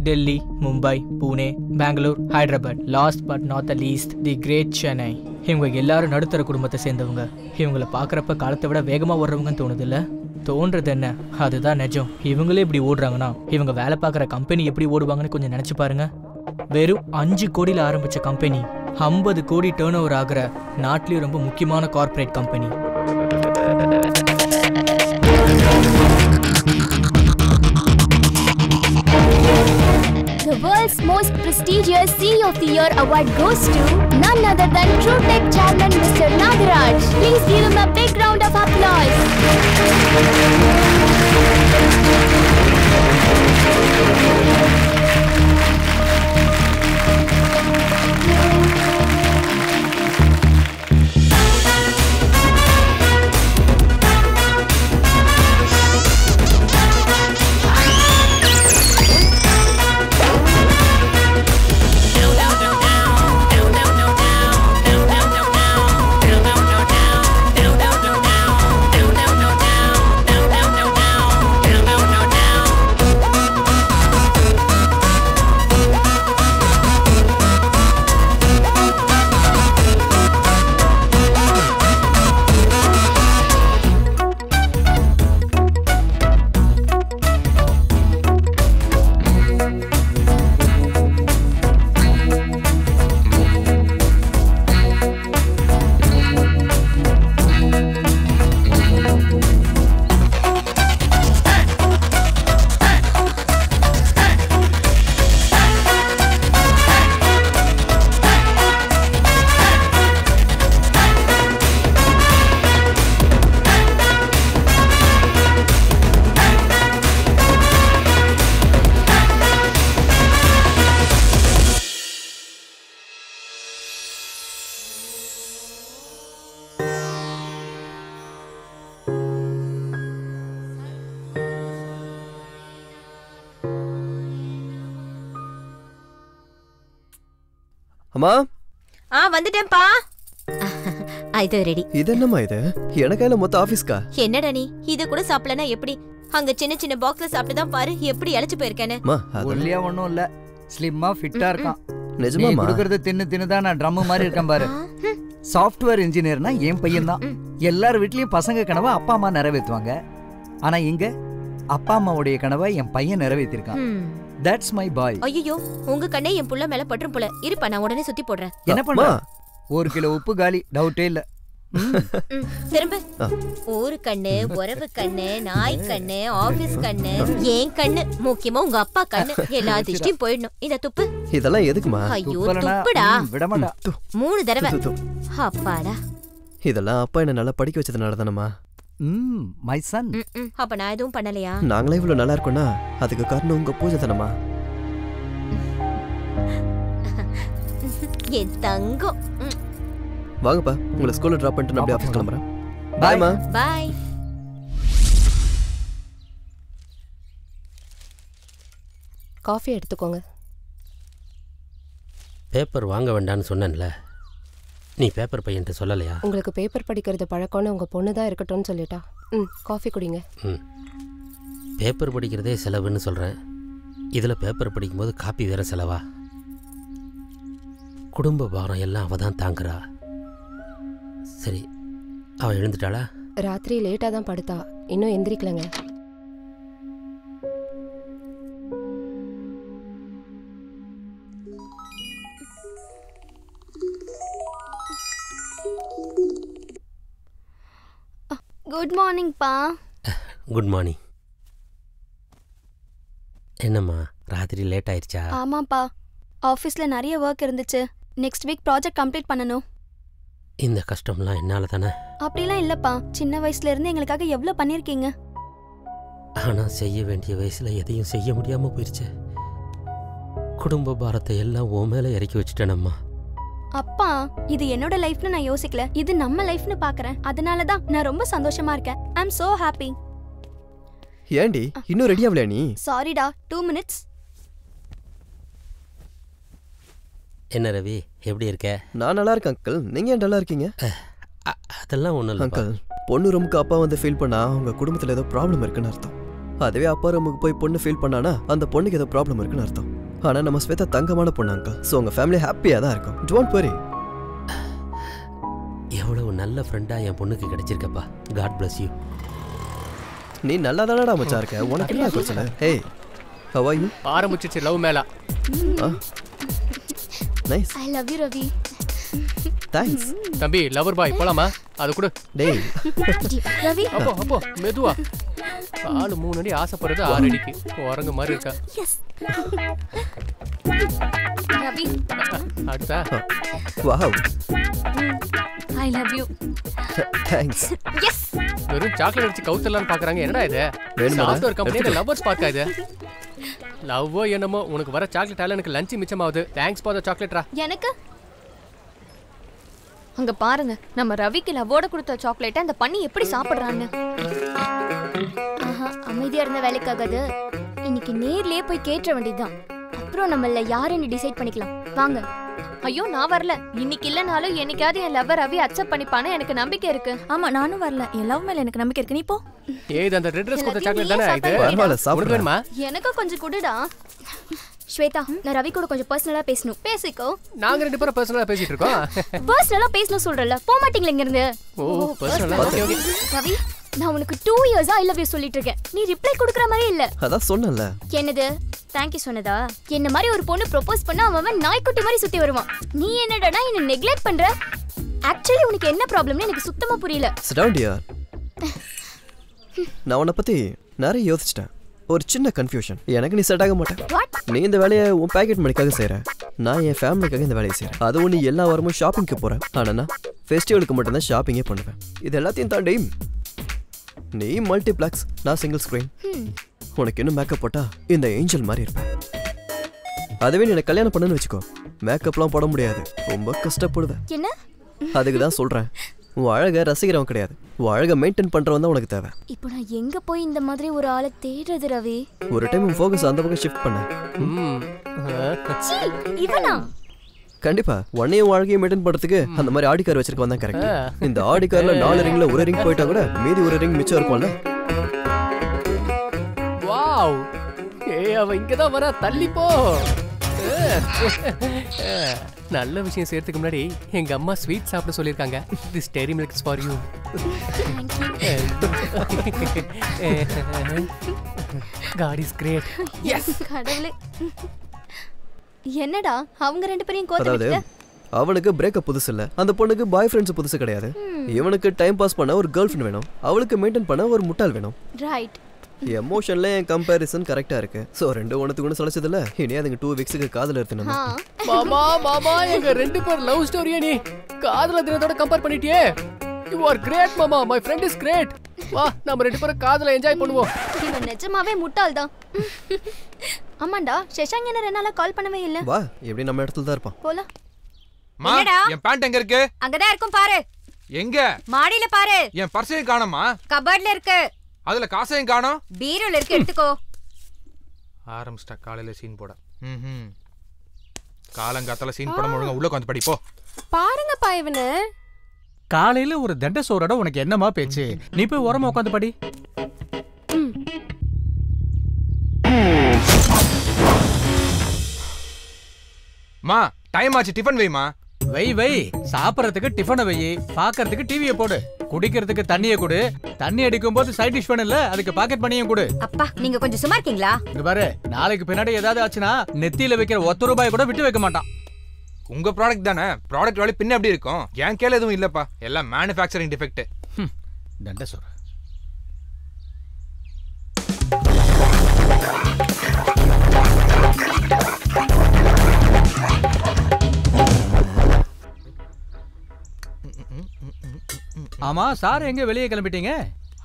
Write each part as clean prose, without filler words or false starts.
Delhi, Mumbai, Pune, Bangalore, Hyderabad. Last but not the least, the great Chennai. இவங்க எல்லாரும் நடுத்தர குடும்பத்தை சேர்ந்தவங்க. இவங்களை பார்க்குறப்ப காலத்தை விட வேகமாக ஓடுறவங்கன்னு தோணுதில்ல? தோன்றது என்ன, அதுதான் நிஜம். இவங்களே இப்படி ஓடுறாங்கன்னா இவங்க வேலை பார்க்குற கம்பெனி எப்படி ஓடுவாங்கன்னு கொஞ்சம் நினச்சி பாருங்க. வெறும் 5 கோடியில் ஆரம்பித்த கம்பெனி 50 கோடி டேர்ன் ஓவர் ஆகிற நாட்டிலேயே ரொம்ப முக்கியமான corporate company. The world's most prestigious CEO of the Year award goes to none other than TrueTech Chairman Mr. Nagaraj. Please give him a big round of applause. அம்மா வந்துட்டேன்ப்பா. இது ready. இது என்னம்மா இது? எனக்கால மொத்த ஆபீஸ்க்கா? என்னடா நீ இது கூட சாப்பிடலனா எப்படி? அங்க சின்ன சின்ன பாக்ஸ்ல சாப்பிட்டு தான் பாரு எப்படி இளைச்சு போயிருக்கேன்னு. ஒல்லியா ஒண்ணும் இல்ல, ஸ்லிம்மா ஃபிட்டா இருக்கான். நிஜமாமா? நீ குடுக்குறது தின்னு தான் நான் ட்ரம் மாதிரி இருக்கேன் பாரு. சாஃப்ட்வேர் இன்ஜினியர்னா என் பையன் தான். எல்லார் வீட்லயும் பசங்க கனவை அப்பா அம்மா நிறைவேற்றுவாங்க. ஆனா இங்க அப்பா அம்மாவுடைய கனவை என் பையன் நிறைவேற்றிருக்கான். That's my boy. ஐயோ, உங்க கண்ணே என் புள்ள மேல பற்றும் போல. இருப்பா, நான் உடனே சுத்தி போடுறேன். என்ன பண்ற? 1 கிலோ உப்பு காலி, டவுட்டே இல்ல. திரும்ப. ஊரு கண்ணு, உறவு கண்ணு, நாய் கண்ணு, ஆபீஸ் கண்ணு, ஏன் கண்ணு, முக்கியமா உங்க அப்பா கண்ணு, எல்லா திஷ்டியும் போயிடணும். இந்த துப்பு. இதெல்லாம் எதுக்குமா? ஐயோ துப்புடா. விடமாட்டா. 3 தடவை. அப்பாடா. இதெல்லாம் அப்பா என்ன நல்லா படிக்க வச்சதுனால தானம்மா? My son. அப்ப நான் எதுவும் பண்ணலையா? நாங்களே இவ்வளவு நல்லா இருக்கோம்னா அதுக்கு காரணம் உங்க பூஜை தானம்மா? என் தங்கம். வாங்கப்பா, உங்களை ஸ்கூல்ல டிராப் பண்ணிட்டு நான் அப்படியே ஆபீஸ் கிளம்புறேன். பாய்மா. பாய். காஃபி எடுத்துக்கோங்க. பேப்பர் வாங்க வேண்டாம்னு சொன்னேன்ல, நீ பேப்பர் பையன்ட்ட சொல்லலையா? உங்களுக்கு பேப்பர் படிக்கிறது பழக்கம்னு உங்க பொண்ணு தான் இருக்கட்டும்னு சொல்லிட்டா. காஃபி குடிங்க. பேப்பர் படிக்கிறதே செலவுன்னு சொல்கிறேன், இதில் பேப்பர் படிக்கும்போது காப்பி வேற செலவா? குடும்ப பாரம் எல்லாம் அவள் தான் தாங்குறா. சரி, அவள் எழுந்துட்டாளா? ராத்திரி லேட்டாக தான் படுத்தா, இன்னும் எந்திரிக்கலங்க. குட் மார்னிங் பா. Good morning. என்னம்மா ராத்திரி லேட் ஆயிடுச்சா? ஆமாப்பா, ஆஃபீஸ்ல நிறைய ஒர்க் இருந்துச்சு. நெக்ஸ்ட் வீக் ப்ராஜெக்ட் கம்ப்ளீட் பண்ணணும். இந்த கஷ்டம்லாம் என்னால தானே? அப்படிலாம் இல்லப்பா, சின்ன வயசுல இருந்து எங்களுக்காக எவ்வளவு பண்ணிருக்கீங்க. ஆனா செய்ய வேண்டிய வயசுல எதையும் செய்ய முடியாம போயிருச்சு. குடும்ப பாரத்தை எல்லாம் உன் மேல இறக்கி வச்சுட்டேனம்மா. அப்பா, இது என்னோட லைஃப்னு நான் யோசிக்கல, இது நம்ம லைஃப்னு பாக்குறேன். அதனாலதான் நான் ரொம்ப சந்தோஷமா இருக்கேன். ஐ அம் சோ ஹாப்பி. ஏண்டி இன்னும் ரெடி ஆகலையா நீ? சாரிடா, 2 minutes. என்ன ரவி, எப்படி இருக்க? நான் நல்லா இருக்கேன் அங்கிள், நீங்க ஏன் நல்லா இருக்கீங்க? அதெல்லாம் ஒண்ணும் இல்லை அங்கிள். பொண்ணு ரூமுக்கு அப்பா வந்து ஃபீல் பண்ணா அவங்க குடும்பத்துல ஏதோ ப்ராப்ளம் இருக்குன்னு அர்த்தம். அதுவே அப்பா ரூமுக்கு போய் பொண்ணு ஃபீல் பண்ணானா அந்த பொண்ணுக்கு ஏதோ ப்ராப்ளம் இருக்குன்னு அர்த்தம். ஆனா நம்ம ஸ்வேதா தங்கமான பொண்ணு அங்கிள். ஸோ உங்க ஃபேமிலி ஹாப்பியா தான் இருக்கும். Don't worry. எவ்வளவு நல்ல ஃப்ரெண்டா என் பொண்ணுக்கு கிடைச்சிருக்கப்பா. God bless you. நீ நல்லா தானடா மச்சான் இருக்க. உனக்கு என்ன பிரச்சனை? ஹே how are you? ஆரம்பிச்சிச்சு love mela. Nice. I love you Ravi. Thanks. தம்பி லவர் பாய் போலாமா? அது கூட டேய் ரவி அப்போ மெதுவா. ஆளு 3 அடி ஆசைப்படுறது 6 அடிக்கு. குரங்கு மாதிரி இருக்கா. எஸ் ரவி அடுத்தா wow. I love you. Thanks. Yes வெறும் சாக்லேட் வச்சு கவுத்தலான்னு பாக்குறாங்க. என்னடா இது? வேணுமா? சாஃப்ட்வேர் கம்பெனில லவ்வர்ஸ் பார்க்கா இது. லவ்வோ என்னமோ உனக்கு வர சாக்லேட்டால எனக்கு லஞ்ச் மிச்சமாகுது. தேங்க்ஸ் ஃபார் தி சாக்லேட்ரா. எனக்கு அங்க பாருங்க நம்ம ரவிக்கு லவ்வோட கொடுத்த சாக்லேட்டை அந்த பண்ணி எப்படி சாப்பிடுறான்னு. அமைதியா இருந்த வேலைக்காகாது. இன்னைக்கு நேர்லயே போய் கேட்ட வேண்டியதுதான். அப்புறம் நம்மள யாருன்னு டிசைட் பண்ணிக்கலாம். வாங்க. ஐயோ நான் வரல. இன்னைக்கு இல்லனாலும் என்னைக்காவது என் லவ்வர் ரவி அக்செப்ட் பண்ணிப்பானே எனக்கு நம்பிக்கை இருக்கு. ஆமா நானும் வரல. என் லவ் மேல எனக்கு நம்பிக்கை இருக்கு. நீ போ. ஏய் அந்த ரெட் ட்ரெஸ் கொடுத்த சாக்லேட் தானே இது? பரவாயில்ல சாப்பிடுறேன். எனக்கு கொஞ்சம் குடுடா. ஸ்வேதா நான் ரவி கூட கொஞ்சம் பர்சனலா பேசணும். பேசிக்கோ. நாங்க ரெண்டு பேரும் பர்சனலா பேசிட்டு இருக்கோம். பர்சனலா பேசணும் சொல்றல. போக மாட்டீங்களா இங்க இருந்து? ஓ பர்சனலா. Okay okay. ரவி நான் உனக்கு 2 இயர்ஸா ஐ லவ் யூ சொல்லிட்டு இருக்கேன். நீ ரிப்ளை கொடுக்கற மாதிரி இல்ல. அதான் சொன்னேன்ல. என்னது? தேங்க் யூ சொன்னதா? என்ன மாதிரி ஒரு பொண்ணு ப்ரோபோஸ் பண்ணா அவன் நாய்க்குட்டி மாதிரி சுத்தி வருவான். நீ என்னடா என்ன நெக்லெக்ட் பண்ற? ஆக்சுவலி உனக்கு என்ன ப்ராப்ளம்னு எனக்கு சுத்தமா புரியல. Sit down dear. நான் உன்னை பத்தி நிறைய யோசிச்சிட்டேன். ஒரு சின்ன கன்ஃபியூஷன். எனக்கு நீ செட் ஆக மாட்டேன். நீ இந்த வேலையை உன் பாக்கெட் மணிக்காக செய்யற. நான் என் ஃபேமிலிக்காக இந்த வேலையை செய்யறேன். அதுவும் நீ எல்லா வாரமும் ஷாப்பிங்க்கு போறேன். ஆனா நான் ஃபெஸ்டிவலுக்கு மட்டும்தான் ஷாப்பிங்கே பண்ணுவேன். இது எல்லாத்தையும் தாண்டி நீ மல்டிப்ளெக்ஸ், நான் சிங்கிள் ஸ்க்ரீன். உனக்கு இன்னும் மேக்கப் போட்டா இந்த ஏஞ்சல் மாதிரி இருப்பேன். அதுவே நீ எனக்கு கல்யாணம் பண்ணுன்னு வச்சுக்கோ. மேக்கப்லாம் போட முடியாது. ரொம்ப கஷ்டப்படுவேன். என்ன? அதுக்கு தான் சொல்றேன். உன் அழகை ரசிக்கிறவன் கிடையாது. உன் அழகை மெயின்டைன் பண்றவன் தான் உனக்கு தேவை. இப்போ நான் எங்க போய் இந்த மாதிரி ஒரு ஆளை தேடுறது ரவி? ஒரு டைம் உன் ஃபோக்கஸ் அந்த பக்கம் ஷிஃப்ட் பண்ண. சீ இவனா? கண்டிப்பா உன்னையும் வாழ்க்கையை மெயின்டைன் பண்றதுக்கு அந்த மாதிரி ஆடி கார் வச்சிருக்க வந்தா கரெக்ட். இந்த ஆடி கார்ல 4 ரிங்ல ஒரு ரிங் போயிட்டா கூட மீதி ஒரு ரிங் மிச்சம் இருக்கும்ல. வாவ். ஏய் அவ இங்க தான் வரா. தள்ளி போ. நல்ல விஷயம் செய்யறதுக்கு முன்னாடி எங்க அம்மா ஸ்வீட் சாப்பிட சொல்லிருக்காங்க. This dairy milk is for you. God is great. Yes கடவுளே. என்னடா அவங்க ரெண்டு பேரையும் கோத்துக்கிட்ட? அவனுக்கு பிரேக்கப் புதுசு இல்ல. அந்த பொண்ணுக்கு பாய் ஃப்ரெண்ட்ஸ் புதுசு கிடையாது. இவனுக்கு டைம் பாஸ் பண்ண ஒரு கேர்ள் ஃப்ரெண்ட் வேணும். அவளுக்கு மெயின்டைன் பண்ண ஒரு முட்டாள் வேணும். ரைட். எமோஷன்ல என் கம்பேரிசன் கரெக்டா இருக்கு. சோ ரெண்டு ஒண்ணுக்கு ஒண்ணு சலச்சதுல இனி அதுங்க 2 வீக்ஸ்க்கு காதல இருந்தேன். மாமா மாமா எங்க ரெண்டு பேர் லவ் ஸ்டோரியை நீ காதல தினத்தோட கம்பேர் பண்ணிட்டியே. You are great மாமா. My friend is great. வா நம்ம ரெண்டு பேரும் காதல என்ஜாய் பண்ணுவோம். இவன் நிஜமாவே முட்டாள் தான். ஆமாண்டா சஷாங்க் என்ன 2 நாளா கால் பண்ணவே இல்ல. வா எப்படி நம்ம இடத்துல தான் இருப்பான். போலாம். மா என் பேண்ட் எங்க இருக்கு? அங்கதான் இருக்கும் பாரு. எங்க? மாடியில பாரு. என் பர்ஸையும் காணோமா? கபர்ட்ல இருக்கு. அதுல காசையும் காணோம். பீரோல இருக்கு எடுத்துக்கோ. ஆரம்பிச்சிட்டா காலையில சீன் போட. காலங்காத்தால சீன் போட ஒழுங்கா உள்ள உட்காந்து படி போ. பாருங்கப்பா இவனு. காலையில ஒரு தண்ட சோறோட உனக்கு என்னமா பேச்சு? நீ போய் ஓரமா உட்காந்து படி. மா டைம் ஆச்சு டிஃபன் வைமா. வை சாப்பிடறதுக்கு டிஃபனை வை, பாக்குறதுக்கு டிவியை போடு, குடிக்கிறதுக்கு தண்ணியை கொடு, தண்ணி அடிக்கும் போது சைட் டிஷ் பண்ணல அதுக்கு பாக்கெட் பண்ணியும் கொடு. அப்பா நீங்க கொஞ்சம் சும்மா இருக்கீங்களா? இங்க பாரு நாளைக்கு பின்னாடி ஏதாவது ஆச்சுன்னா நெத்தியில வைக்கிற 1 ரூபாய் கூட விட்டு வைக்க மாட்டான். உங்க ப்ராடக்ட் தானே, ப்ராடக்ட் வேலை பின்ன எப்படி இருக்கும்? என் கேல எதுவும் இல்லப்பா, எல்லாம் மேனுஃபேக்சரிங் டிஃபெக்ட். தண்ட சோறு. ஆமா சார் எங்க வெளியே கிளம்பிட்டீங்க?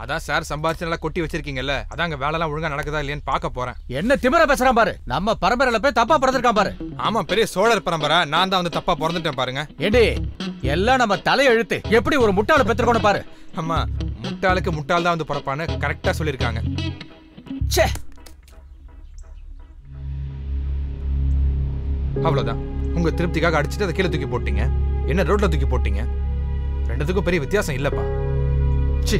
அதான் சார் சம்பாரிச்சு நல்லா கொட்டி வச்சிருக்கீங்கல்ல, அதான் அங்க வேலைலாம் ஒழுங்கா நடக்குதா இல்லையான்னு பார்க்க போறேன். என்ன திமிரா பேசுறான் பாரு. நம்ம பரம்பரையில போய் தப்பா பிறந்திருக்கான் பாரு. ஆமா பெரிய சோழர் பரம்பரை, நான் தான் வந்து தப்பா பிறந்துட்டேன் பாருங்க. ஏண்டி எல்லாம் நம்ம தலையெழுத்து. எப்படி ஒரு முட்டாளை பெற்றுக்கணும் பாரு. அம்மா முட்டாளுக்கு முட்டாள் தான் வந்து பிறப்பான்னு கரெக்டா சொல்லிருக்காங்க. ச்சே அவ்வளவுதான். உங்க திருப்திக்காக அடிச்சுட்டு அதை கீழே தூக்கி போட்டீங்க, என்ன ரோட்ல தூக்கி போட்டீங்க. ரெண்டுத்துக்கும் பெரிய வித்தியாசம் இல்லப்பா. சி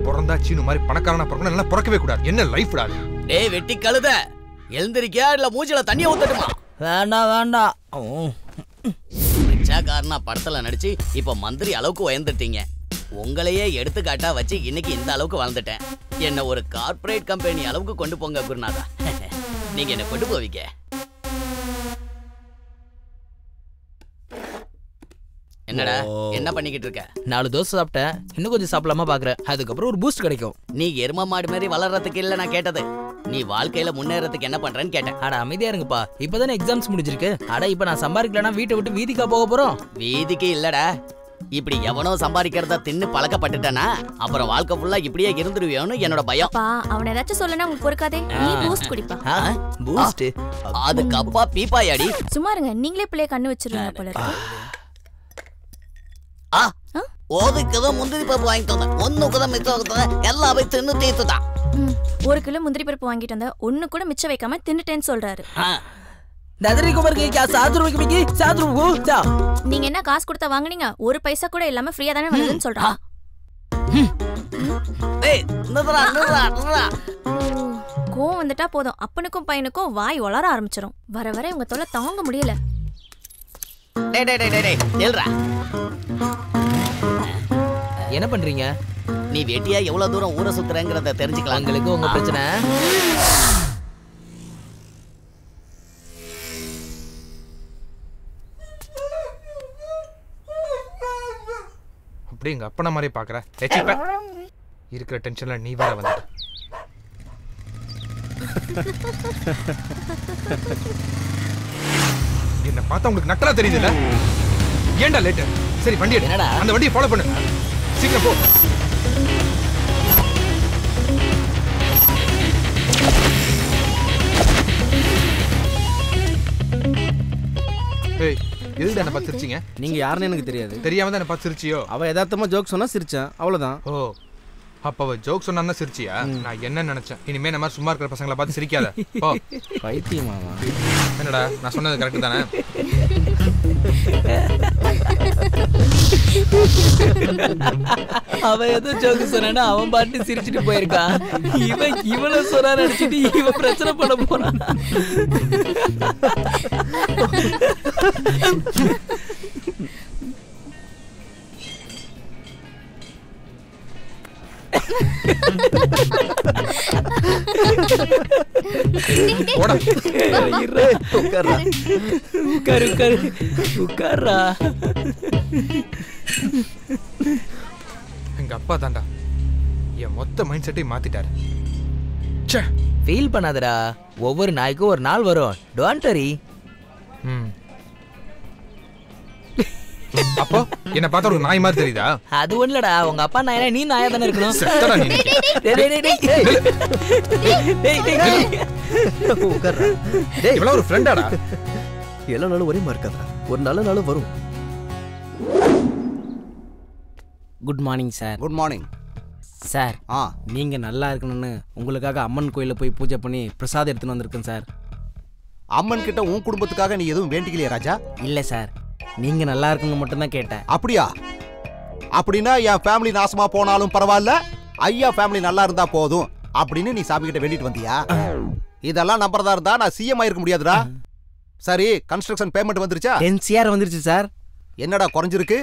பிறந்தா சீனு மாதிரி பணக்காரனா பிறக்கணும், நல்லா பிறக்கவே கூடாது. என்ன லைஃப்டா? டேய் வெட்டி கழுத, எழுந்திருக்கியா இல்ல மூஞ்சில தண்ணிய ஊத்தட்டுமா? வேண்டாம் வேண்டாம். ரிச்சாக்காரனா படத்துல நடிச்சு இப்ப மந்திரி அளவுக்கு உயர்ந்துட்டீங்க. உங்களையே எடுத்துக்காட்டா வச்சு இன்னைக்கு இந்த அளவுக்கு வளர்ந்துட்டேன். என்ன ஒரு கார்ப்பரேட் கம்பெனி அளவுக்கு கொண்டு போங்க குருநாதா. நீங்க என்ன கொண்டு போவீங்க. என்னடா என்ன பண்ணிக்கிட்டு இருக்க? 4 தோசை சாப்பிட்டேன், இன்னும் கொஞ்சம் சாப்பிடலாமா பாக்குறேன். அதுக்கப்புறம் ஒரு பூஸ்ட் கிடைக்கும். நீ எரும மாடு மாதிரி வளர்றதுக்கு இல்ல நான் கேட்டது. நீ வாழ்க்கையில முன்னேறதுக்கு என்ன பண்றேன்னு கேட்டேன். அட அமைதியா இருங்கப்பா, இப்பதானே எக்ஸாம்ஸ் முடிஞ்சிருக்கு. அட இப்ப நான் சம்பாதிக்கலன்னா வீட்டை விட்டு வீதிக்கா போக போறோம்? வீதிக்கு இல்லடா, இப்படி எவனோ சம்பாதிக்கிறத தின்னு பழக்கப்பட்டுட்டனா அப்புறம் வாழ்க்கை ஃபுல்லா இப்படியே இருந்துருவியோன்னு என்னோட பயம். அவனை ஏதாச்சும் சொல்லனா உங்களுக்கு பொறுக்காதே. நீ பூஸ்ட் குடிப்பா. பூஸ்ட்? அதுக்கு அப்பா பீப்பாயாடி. சும்மா இருங்க, நீங்களே பிள்ளைய கண்ணு வச்சிருங்க போல இருக்கு. ஓதுக்குதான் முந்திரி பருப்பு வாங்கிட்டு வந்தேன். ஒன்னுக்குதான் மிச்சம் வைத்தேன், எல்லாமே தின்னு தீர்த்துதான். 1 கிலோ முந்திரி பருப்பு வாங்கிட்டு வந்தேன், 1 கூட மிச்சம் வைக்காம தின்னுட்டேன்னு சொல்றாரு. நீங்க என்ன காசு கொடுத்தா வாங்குனீங்க? 1 பைசா கூட இல்லாம ஃப்ரீயா தானே வந்ததுன்னு சொல்றா. கோவம் வந்துட்டா போதும், அப்பனுக்கும் பையனுக்கும் வாய் வளர ஆரம்பிச்சிடும். வர வர உங்க தொல்லை தாங்க முடியல. என்ன பண்றீங்க? நீ வெட்டியா எவ்வளவு தூரம் ஊரை சுத்துறேங்கிறத தெரிஞ்சுக்கலாம். உங்களுக்கு உங்க பிரச்சனை. அப்படி எங்க அப்பன மாதிரி பாக்குற. இருக்கிற டென்ஷன்ல நீ வேற வந்துட்ட. என்ன பார்த்தா உங்களுக்கு நக்கலா தெரியுதுல்ல? ஏன்டா லேட்? சரி வண்டி எடு. அந்த வண்டியை ஃபாலோ பண்ணு. சீக்கிரம் போ. ஏய், எதுக்கு என்ன பார்த்து சிரிச்சீங்க? நீங்க யாருன்னு எனக்கு தெரியாது. தெரியாம தான் என்ன பார்த்து சிரிச்சியோ? அவ யதார்த்தமா ஜோக் சொன்னா சிரிச்சேன், அவ்வளவுதான். ஓ, அப்ப அவ ஜோக் சொன்னா சிரிச்சியா? நான் என்ன நினைச்சேன், இனிமே நம்ம சும்மா இருக்கிற பசங்களை பார்த்து சிரிக்காத. ஓ பைத்தியமாவா? என்னடா நான் சொன்னது கரெக்ட் தானே? அவன் எதோ ஜோக்கு சொன்னா அவன் பாட்டு சிரிச்சுட்டு போயிருக்கான். இவனை சொன்னா நினைச்சிட்டு இவன் பிரச்சனை பண்ண போறான். எங்க அப்பா தாண்டா என் மொத்த மைண்ட் செட்டை மாத்திட்டாரு. ஃபீல் பண்ணாதடா, ஒவ்வொரு நாய்க்கும் ஒரு நாள் வரும். Don't worry. அப்போ என்ன பார்த்தா ஒரு நாய் மாதிரி தெரியுதா? அது ஒண்ணுலடா, உங்க அப்பா நாயனா நீ நாயா தானே இருக்கணும். இவ்வளவு ஒரு ஃப்ரெண்டாடா? எல்லா நாளும் ஒரே மாதிரி இருக்காதா, ஒரு நல்ல நாளும் வரும். Good morning sir. Good morning sir. நீங்க நல்லா இருக்கணும்னு உங்களுக்காக அம்மன் கோயில போய் பூஜை பண்ணி பிரசாதம் எடுத்துன்னு வந்திருக்கேன் சார். அம்மன் கிட்ட உன் குடும்பத்துக்காக நீ எதுவும் வேண்டிக்கலையா ராஜா? இல்ல சார், நீங்க நல்லா இருக்கணும் மட்டும் தான் கேட்டேன். அப்படியா? அப்படின்னா என் ஃபேமிலி நாசமா போனாலும் பரவாயில்ல, ஐயா ஃபேமிலி நல்லா இருந்தா போதும் அப்படின்னு நீ சாமி கிட்ட வேண்டிட்டு வந்தியா? இதெல்லாம் நம்புறதா இருந்தா நான் சிஎம் ஆயிருக்க முடியாதுடா. சரி, கன்ஸ்ட்ரக்ஷன் பேமெண்ட் வந்துருச்சா? 10 CR வந்துருச்சு சார். என்னடா குறைஞ்சிருக்கு?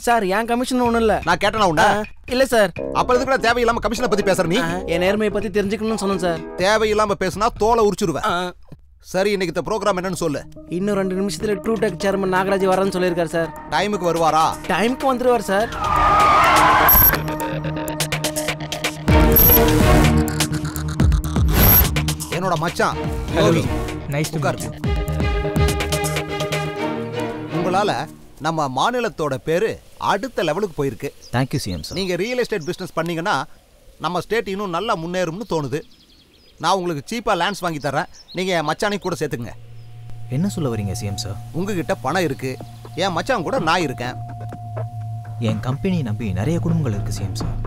சார் என் கமிஷன் ஒண்ணும் இல்ல. நான் கேட்டனா உண்டா? இல்ல சார். அப்ப எதுக்குடா தேவையில்லாம கமிஷனை பத்தி பேசுற நீ? என் நேர்மையை பத்தி தெரிஞ்சுக்கணும்னு சொன்னேன் சார். தேவையில்லாம பேசினா தோலை உரிச்சிருவேன். சரி, இன்னைக்கு இந்த ப்ரோக்ராம் என்னன்னு சொல்லு. இன்னும் 2 நிமிஷத்துல ட்ரூ டெக் சேர்மன் நாகராஜ் வரேன்னு சொல்லியிருக்காரு சார். டைமுக்கு வருவாரா? டைமுக்கு வந்துருவார் சார். என்னோட மச்சான் நைஸ் டு மீட் யூ. உங்களால நம்ம மாநிலத்தோட பேரு அடுத்த லெவலுக்கு போயிருக்கு. Thank you CM sir. நீங்க ரியல் எஸ்டேட் பிசினஸ் பண்ணீங்கன்னா நம்ம ஸ்டேட் இன்னும் நல்லா முன்னேறும்னு தோணுது. நான் உங்களுக்கு சீப்பா லேண்ட்ஸ் வாங்கி தரேன், நீங்க என் மச்சானையும் கூட சேர்த்துங்க. என்ன சொல்ல வரீங்க சிஎம் சார்? உங்ககிட்ட பணம் இருக்கு, என் மச்சான் கூட நான் இருக்கேன். என் கம்பெனி நம்பி நிறைய குடும்பங்கள் இருக்கு சிஎம் சார்.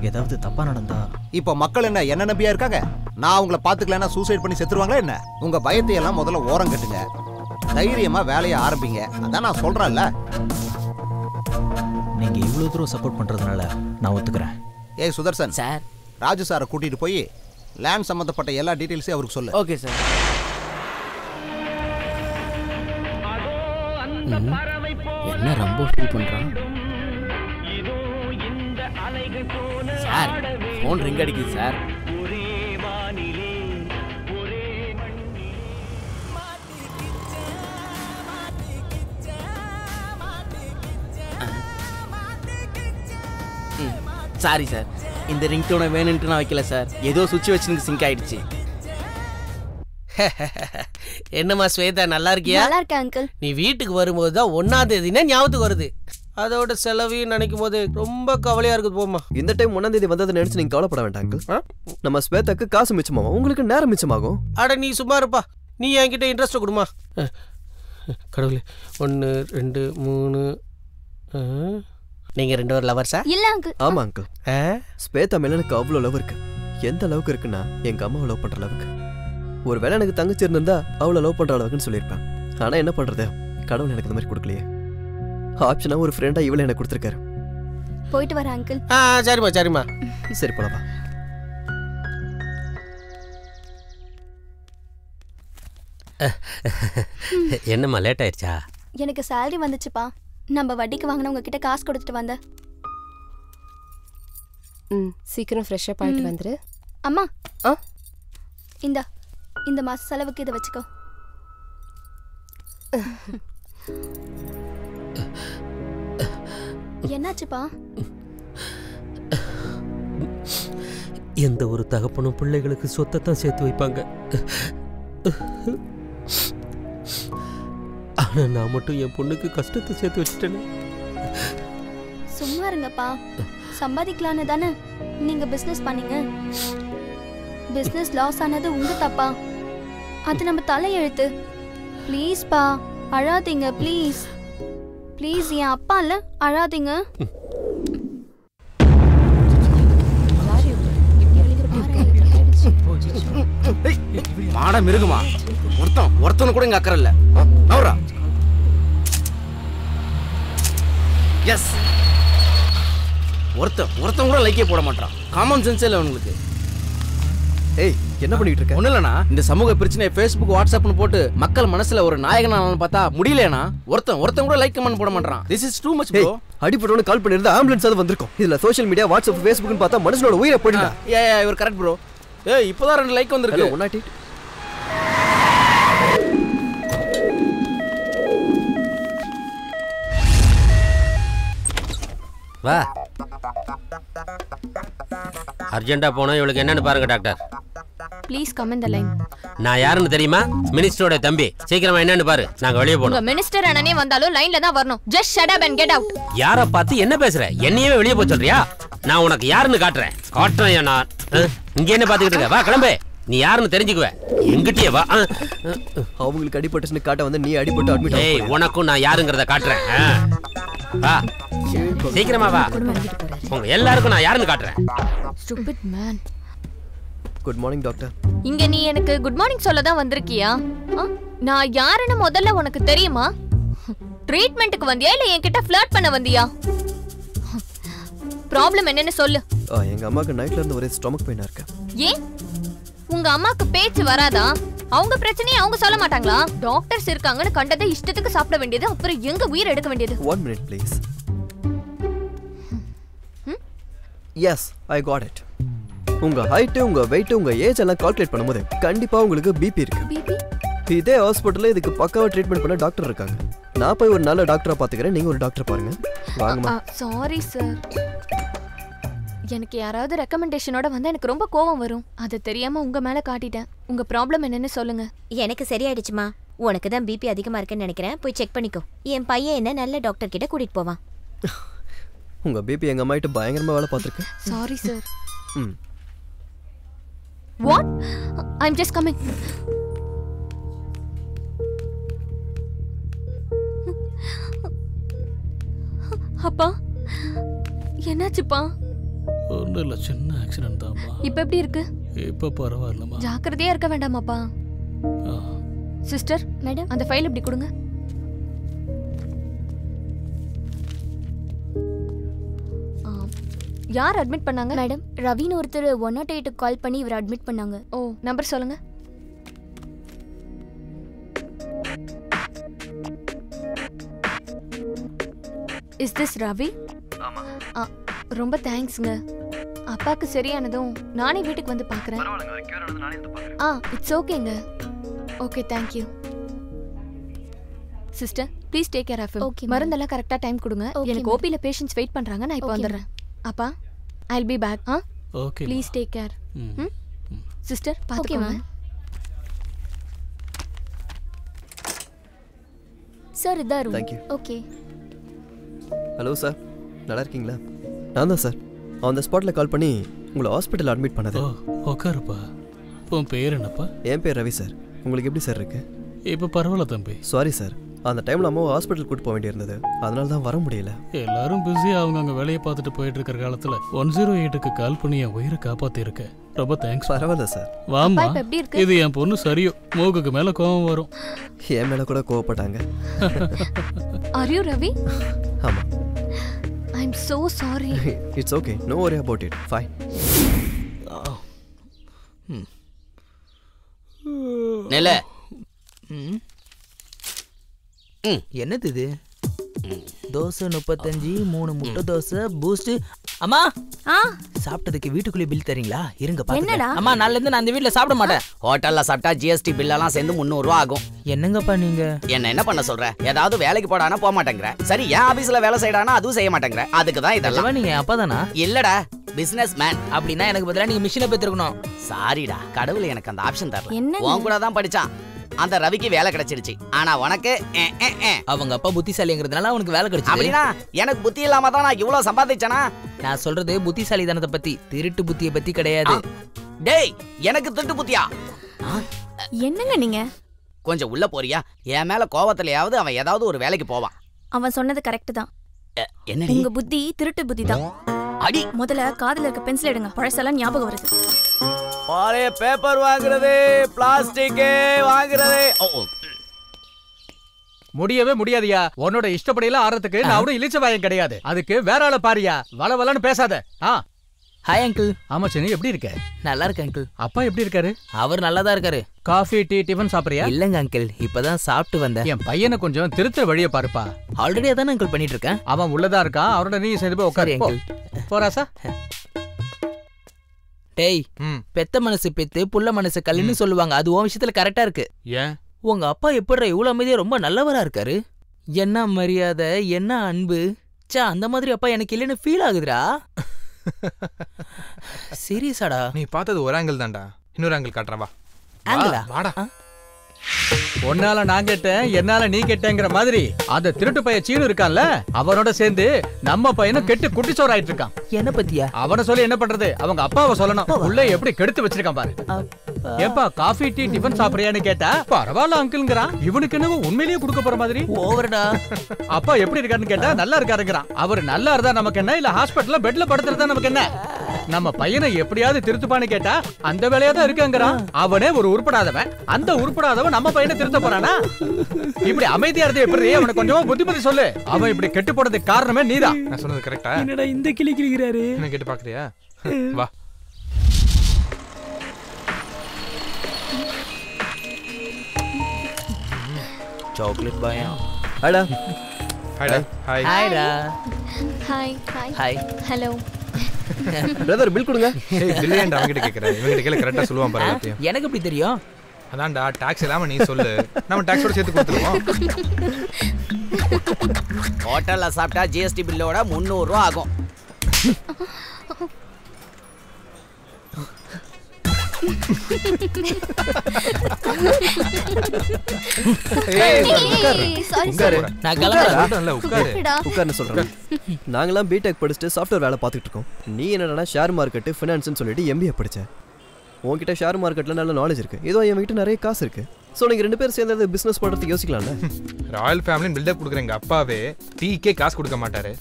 ஏதாவது தப்பா நடந்தா இப்ப மக்கள் என்ன நம்பியா இருக்காங்க? நான் உங்களை பாத்துக்கலன்னா சூசைட் பண்ணி செத்துருவாங்களா என்ன? உங்க பயத்தை எல்லாம் முதல்ல ஓரம் கட்டுங்க, தைரியமா வேலையை ஆரம்பிங்க. அதான் நான் சொல்றேன்ல. நீங்க இவ்வளவு தூரம் சப்போர்ட் பண்றதுனால நான் ஒத்துக்கிறேன். ஏய் சுதர்சன் சார், ராஜு சாரை கூட்டிட்டு போய் லேண்ட் சம்மந்தப்பட்ட எல்லா டீட்டெயில்ஸையும் அவருக்கு சொல்லு. Okay sir. என்ன ரொம்ப ஃபீல் பண்றான் சார்? ஃபோன் ரிங் அடிக்குது சார். சாரி சார், இந்த ரிங் டோனை வேணுன்ட்டு நான் வைக்கல சார். ஏதோ சுச்சுவேஷனுக்கு சிங்க் ஆயிடுச்சு. என்னம்மா ஸ்வேதா, நல்லா இருக்கியா? நல்லா இருக்கேன் அங்கிள். நீ வீட்டுக்கு வரும்போது தான் 1ஆம் தேதினா ஞாபகத்துக்கு வருது. அதோட செலவையும் நினைக்கும் போது ரொம்ப கவலையா இருக்குது. போமா, இந்த டைம் 1ஆம் தேதி வந்ததை நினைச்சு நீங்க கவலைப்பட வேண்டாம் அங்கிள். நம்ம ஸ்வேதாக்கு காசு மிச்சமாகும், உங்களுக்கு நேரம் மிச்சமாகும். அட நீ சும்மா இருப்பா. நீ என்கிட்ட இன்ட்ரெஸ்ட் கொடுமா. கடவுளே, 1 2 3. நீங்க 2 பேரும் லவர்ஸா? இல்ல அங்கிள். ஆமா அங்கிள். ஸ்வேதா மேல எனக்கு அவ்வளோ லவ் இருக்கு. எந்த அளவுக்கு இருக்குன்னா எங்க அம்மாவை லவ் பண்ற அளவுக்கு. ஒருவேளை எனக்கு தங்கச்சி இருந்திருந்தா அவ்வளோ லவ் பண்ற அளவுக்குன்னு சொல்லியிருப்பேன். ஆனா என்ன பண்றது, கடவுள் எனக்கு இந்த மாதிரி கொடுக்கலையே. ஆப்ஷனா ஒரு ஃப்ரெண்டா இவளை எனக்கு கொடுத்துருக்காரு. போயிட்டு வரேன் அங்கிள். சரிம்மா சரிம்மா. சரி போலப்பா. என்னம்மா லேட் ஆயிடுச்சா? எனக்கு salary வந்துச்சுப்பா. நம்ம வட்டிக்கு வாங்கினவங்க கிட்ட காசு கொடுத்துட்டு வந்த. சீக்கிரம் ஃப்ரெஷ் அப் ஆயிட்டு வந்துரு. அம்மா இந்த மாச செலவுக்கு இதை வச்சுக்கோ. என்னாச்சுப்பா? எந்த ஒரு தகப்பனும் பிள்ளைகளுக்கு சொத்தை தான் சேர்த்து வைப்பாங்க. ஆனா நான் மட்டும் என் பொண்ணுக்கு கஷ்டத்தை சேர்த்து வச்சுட்டேன்னு. சும்மா இருங்கப்பா. சம்பாதிக்கலான்னு தானே நீங்க பிசினஸ் பண்ணீங்க. பிசினஸ் லாஸ் ஆனது உங்க தப்பா? அது நம்ம தலையெழுத்து. ப்ளீஸ் பா, அழாதீங்க ப்ளீஸ். ப்ளீஸ், என் அப்பா இல்ல, அழாதீங்க. மாட மிருகுமா, ஒருத்தனு கூட இங்க அக்கறை இல்ல. நவரா. எஸ், ஒருத்தன் கூட லைக்கே போட மாட்டான். காமன் சென்ஸே இல்லை உங்களுக்கு. ஏய், என்ன பண்ணிட்டு இருக்க? ஒண்ணு இல்லண்ணா, இந்த சமூக பிரச்சனை ஃபேஸ்புக் வாட்ஸ்அப்னு போட்டு மக்கள் மனசுல ஒரு நாயகனானு பார்த்தா முடியலண்ணா. ஒருத்தன் கூட லைக் கமெண்ட் போட மாட்டான். This is too much bro. அடிபட்டவனு கால் பண்ணிருந்தா ஆம்புலன்ஸ் அது வந்திருக்கும். இதுல சோஷியல் மீடியா வாட்ஸ்அப் ஃபேஸ்புக்னு பார்த்தா மனுஷனோட உயிரை போயிடுடா. இவர் கரெக்ட் ப்ரோ. ஏய், இப்போதான் 2 லைக் வந்திருக்கு. 108. வா, அர்ஜென்ட்டா போனா இவளுக்கு என்னன்னு பாருங்க doctor. Please come in the line. நான் யாருன்னு தெரியுமா? மினிஸ்டரோட தம்பி. சீக்கிரமா என்னன்னு பாரு, நாங்க வெளியே போறோம். உங்க மினிஸ்டர் அண்ணனே வந்தாலும் லைன்ல தான் வரணும். Just shut up and get out. யாரை பார்த்து என்ன பேசுற? என்னையே வெளியே போக சொல்றியா? நான் உனக்கு யாருன்னு காட்டுறேன். நான் இங்க என்ன பாத்துக்கிட்டு இருக்க? வா கிளம்பு. நீ யாருன்னு தெரிஞ்சுக்குவ. எங்கிட்டே வா. அவங்களுக்கு அடிபட்டுன்னு காட்ட வந்து நீ அடிபட்டு அட்மிட். ஏய், உனக்கும் நான் யாருங்கறத காட்டுறேன். வா சீக்கிரமா வா. உங்க எல்லாருக்கும் நான் யாருன்னு காட்டுறேன். Stupid man. Good morning doctor. இங்க நீ எனக்கு குட் மார்னிங் சொல்ல தான் வந்திருக்கியா? நான் யாருன்னு முதல்ல உனக்கு தெரியுமா? ட்ரீட்மென்ட்க்கு வந்தியா இல்ல என்கிட்ட ஃப்ளர்ட் பண்ண வந்தியா? ப்ராப்ளம் என்னன்னு சொல்லு. எங்க அம்மாக்கு நைட்ல இருந்து ஒரே ஸ்டொமக் பெயினா இருக்கு. ஏன் உங்க அம்மாக்கு பேச்சு வராதா? அவங்க பிரச்சனையை அவங்க சொல்ல மாட்டாங்களா? டாக்டர்ஸ் இருக்காங்கன்னு கண்டதை இஷ்டத்துக்கு சாப்பிட வேண்டியது, அப்புறம் எங்க உயிர் எடுக்க வேண்டியது? 1 minute please. Yes, I got it. உங்க ஹைட், உங்க வெயிட், உங்க ஏஜ் எல்லாம் கால்குலேட் பண்ணும்போது கண்டிப்பா உங்களுக்கு பிபி இருக்கு. பிபி? இதே ஹாஸ்பிடல்ல இதுக்கு பக்காவா ட்ரீட்மென்ட் பண்ண டாக்டர் இருக்காங்க. நான் போய் ஒரு நல்ல டாக்டரா பாத்துக்கறேன், நீங்க ஒரு டாக்டர் பாருங்க. வாங்கம்மா. Sorry sir. எனக்கு யாராவது ரெக்கமெண்டேஷனோட வந்து எனக்கு ரொம்ப கோவம் வரும். அது தெரியாம உங்க மேல காட்டிட்டேன். உங்க ப்ராப்ளம் என்னன்னு சொல்லுங்க. எனக்கு சரியாயிடுச்சுமா. உனக்கு தான் பிபி அதிகமா இருக்குன்னு நினைக்கிறேன். போய் செக் பண்ணிக்கோ. என் பையன் என்ன நல்ல டாக்டர் கிட்ட கூட்டிட்டு போவான். உங்க பிபி எங்க அம்மாயிட்ட பயங்கரமா வேலை பார்த்திருக்கு. Sorry sir. What? I'm just coming. அப்பா என்னாச்சுப்பா? ஒன்றும் இல்லை, சின்ன ஆக்சிடென்ட் தான்ப்பா. இப்போ எப்படி இருக்கு? இப்போ பரவாயில்லம்மா. ஜாக்கிரதையா இருக்க வேண்டாமாப்பா? சிஸ்டர் மேடம், அந்த ஃபைல் இப்படி கொடுங்க. யார் அட்மிட் பண்ணாங்க? மேடம், ரவின்னு ஒருத்தர் 108 கால் பண்ணி இவரை அட்மிட் பண்ணாங்க. ஓ, நம்பர் சொல்லுங்க. Is this Ravi? ஆமா. ரொம்ப தேங்க்ஸ்ங்க. அப்பாக்கு சரியானதும் நானே வீட்டுக்கு வந்து பார்க்கறேன். இட்ஸ் ஓகேங்க. Okay, thank you. Sister, please take care of him. மருந்தெல்லாம் கரெக்டா டைம் கொடுங்க. எனக்கு ஓபில பேஷண்ட்ஸ் வெயிட் பண்றாங்க. நான் இப்போ வந்துடுறேன். அப்பா, I'll be back. Okay. Please take care. Sister, பாத்துக்கோங்க. சார், இதா room. Thank you. Okay. Hello sir, நல்லா இருக்கீங்களா? நான் தான் சார் ஆன் த ஸ்பாட்டில் கால் பண்ணி உங்களை ஹாஸ்பிட்டல் அட்மிட் பண்ணது. உட்காருப்பா. உன் பேர் என்னப்பா? என் பேர் ரவி சார். உங்களுக்கு எப்படி சார் இருக்கு? இப்போ பரவாயில்ல தம்பி. சாரி சார், அந்த டைமில் அம்மாவை ஹாஸ்பிட்டல் கூட்டு போக வேண்டியிருந்தது, அதனால தான் வர முடியல. எல்லாரும் பிஸியாக அவங்க அங்கே வேலையை பார்த்துட்டு போயிட்டு இருக்கிற காலத்தில் 108க்கு கால் பண்ணி என் உயிரை காப்பாற்றிருக்க. ரொம்ப தேங்க்ஸ். பரவாயில்ல சார். வாமா, இது என் பொண்ணு சரியோ, மூக்குக்கு மேலே கோவம் வரும். என் மேலே கூட கோவப்பட்டாங்க. Are you Ravi? ஆமாம். I'm so sorry. It's okay. No worry about it. Fine. நெல. என்னது இது? தோசை 35, 3 முட்டை தோசை, பூஸ்ட். அம்மா, சாப்பிட்டதுக்கு வீட்டுக்குள்ளே பில் தரீங்களா? இருங்க பாருங்க. அம்மா, நாளைல இருந்து நான் இந்த வீட்ல சாப்பிட மாட்டேன். ஹோட்டல்ல சாப்பிட்டா ஜிஎஸ்டி பில்லெல்லாம் சேர்ந்து 300 ரூபா ஆகும். என்னங்கப்பா நீங்க? என்ன பண்ண சொல்ற? ஏதாவது வேலைக்கு போடானா போக மாட்டேங்கிற. சரி, என் ஆபீஸ்ல வேலை செய்யறானா அதுவும் செய்ய மாட்டேங்கிற. அதுக்கு தான் இதெல்லாம். நீங்க அப்பதானா? இல்லடா, பிசினஸ் மேன். அப்படின்னா எனக்கு பதிலா நீங்க மிஷினை பெற்றுக்கணும். சாரிடா, கடவுள் எனக்கு அந்த ஆப்ஷன் தரல. உன் கூட தான் படிச்சான். அந்த ரவிக்கு வேலை கிடைச்சிருச்சு. ஆனா உனக்கு அவங்க அப்பா புத்திசாலிங்கிறதுனால அவனுக்கு வேலை கிடைச்சது. அப்படினா எனக்கு புத்தி இல்லாம தான் நான் இவ்வளவு சம்பாதிச்சேனா? நான் சொல்றது புத்திசாலித்தனத்தை பத்தி, திருட்டு புத்தியை பத்தி கிடையாது. டேய், எனக்கு திருட்டு புத்தியா? என்னங்க நீங்க? கொஞ்சம் உள்ள போறியா? என் மேல கோவத்திலயாவது அவன் ஏதாவது ஒரு வேலைக்கு போவான். அவன் சொன்னது கரெக்ட் தான். என்னடி? உங்க புத்தி திருட்டு புத்தி தான். அடி, முதல்ல காதுல இருக்க பென்சில் எடுங்க. பழசெல்லாம் ஞாபகம் வருது. பாரே, பேப்பர் வாங்குறது, பிளாஸ்டிக் வாங்குறது. முடியவே முடியாதியா. உன்னோட இஷ்டப்படியெல்லாம் ஆறதுக்கு நான் அவனும் இழிச்ச வாயம் கிடையாது. அதுக்கு வேற ஆள பாரியா. வளவலன்னு பேசாத. Hi uncle. ஆமா சின்ன, எப்படி இருக்க? நல்லா இருக்கு அங்கிள். அப்பா எப்படி இருக்காரு? அவர் நல்லா தான் இருக்காரு. காஃபி, டீ, டிஃபன் சாப்பிடுறியா? இல்லங்க அங்கிள், இப்பதான் சாப்பிட்டு வந்தேன். என் பையனை கொஞ்சம் திருத்த வழிய பாருப்பா. ஆல்ரெடி அதான் அங்கிள் பண்ணிட்டு இருக்கேன். அவன் உள்ளதா இருக்கான். அவரோட நீ சேர்ந்து போய் உட்காரு அங்கிள். போறாசா? டேய், பெத்த மனசு பெத்து புள்ள மனசு கல்லுன்னு சொல்லுவாங்க. அது உன் விஷயத்துல கரெக்டா இருக்கு. ஏன்? உங்க அப்பா எப்படி இவ்வளவு அமைதியா ரொம்ப நல்லவரா இருக்காரு? என்ன மரியாதை, என்ன அன்பு. சா, அந்த மாதிரி அப்பா எனக்கு இல்லைன்னு ஃபீல் ஆகுதுடா. சீரியஸாடா? நீ பார்த்தது ஒரு ஆங்கிள் தான்டா. இன்னொரு ஆங்கிள் காட்டுறவா. ஆங்கிளா? வாடா. ஒன்னால நான் கேட்டேன், என்னால நீ கேட்டேங்கிற மாதிரி அந்த திருட்டு பையன் சீனு இருக்கான்ல, அவனோட சேர்ந்து நம்ம பையனும் கெட்டு குட்டிச்சோர் ஆயிட்டு இருக்கான். என்ன பத்தியா? அவனை சொல்லி என்ன பண்றது? அவங்க அப்பாவை சொல்லணும். உள்ள எப்படி கெடுத்து வச்சிருக்கான் பாரு. ஏப்பா, காஃபி, டீ, டிஃபன் சாப்பிடுறியான்னு கேட்டா பரவாயில்ல அங்கிள்ங்கிறான். இவனுக்கு என்ன உண்மையிலேயே கொடுக்க போற மாதிரி. ஓவர்டா. அப்பா எப்படி இருக்காருன்னு கேட்டா நல்லா இருக்காருங்கிறான். அவர் நல்லா இருந்தா நமக்கு என்ன, இல்ல ஹாஸ்பிட்டல்ல பெட்ல படுத்துறதா நமக்கு என்ன? நம்ம பையனை எப்படியாவது திருத்துப்பான்னு கேட்டா அந்த வேலையா தான் இருக்குங்கிறான். அவனே ஒரு உருப்படாதவன். அந்த உருப்படாதவன் நம்ம பையனை திருத்த போறானா? இப்படி அமைதியா இருந்து எப்படி? அவனை கொஞ்சமா புத்திமதி சொல்லு. அவன் இப்படி கெட்டு போனதுக்கு காரணமே நீதான். நான் சொன்னது கரெக்டா? என்னடா இந்த கிளி கிளிக்கிறாரு? என்ன கேட்டு பாக்குறியா? வா. சாக்லேட் பாயா. ஹாய்டா. ஹாய்டா. ஹாய். ஹாய்டா. Hi. Hi. Hi. Hello. Brother, bill கொடுங்க. ஏய், பில் ஏன்டா அவங்கிட்ட கேக்குற? இவங்கிட்ட கேள, கரெக்ட்டா சொல்லுவான் பாரு எல்லாத்தையும். எனக்கு எப்படி தெரியும்? அதான்டா, டாக்ஸ் இல்லாம நீ சொல்லு. நம்ம டாக்ஸோட சேர்த்து கொடுத்துருவோம். ஹோட்டல்ல சாப்பிட்டா ஜிஎஸ்டி பில்லோட 300 ரூபா ஆகும். நாங்களாம் பிடெக் படிச்சுட்டு சாஃப்ட்வேர் வேலை பார்த்துட்டு இருக்கோம். நீ என்னடா ஷேர் மார்க்கெட், ஃபினான்ஸ்னு சொல்லிட்டு எம்பிஏ படிச்ச. உன்கிட்ட ஷேர் மார்க்கெட்ல நல்ல நாலேஜ் இருக்கு. ஏதோ என்கிட்ட நிறைய காசு இருக்கு. ஸோ நீங்கள் 2 பேரும் சேர்ந்து பிஸ்னஸ் பண்ணுறதுக்கு யோசிக்கலாம்ல. ராயல் ஃபேமிலின்னு பில்டப் கொடுக்குற எங்கள் அப்பாவே டீக்கே காசு கொடுக்க மாட்டாரு.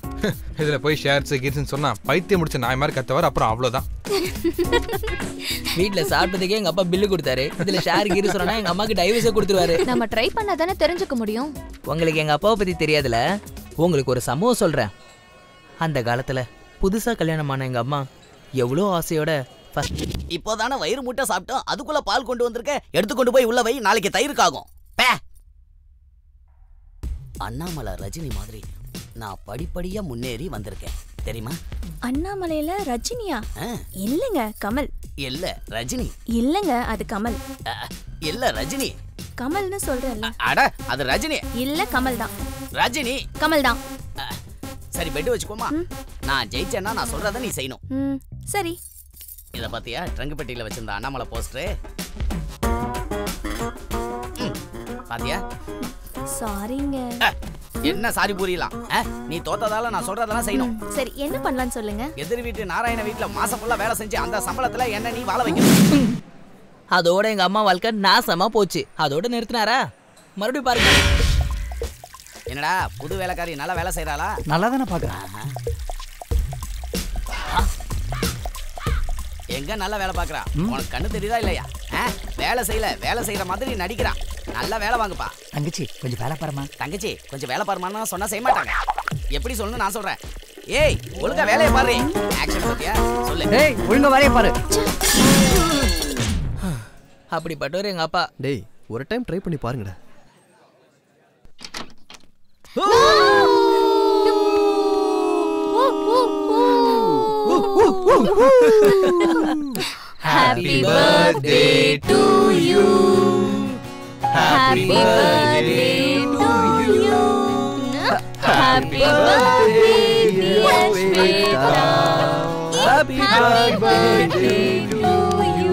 இதில் போய் ஷேர்ஸ் கீர்ஸ்ன்னு சொன்னா பைத்தியம் முடிச்ச நாய் மாதிரி கத்தவர். அப்புறம் அவ்வளோதான். வீட்டில் சாப்பிட்டதுக்கே எங்கள் அப்பா பில்லு கொடுத்தாரு. இதில் ஷேர் கீர் சொன்னா எங்கள் அம்மாவுக்கு டைவர்ஸே கொடுத்துருவாரு. நம்ம ட்ரை பண்ணா தானே தெரிஞ்சுக்க முடியும். உங்களுக்கு எங்கள் அப்பாவை பற்றி தெரியாதுல. உங்களுக்கு ஒரு சம்பவம் சொல்கிறேன். அந்த காலத்தில் புதுசா கல்யாணமான எங்க அம்மா எவ்வளோ ஆசையோட இப்போதானே வயிறு முட்டை சாப்பிட்டோம், அதுக்குள்ள பால் கொண்டு வந்திருக்க. எடுத்து கொண்டு போய் உள்ள வை, நாளைக்கு தயிருக்காகும். அண்ணாமலை ரஜினி மாதிரி நான் படிப்படியா முன்னேறி வந்திருக்கேன் தெரியுமா? அண்ணாமலையில ரஜினியா? இல்லங்க கமல். இல்ல ரஜினி. இல்லங்க அது கமல். இல்ல ரஜினி. கமல்னு சொல்றேன்ல. அட அது ரஜினி. இல்ல கமல் தான். ரஜினி. கமல் தான். சரி பெட் வச்சுக்கோமா. நான் ஜெயிச்சேன்னா நான் சொல்றத நீ செய்யணும். சரி. இத பாத்தியா ட்ரங்க் பெட்டியில வச்சிருந்த அண்ணாமலை போஸ்டர் பாத்தியா? சாரிங்க. என்ன சாரி புரியலாம்? நீ தோத்ததால நான் சொல்றதெல்லாம் செய்யணும். சரி என்ன பண்ணலாம்னு சொல்லுங்க. எதிர் வீட்டு நாராயண வீட்டுல மாசம் ஃபுல்லா வேலை செஞ்சு அந்த சம்பளத்துல என்ன நீ வாழ வைக்கணும். அதோட எங்க அம்மா வாழ்க்கை நாசமா போச்சு. அதோட நிறுத்தினாரா? மறுபடியும் பாருங்க. என்னடா புது வேலைக்காரி நல்லா வேலை செய்யறாளா? நல்லா தானே பாக்குறேன். எங்க நல்லா வேலை பாக்குறா? உனக்கு கண்ணு தெரியுதா இல்லையா? வேலை செய்யற மாதிரி நடிக்கிறா. நல்லா வேலை வாங்குப்பா. தங்கச்சி கொஞ்சம் வேலை பாருமா. தங்கச்சி கொஞ்சம் வேலை பாருமான்னு சொன்னா செய்ய மாட்டாங்க. எப்படி சொல்லணும் நான் சொல்றேன். ஏய் ஒழுங்கா வேலையை பாரு. ஆக்ஷன் பாத்தியா? சொல்லு. ஏய் ஒழுங்கா வேலையை பாரு. அப்படிப்பட்டவர் எங்க அப்பா. டேய் ஒரு டைம் ட்ரை பண்ணி பாருங்கடா. Happy birthday to you. Happy birthday to you. Happy birthday dear Shweta. Happy birthday to you.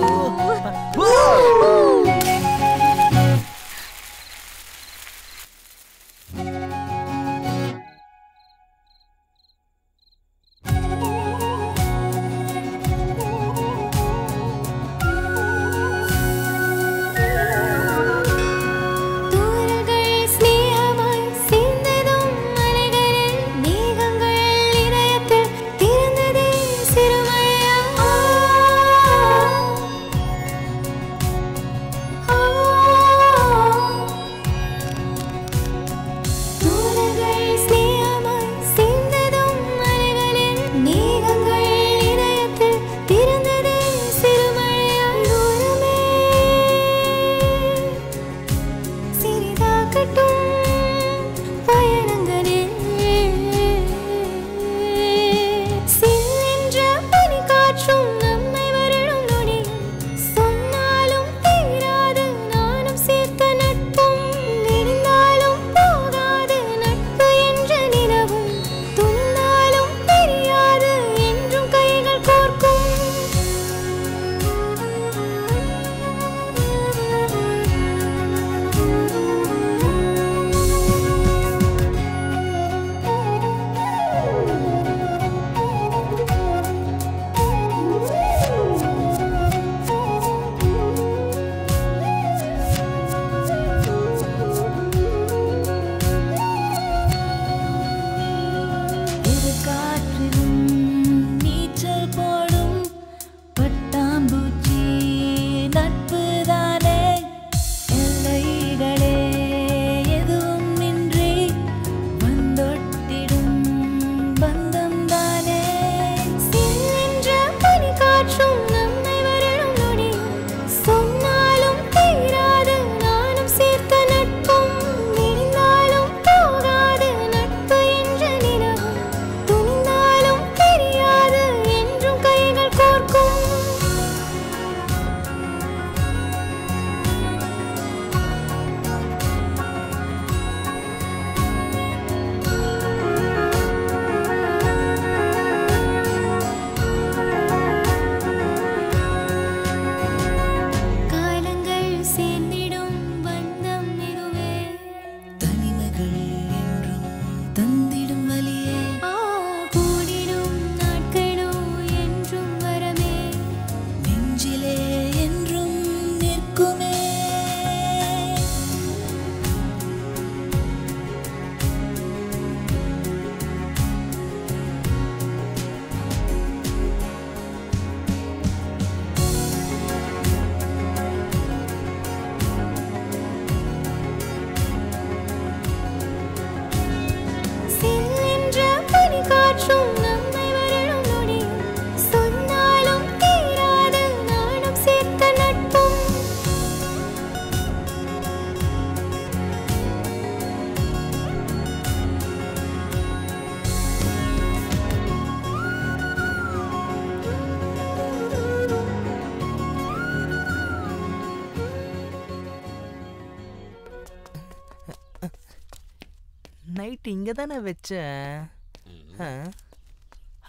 Night இங்க தானே வச்சேன்.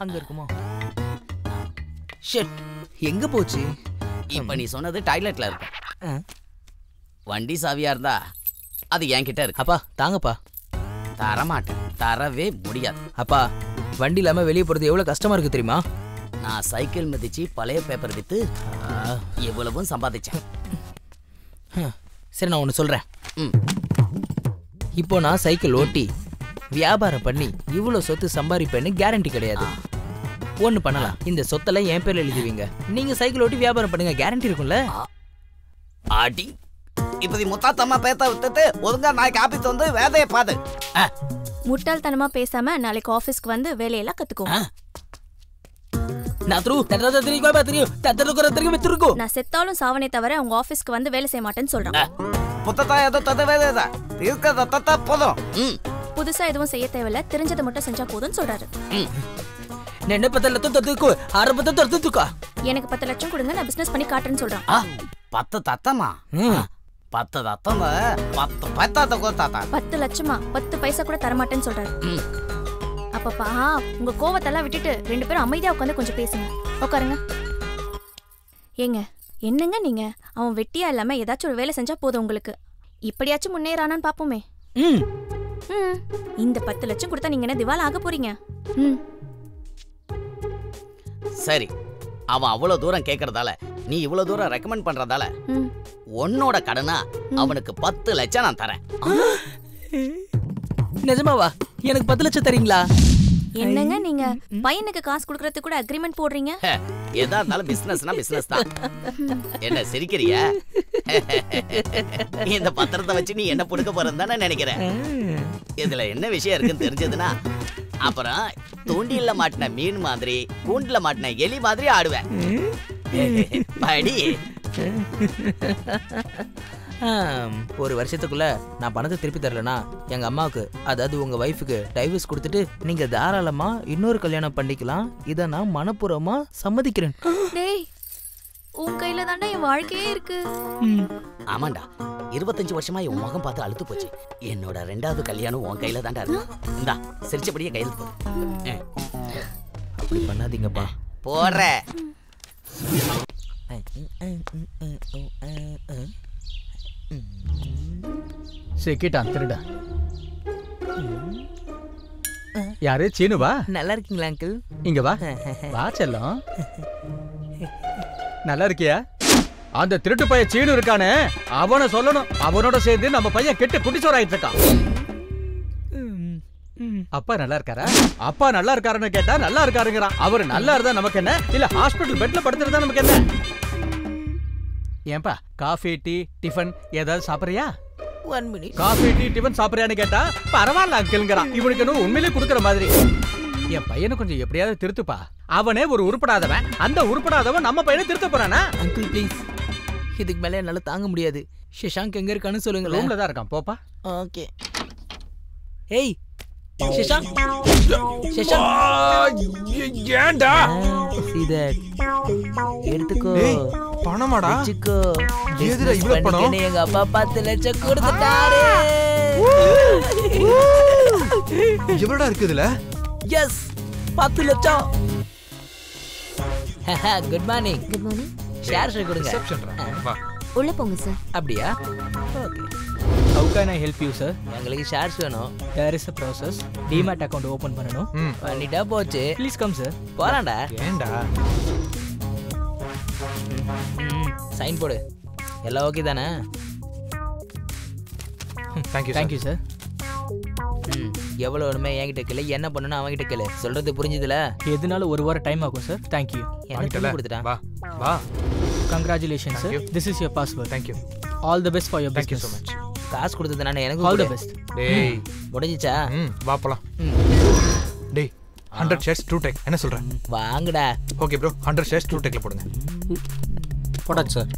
அங்க இருக்குமா? ஷிட், எங்க போச்சு? இப்ப நீ சொன்னது டாய்லெட்ல இருக்கு. வண்டி சாவியா இருந்தா அது என்கிட்ட இருக்கு. அப்பா தாங்கப்பா. தரமாட்டேன், தரவே முடியாது. அப்பா வண்டி இல்லாம வெளியே போறது எவ்வளவு கஷ்டமா இருக்கு தெரியுமா? நான் சைக்கிள் மிதிச்சு பழைய பேப்பர் வித்து எவ்வளவும் சம்பாதிச்சேன். சரி நான் ஒன்று சொல்றேன். இப்போ நான் சைக்கிள் ஓட்டி வியாபாரம் பண்ணி இவ்வளோ சொத்து சம்பாதிப்பேன்னு கேரண்டி கிடையாது. ஒன்று பண்ணலாம், இந்த சொத்தெல்லாம் என் பேர்ல எழுதிவீங்க, நீங்க சைக்கிள் ஓட்டி வியாபாரம் பண்ணுங்க, கேரண்டி இருக்கும்ல. ஆடி இப்படி முத்தாத்தம்மா பேத்த விட்டுட்டு ஒழுங்கா நாளைக்கு ஆபீஸ் வந்து வேலையை பாது. முட்டாள்தனமா பேசாம நாளைக்கு ஆபீஸ்க்கு வந்து வேலையெல்லாம் கத்துக்கோ. நான் செத்தாலும் சாவனே தவிர உங்க ஆபீஸ்க்கு வந்து வேலை செய்ய மாட்டேன்னு சொல்றேன். புதுசா எதுவும் செய்ய தேவையில்ல, தெரிஞ்சதை மட்டும் செஞ்சா போதும்னு சொல்றாரு. எனக்கு 10 லட்சம் கொடுங்க, நான் பிசினஸ் பண்ணி காட்டுறேன்னு சொல்றேன். 10 தத்தமா? 10 தத்தம் 10 பைசாத்த கூட தாத்தா. 10 லட்சமா? 10 பைசா கூட தரமாட்டேன்னு சொல்றாரு. அப்பப்பா உங்க கோவத்தெல்லாம் விட்டுட்டு 2 பேரும் அமைதியா உட்காந்து கொஞ்சம் பேசுங்க. உட்காருங்க. ஏங்க என்னங்க நீங்க? அவன் வெட்டியா இல்லாம ஏதாச்சும் ஒரு வேலை செஞ்சா போதும் உங்களுக்கு. இப்படியாச்சும் முன்னேறானான்னு பாப்போமே. இந்த 10 லட்சம் கொடுத்தா நீங்க என்ன திவால் ஆக போறீங்க? சரி, அவன் அவ்வளவு தூரம் கேக்குறதால, நீ இவ்வளவு தூரம் ரெக்கமெண்ட் பண்றதால உன்னோட கடனா அவனுக்கு 10 லட்சம் நான் தரேன். நிஜமாவா? எனக்கு 10 லட்சம் தரீங்களா? என்னங்க நீங்க பையனுக்கு காசு கொடுக்கறதுக்கு கூட அக்ரிமெண்ட் போடுறீங்க? எதா இருந்தாலும் பிசினஸ்னா பிசினஸ் தான். என்ன சிரிக்கிறியா? இந்த பத்திரத்தை வச்சு நீ என்ன புடுக்க போறன்னு தானே நினைக்கிறேன். இதுல என்ன விஷயம் இருக்குன்னு தெரிஞ்சதுன்னா அப்புறம் தூண்டில மாட்டின மீன் மாதிரி கூண்டுல மாட்டின எலி மாதிரி ஆடுவேன். படி. ஒரு வருஷத்துக்குள்ள நான் பணத்தை திருப்பி தரலனா எங்க அம்மாவுக்கு, அதாவது உங்க வைஃபுக்கு டைவர்ஸ் கொடுத்துட்டு நீங்க தாராளமா இன்னொரு கல்யாணம் பண்ணிக்கலாம். இத நான் மனப்பூர்வமா சம்மதிக்கிறேன். டேய், உன் கையில தாண்டா என் வாழ்க்கையே இருக்கு. ஆமாண்டா, 25 வருஷமா உன் முகம் பார்த்து அழுத்து போச்சு. என்னோட 2வது கல்யாணம் உன் கையில தாண்டா இருக்கு. இந்தா சிரிச்சபடியே கையில் போடு. அப்படி பண்ணாதீங்கப்பா. போற சிக்கிட்டான் திருடா. யாரு? சீனுவா? நல்லா இருக்கீங்களா அங்கிள்? இங்க வா. வா செல்லம். நல்லா இருக்கியா? அந்த திருட்டு பையன் சீனு இருக்கானே, அவனை சொல்லணும். அவனோட சேர்ந்து நம்ம பையன் கெட்டு குட்டிச்சோராயிட்டு இருக்கான். அப்பா நல்லா இருக்காரா? அப்பா நல்லா இருக்காருன்னு கேட்டா நல்லா இருக்காருங்கிறான். அவரு நல்லா இருந்தா நமக்கு என்ன? இல்ல ஹாஸ்பிட்டல் பெட்ல படுத்துறதா நமக்கு என்ன? ஏன்பா காஃபி டீ டிஃபன் ஏதாவது சாப்பிடுறியா? 1 minute. காஃபி டீ டிஃபன் சாப்பிடுறியான்னு கேட்டா பரவாயில்ல அங்கிள்ங்கிறான். இவனுக்கு இன்னும் உண்மையிலே கொடுக்குற மாதிரி. என் பையனை கொஞ்சம் எப்படியாவது திருத்துப்பா. அவனே ஒரு உருப்படாதவன். அந்த உருப்படாதவன் நம்ம பையனை திருத்த போறானா? அங்கிள் ப்ளீஸ், இதுக்கு மேல என்னால தாங்க முடியாது. ஷஷாங்க் எங்க இருக்கான்னு சொல்லுங்க. ரூம்ல தான் இருக்கான், போப்பா. ஓகே. ஏய் ஷஷாங்க், ஷஷாங்க் ஏன்டா? சீதட் எடுத்துக்கோ. பணமாடா? வெச்சுக்கோ. ஏதுடா இவ்வளவு பணம்? எங்க அப்பா 10 லட்சம் கொடுத்துட்டாரு. எவ்வளவுடா இருக்கு இதுல? எஸ் 10 லட்சம். Good morning. Good morning. Share கொடுங்க. ரிசப்ஷன் வா. உள்ள போங்க சார். அப்படியா? Okay. How can I help you sir? எங்களுக்கு ஷேர்ஸ் வேணும். There is a process. Demat account open பண்ணனும். பண்ணிட்டா போச்சு. Please come sir. போறான்டா. ஏன்டா? சைன் போடு. எல்லாம் ஓகே தானே? Thank you sir. எவ்வளவு வேணுமே என்கிட்ட கேளு, என்ன பண்ணனும் அவன்கிட்ட கேளு. சொல்றது புரிஞ்சுதுல? எதுனால ஒரு வாரம் டைம் ஆகும் சார். Thank you. எனக்கு கொடுத்துட்டா. வா வா. Congratulations sir. This is your password. Thank you. All the best for your business. Thank you so much. காசு கொடுத்தது நானே, எனக்கு All the best. டேய் முடிஞ்சிச்சா? வா போலாம். டேய் 100 shares True Tech என்ன சொல்ற? வாங்கடா. ஓகே bro, 100 shares True Techல போடுங்க. போடாச்சு சார்.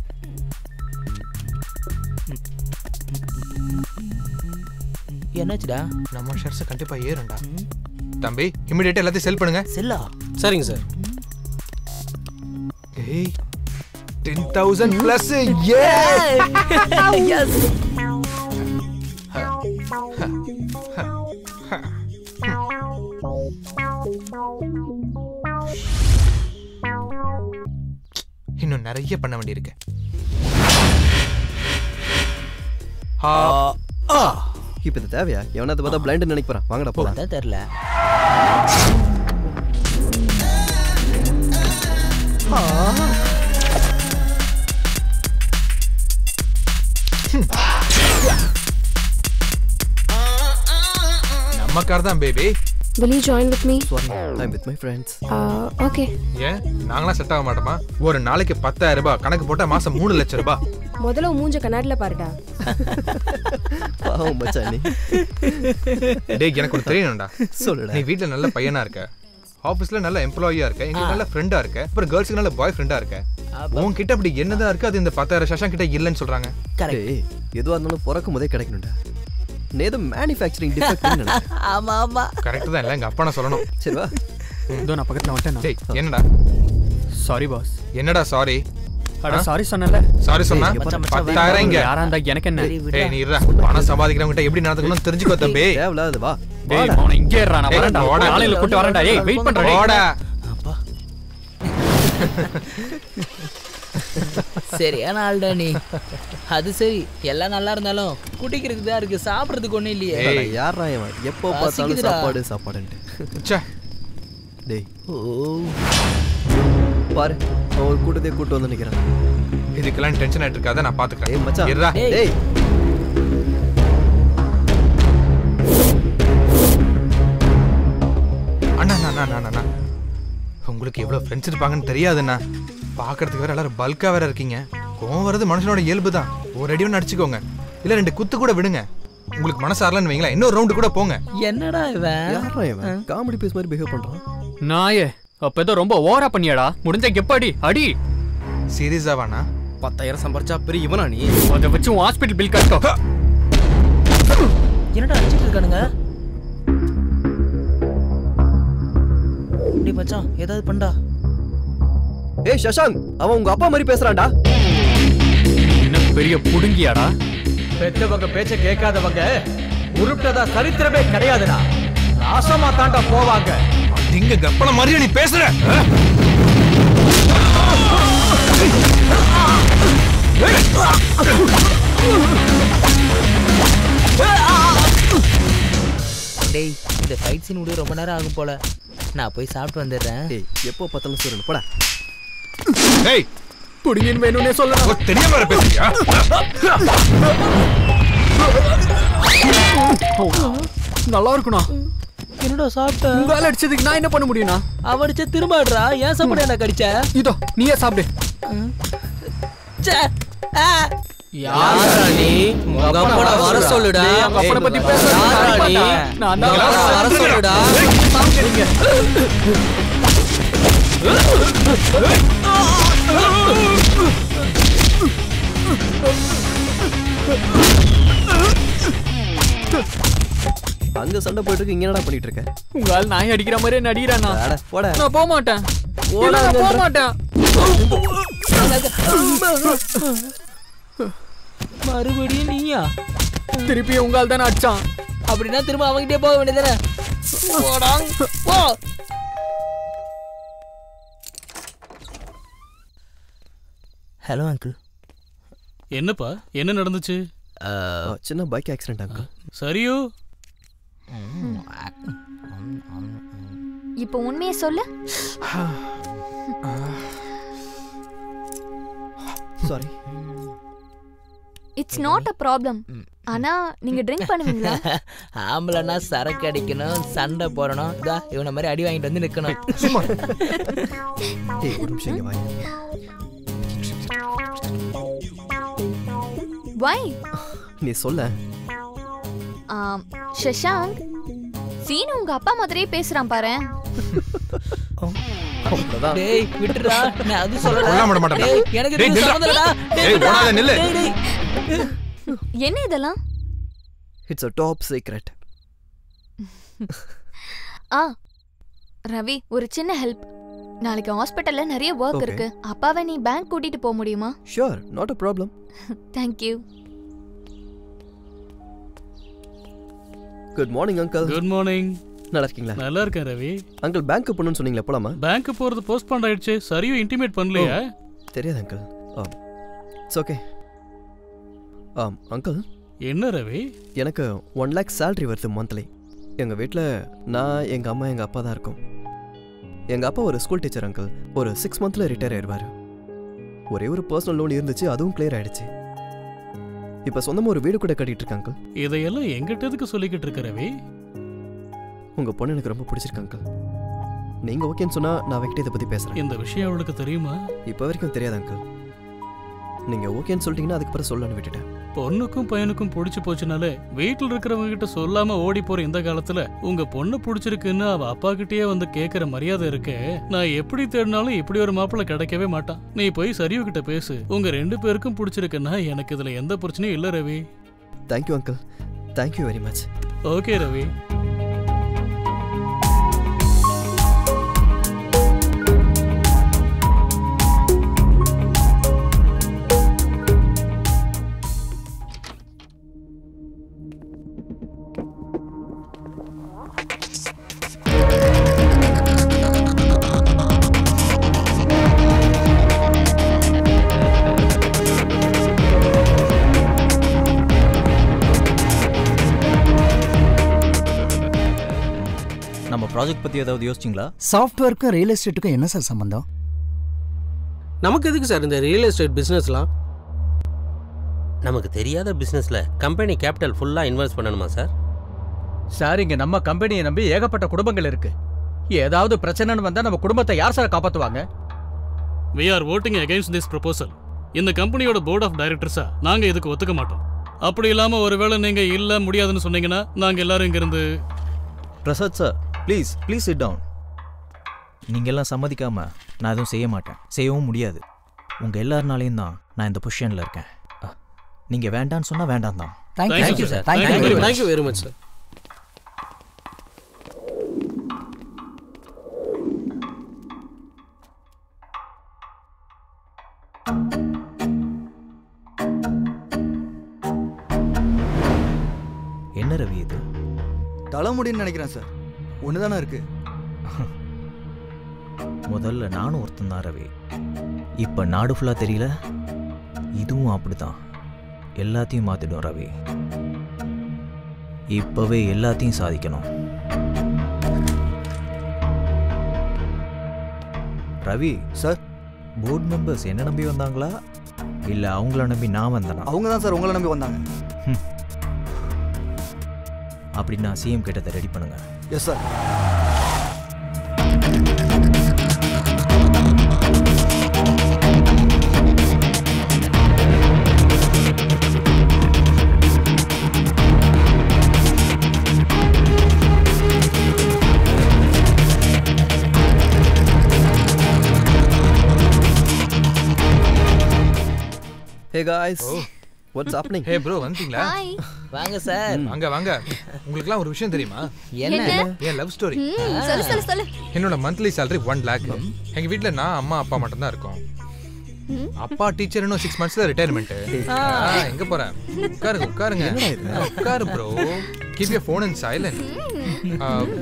என்னாச்சுடா? நம்ம ஷேர்ஸ் கண்டிப்பா ஏறும்டா. தம்பி இமிடியேட்டா எல்லாத்தையும் செல் பண்ணுங்க. செல்லா? சரிங்க சார். ஏய் 10,000 plus எஸ். இன்னும் நிறைய பண்ண வேண்டியிருக்கு. இப்ப இது தேவையா? எவனாவது பார்த்தா பிளைண்ட் நினைக்கிறேன். வாங்கடா போலாம். அதான் தெரியல. நம்ம கார் தான் baby. Will you join with me? I'm with my friends. Okay. ஏன் நாங்களாம் செட் ஆக மாட்டோமா? ஒரு நாளைக்கு 10,000 ரூபாய் கணக்கு போட்டா மாசம் 3 லட்சம் ரூபாய். முதல்ல மூஞ்ச கண்ணாடில பாருடா. பாவம் மச்சான் நீ. டேய் எனக்கு ஒரு தெரியணும்டா. சொல்லுடா. நீ வீட்ல நல்ல பையனா இருக்க, ஆபீஸ்ல நல்ல எம்ப்ளாயியா இருக்க, எங்க நல்ல ஃப்ரெண்டா இருக்க, அப்புறம் கேர்ள்ஸ்க்கு நல்ல பாய் ஃப்ரெண்டா இருக்க. உன் கிட்ட அப்படி என்னதான் இருக்கு அது இந்த 10,000 சஷாங் கிட்ட இல்லன்னு சொல்றாங்க. டேய் எதுவா இருந்தாலும் பிறக்கும் போதே கிடைக்கணும்டா. நேது மேனுஃபேக்சரிங் டிஃபெக்ட் நினைக்கிறேன். ஆமா ஆமா கரெக்ட் தான். இல்ல எங்க அப்பா நான் சொல்லணும். சரி வா. இதோ நான் பக்கத்துல வந்துட்டேன். டேய் என்னடா? Sorry boss. என்னடா சாரி? அட சாரி சொன்னல. சாரி சொன்னா 10,000 இங்க. யாரா இருந்தா எனக்கு என்ன? டேய் நீ இருடா. பணம் சம்பாதிக்கிறவங்க கிட்ட எப்படி நடந்துக்கணும் தெரிஞ்சுக்கோ தம்பி. தேவலாது வா. டேய் அவன் இங்க ஏறறா. நான் வரேன்டா. காலையில கூட்டி வரேன்டா. ஏய் வெயிட் பண்றா. ஓடா. அப்பா. சரியான ஆள்டா நீ. அது சரி எல்லாம் நல்லா இருந்தாலும் குடிக்கிறதுக்கு தான் இருக்கு, சாப்பிடுறதுக்கு ஒண்ணும் இல்லையே. யாரா இவன் எப்போ பார்த்தாலும் சாப்பாடு சாப்பாடுன்ட்டு. ச்சே. டேய் பாரு ஒரு கூட்டத்தை கூட்டு வந்து நிக்கிறான். இதுக்கெல்லாம் டென்ஷன் ஆயிட்டு இருக்காத, நான் பாத்துக்கிறேன். ஏய் மச்சான் இருடா. டேய் அண்ணா அண்ணா உங்களுக்கு எவ்வளவு ஃப்ரெண்ட்ஸ் இருப்பாங்கன்னு தெரியாதுண்ணா. பாக்குறதுக்கு வேற எல்லாரும் பல்கா வேற இருக்கீங்க. கோவம் வரது மனுஷனோட இயல்பு தான். ஒரு அடியும் அடிச்சுக்கோங்க, இல்ல 2 குத்து கூட விடுங்க. உங்களுக்கு மனசு ஆறலன்னு வைங்களா, இன்னொரு ரவுண்டு கூட போங்க. என்னடா இவன்? யாரா இவன்? காமெடி பீஸ் மாதிரி பிஹேவ் பண்றான். நாயே அப்ப ஏதோ ரொம்ப ஓவரா பண்ணியாடா. முடிஞ்ச கெப்பாடி அடி. சீரியஸாவாண்ணா? 10,000 சம்பாரிச்சா பெரிய இவனா நீ? அதை வச்சு ஹாஸ்பிட்டல் பில் கட்டோ. என்னடா அடிச்சிட்டு இருக்கானுங்க? டேய் மச்சான் ஏதாவது பண்ணடா. ஏய் சஷாங்க் அவன் உங்க அப்பா மாதிரி பேசுறான்டா. என்ன பெரிய புடுங்கியாடா. பெத்தவங்க பேச்ச கேட்காதவங்க உருட்டதா சரித்திரமே கிடையாதுடா. நாசமா தாண்டா போவாங்க. நீங்க கப்பல மாதிரியா நீ பேசுற? டேய் இந்த ஃபைட் சீன் முடிய ரொம்ப நேரம் ஆகும் போல. நான் போய் சாப்பிட்டு வந்துடுறேன். ஏய் எப்போ பார்த்தாலும் சொல்லணும் போடா. ஏய் புடிங்கின் வேணும்னே சொல்லணும். தெரியாம வர பேசுறியா? நல்லா இருக்குண்ணா. என்னடா சாப்பிட்ட? உங்களால அடிச்சதுக்கு நான் என்ன பண்ண முடியும்னா? அவ அடிச்ச திரும்ப ஆடுறா. ஏன் சாப்பிட என்ன கடிச்ச? இதோ நீயே சாப்பிடு. யாரா நீ? உங்க அப்பா வர சொல்லுடா. உங்க அப்பா பத்தி பேச. யாரா நீ? நான் தான் வர சொல்லுடா. சாப்பிடுங்க. அங்க சண்டை போயிட்டு இருக்கு, இங்க என்னடா பண்ணிட்டு இருக்க? உங்களால நாய் அடிக்கிற மாதிரியே நடிக்கிறானா? போடா. நான் போக மாட்டேன். நான் போக மாட்டேன். மறுபடியும் நீயா? திருப்பி உங்களால் தானே அடிச்சான். அப்படின்னா திரும்ப அவங்கிட்டே போக வேண்டியதானே? போ. Hello uncle. என்னப்பா என்ன நடந்துச்சு? சின்ன பைக் ஆக்சிடென்ட் அங்கிள். சரியோ? இப்போ உண்மையை சொல்லு. Sorry. It's not a problem. ஆனா நீங்க ட்ரிங்க் பண்ணுவீங்களா? ஆம்பளனா சரக்கு அடிக்கணும், சண்டை போடணும். இதா இவன மாதிரி அடி வாங்கிட்டு வந்து நிக்கணும். சும்மா. ஏய் ஒரு நிமிஷம் இங்க வா. Why? நீ சொல்ல. சஷாங்க் சீனு உங்க அப்பா மாதிரியே பேசுறான் பாரு. டேய் விட்டுடா. நான் அது சொல்லல. கொல்ல மாட்டேன். டேய் எனக்கு இது சம்மந்தம்டா. டேய் ஓடாத நில்லு. என்ன இதெல்லாம்? It's a top secret. Ravi ஒரு சின்ன ஹெல்ப். நாளைக்கு ஹாஸ்பிடல்ல நிறைய வர்க் இருக்கு. அப்பாவை நீ பேங்க் கூட்டிட்டு போக முடியுமா? Sure, not a problem. Thank you. Good morning uncle. Good morning. நல்லா இருக்கீங்களா? நல்லா இருக்கேன் ரவி. அங்கிள் பேங்க் போகணும்னு சொன்னீங்களா, போலாமா? பேங்க் போறது போஸ்ட்போன் ஆயிடுச்சு. சரியும் இன்டிமேட் பண்ணலையா? தெரியாது அங்கிள். It's okay. அங்கிள். என்ன ரவி? எனக்கு 1 lakh salary வருது மந்த்லி. எங்கள் வீட்டில் நான், எங்கள் அம்மா, எங்கள் அப்பா தான் இருக்கோம். எங்கள் அப்பா ஒரு ஸ்கூல் டீச்சர் அங்கிள். ஒரு 6 months ரிட்டையர் ஆயிடுவார். ஒரே ஒரு பர்சனல் லோன் இருந்துச்சு, அதுவும் கிளியர் ஆயிடுச்சு. இப்போ சொந்தமாக ஒரு வீடு கூட கட்டிட்டு இருக்கேன் அங்கிள். இதையெல்லாம் எங்கிட்ட எதுக்கு சொல்லிக்கிட்டு இருக்க ரவி? உங்கள் பொண்ணு எனக்கு ரொம்ப பிடிச்சிருக்கு அங்கிள். நீங்கள் ஓகேன்னு சொன்னால் நான் அவகிட்ட இதை பற்றி பேசுகிறேன். இந்த விஷயம் அவளுக்கு தெரியுமா? இப்போ வரைக்கும் தெரியாது அங்கிள். நீங்கள் ஓகேன்னு சொல்லிட்டீங்கன்னா அதுக்கப்புறம் சொல்லலான்னு விட்டுட்டேன். பொண்ணுக்கும் பையனுக்கும் பிடிச்சி போச்சுனாலே வீட்டில் இருக்கிறவங்க கிட்ட சொல்லாம ஓடி போற இந்த காலத்துல உங்க பொண்ணு பிடிச்சிருக்குன்னு அவ அப்பா கிட்டயே வந்து கேட்கிற மரியாதை இருக்கே. நான் எப்படி தேடினாலும் இப்படி ஒரு மாப்பிள்ளை கிடைக்கவே மாட்டான். நீ போய் சரியு கிட்ட பேசு. உங்க 2 பேருக்கும் பிடிச்சிருக்குன்னா எனக்கு இதுல எந்த பிரச்சனையும் இல்ல Ravi. Thank you uncle. Thank you very much. Okay Ravi. நம்ம ப்ராஜெக்ட் பத்தி ஏதாவது யோசிச்சிங்களா? சாஃப்ட்வேருக்கும் ரியல் எஸ்டேட்டுக்கும் என்ன சார் சம்பந்தம்? நமக்கு எதுக்கு சார் இந்த ரியல் எஸ்டேட் பிசினஸ்லாம்? நமக்கு தெரியாத பிசினஸ்ல கம்பெனி கேபிட்டல் ஃபுல்லா இன்வெஸ்ட் பண்ணணுமா சார்? சார், இங்க நம்ம கம்பெனியை நம்பி ஏகப்பட்ட குடும்பங்கள் இருக்கு. ஏதாவது பிரச்சனைன்னு வந்தா நம்ம குடும்பத்தை யார் sir காப்பாத்துவாங்க? We are voting against this proposal. இந்த கம்பெனியோட போர்ட் ஆஃப் டைரக்டர்ஸா நாங்க இதுக்கு ஒத்துக்க மாட்டோம். அப்படி இல்லாம ஒருவேளை நீங்க இல்ல முடியாதுன்னு சொன்னீங்கன்னா நாங்க எல்லாரும் இங்க இருந்து. Prasad sir, please sit down. நீங்கள் எல்லாம் சம்மதிக்காம நான் எதுவும் செய்ய மாட்டேன், செய்யவும் முடியாது. உங்கள் எல்லாருனாலையும் தான் நான் இந்த பொசிஷனில் இருக்கேன். நீங்கள் வேண்டான்னு சொன்னால் வேண்டாம் தான். Thank you sir. Thank you very much sir. என்ன ரவி இது? தலைமுடின்னு நினைக்கிறேன் சார். ஒன்று தானே இருக்கு. முதல்ல நானும் ஒருத்தன் தான் ரவி. இப்போ நாடு ஃபுல்லாக தெரியல, இதுவும் அப்படிதான். எல்லாத்தையும் மாற்றிடும் ரவி. இப்போவே எல்லாத்தையும் சாதிக்கணும். ரவி சார், போர்டு மெம்பர்ஸ் என்ன நம்பி வந்தாங்களா இல்லை அவங்கள நம்பி நான் வந்தேனா? அவங்க தான் சார் உங்களை நம்பி வந்தாங்க. அப்படின்னா சிஎம் கிட்டத்தை ரெடி பண்ணுங்க. Yes sir. Hey guys. What's happening? Hey bro, வந்தீங்களா? வாங்க சார். வாங்க. உங்களுக்குலாம் ஒரு விஷயம் தெரியுமா? என்ன? ஏன் லவ் ஸ்டோரி. சொல்லு. என்னோட மந்த்லி salary 1 lakh. எங்க வீட்ல நான், அம்மா, அப்பா மட்டும் தான் இருக்கோம். அப்பா டீச்சர் இன்னும் 6 monthsல ரிட்டையர்மெண்ட். எங்க போற? உட்காருங்க. உட்காரு bro. Keep your phone in silent.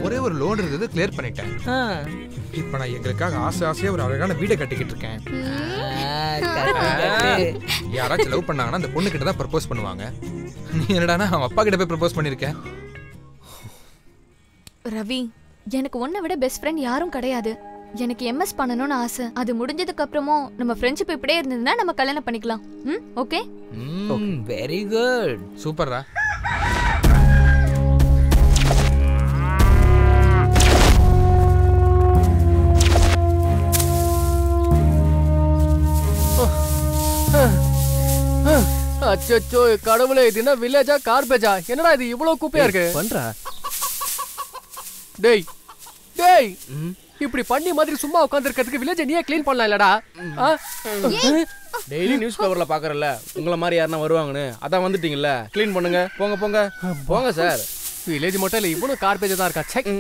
ஒரே ஒரு லோன் இருந்தது, கிளியர் பண்ணிட்டேன். இப்போ நான் எங்களுக்காக ஆசையா ஒரு அழகான வீடை கட்டிக்கிட்டு இருக்கேன். யாராச்சும் லவ் பண்ணாங்கன்னா அந்த பொண்ணு கிட்ட தான் ப்ரப்போஸ் பண்ணுவாங்க. நீ என்னடானா அவன் அப்பா கிட்ட போய் ப்ரப்போஸ் பண்ணிருக்க? ரவி, எனக்கு உன்னை விட பெஸ்ட் ஃப்ரெண்ட் யாரும் கிடையாது. எனக்கு எம்எஸ் பண்ணணும்னு ஆசை. அது முடிஞ்சதுக்கு அப்புறமும் நம்ம ஃப்ரெண்ட்ஷிப் இப்படியே இருந்ததுன்னா நம்ம கல்யாணம் பண்ணிக்கலாம். ஓகே? Very good. சூப்பர்ரா. அச்சோ கடவுளே, இது என்ன வில்லேஜா கார்பேஜா? என்னடா இது இவ்வளவு குப்பையா இருக்கு? பண்றா. டேய் இப்படி பண்ணி மாதிரி சும்மா உட்கார்ந்து இருக்கிறதுக்கு வில்லேஜ் நீயே க்ளீன் பண்ணலாம் இல்லடா? டெய்லி நியூஸ் பேப்பர்ல பாக்குறல உங்கள மாதிரி யாரனா வருவாங்கன்னு, அதான் வந்துட்டீங்கல்ல, க்ளீன் பண்ணுங்க. போங்க சார். வில்லேஜ் மட்டும் இல்ல, இவ்வளவு கார்பேஜா தான் இருக்கா? செக்.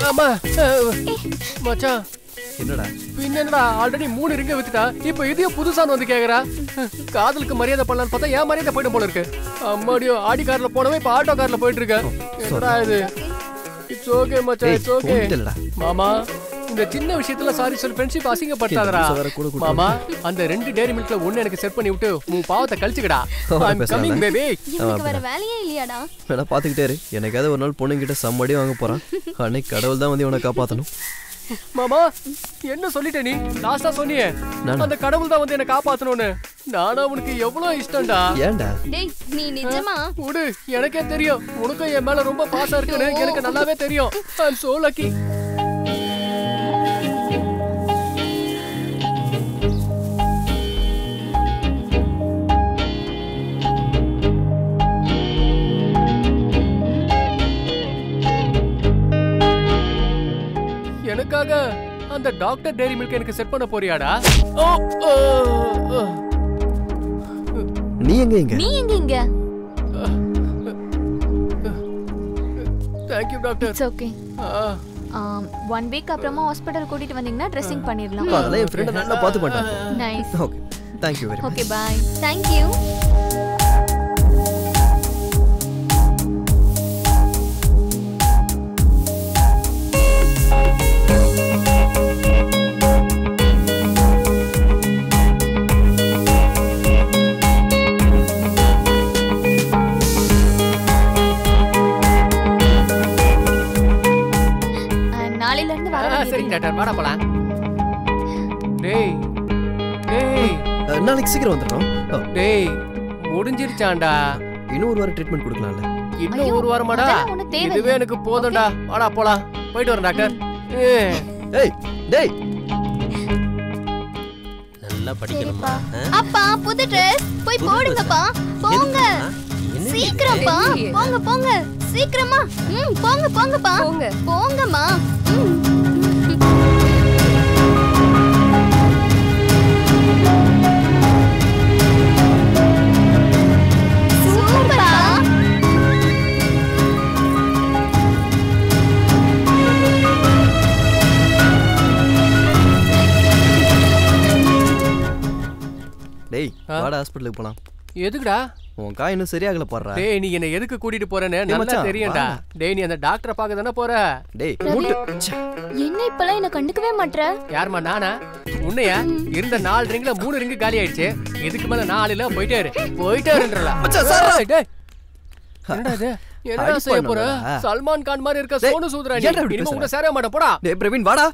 அம்மா மச்சான் என்னடா பின்னடா ஆல்ரெடி 3 ரிங்க வித்துட்டா இப்போ இதையும் புதுசான்னு வந்து கேக்குறா. காதலுக்கு மரியாதை பண்ணலான்னு பார்த்தா ஏன் மரியாதை போயிட்டு போல இருக்கு. அம்மாடியோ ஆடி கார்ல போனவே இப்ப ஆட்டோ கார்ல போயிட்டு இருக்க. என்னடா இது? இட்ஸ் ஓகே மச்சான், இட்ஸ் ஓகே. மாமா இந்த சின்ன விஷயத்துல சாரி சொல்லி ஃப்ரெண்ட்ஷிப் அசிங்கப்படுத்தாதடா. மாமா அந்த 2 டேரி மில்க்ல ஒன்னு எனக்கு செட் பண்ணி விட்டு உன் பாவத்தை கழிச்சுக்கடா. ஐ அம் கமிங் பேபி. எனக்கு வேற வேலையே இல்லையாடா? வேணா பாத்துக்கிட்டே இரு. எனக்காவது ஒரு நாள் பொண்ணுங்கிட்ட சம்மடி வாங்க போறான். அன்னைக்கு கடவுள் தான் வந்து இவனை காப்பாத்தணும். மாமா என்ன சொல்லிட்ட நீ? லாஸ்டா சொன்னியே அந்த கடவுள் தான் வந்து என்ன காப்பாத்தணும்னு. நானா உனக்கு எவ்வளவு இஷ்டம்டா. ஏன்டா? டேய் நீ நிஜமா? உடு, எனக்கே தெரியும் உனக்கு என் மேல ரொம்ப பாசம் இருக்குன்னு எனக்கு நல்லாவே தெரியும். ஐ அம் சோ லக்கி. எனக்காக அந்த டாக்டர் டேரி மில்க் எனக்கு செட் பண்ண போறியாடா? நீ எங்க இங்க? நீ எங்க இங்க? Thank you doctor. It's okay. 1 week அப்புறமா ஹாஸ்பிடல் கூட்டிட்டு வந்தீங்கன்னா ட்ரெஸ்ஸிங் பண்ணிரலாம். அதெல்லாம் என் ஃப்ரெண்ட் நல்லா பாத்து மாட்டான். Nice. Okay. Thank you very much. Okay bye. Thank you. சரிங்க டாக்டர், வாடா போலாம். டேய் டேய் நாளைக்கு சீக்கிரம் வந்துறோம். டேய் முடிஞ்சிருச்சாண்டா. இன்னும் ஒரு வாரம் ட்ரீட்மென்ட் கொடுக்கலாம்ல? இன்னும் ஒரு வாரமாடா? இதுவே எனக்கு போதும்டா. வாடா போலாம். போயிட்டு வரேன் டாக்டர். ஏய் டேய் நல்லா படிக்கணுமா? அப்பா புது Dress போய் போடுங்கப்பா. போங்க சீக்கிரம்ப்பா. போங்க போங்க சீக்கிரமா. போங்க போங்கப்பா. போங்கம்மா. சூப்பரா. டேய் வாடா ஹாஸ்பிடலுக்கு போலாம். எதுக்குடா? உன் காய் இன்னும் சரியாகல போறா. டேய் நீ என்ன எதுக்கு கூட்டிட்டு போறேன்னு நல்லா தெரியும்டா. டேய் நீ அந்த டாக்டரை பார்க்க தானே போற. டேய் என்ன இப்பலாம் என்ன கண்டுக்கவே மாட்ற? யாருமா நானா? உன்னையா? இருந்த 4 ரிங்ல 3 ரிங் காலி ஆயிடுச்சு. இதுக்கு மேல 4 இல்ல போயிட்டே இருன்றல. மச்சான் சார் டேய் என்னடா இது? என்னடா செய்ய போற? சல்மான் கான் மாதிரி இருக்க சோனு சூத்ரா நீ. இனிமே உன்னை சேர மாட்டேன் போடா. டேய் பிரவீன் வாடா.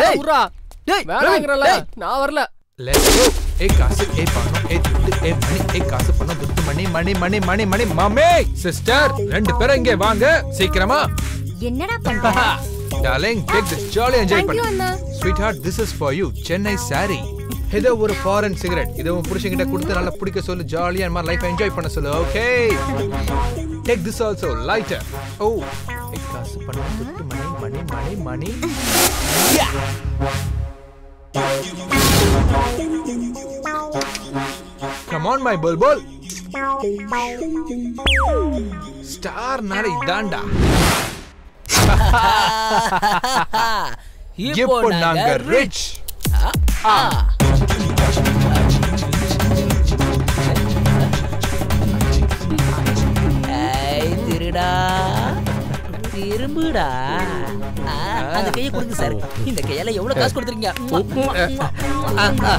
டேய் உர்ரா. டேய் வேணாங்கறல. நான் வரல. Let's go. एक कासे एक पानो एक दुट्टू एक मणि एक कासे पन्नो दुट्टू मणि मणि मणि मणि मणि मामे सिस्टर ரெண்டு பேரும் இங்கே வாங்க சீக்கிரமா. என்னடா பண்ற? Darling, take this jolly enjoy பண்ணு. Sweetheart, this is for you. Chennai saree. இது ஒரு foreign cigarette. இத உன் புருஷன்கிட்ட கொடுத்து நல்லா பிடிக்க சொல்லு. ஜாலியா நம்ம லைஃப் என்ஜாய் பண்ண சொல்லு. Okay. Take this also lighter. Oh, एक कासे पन्नो दुट्टू मणि मणि मणि मणि. Yeah. Come on my bulbul. Star nare idanda. இப்போ நாங்க rich. ஏய் திருடா திரும்புடா. அந்த கையை கொடுங்க சார். இந்த கையால எவ்வளவு காசு கொடுத்துறீங்க?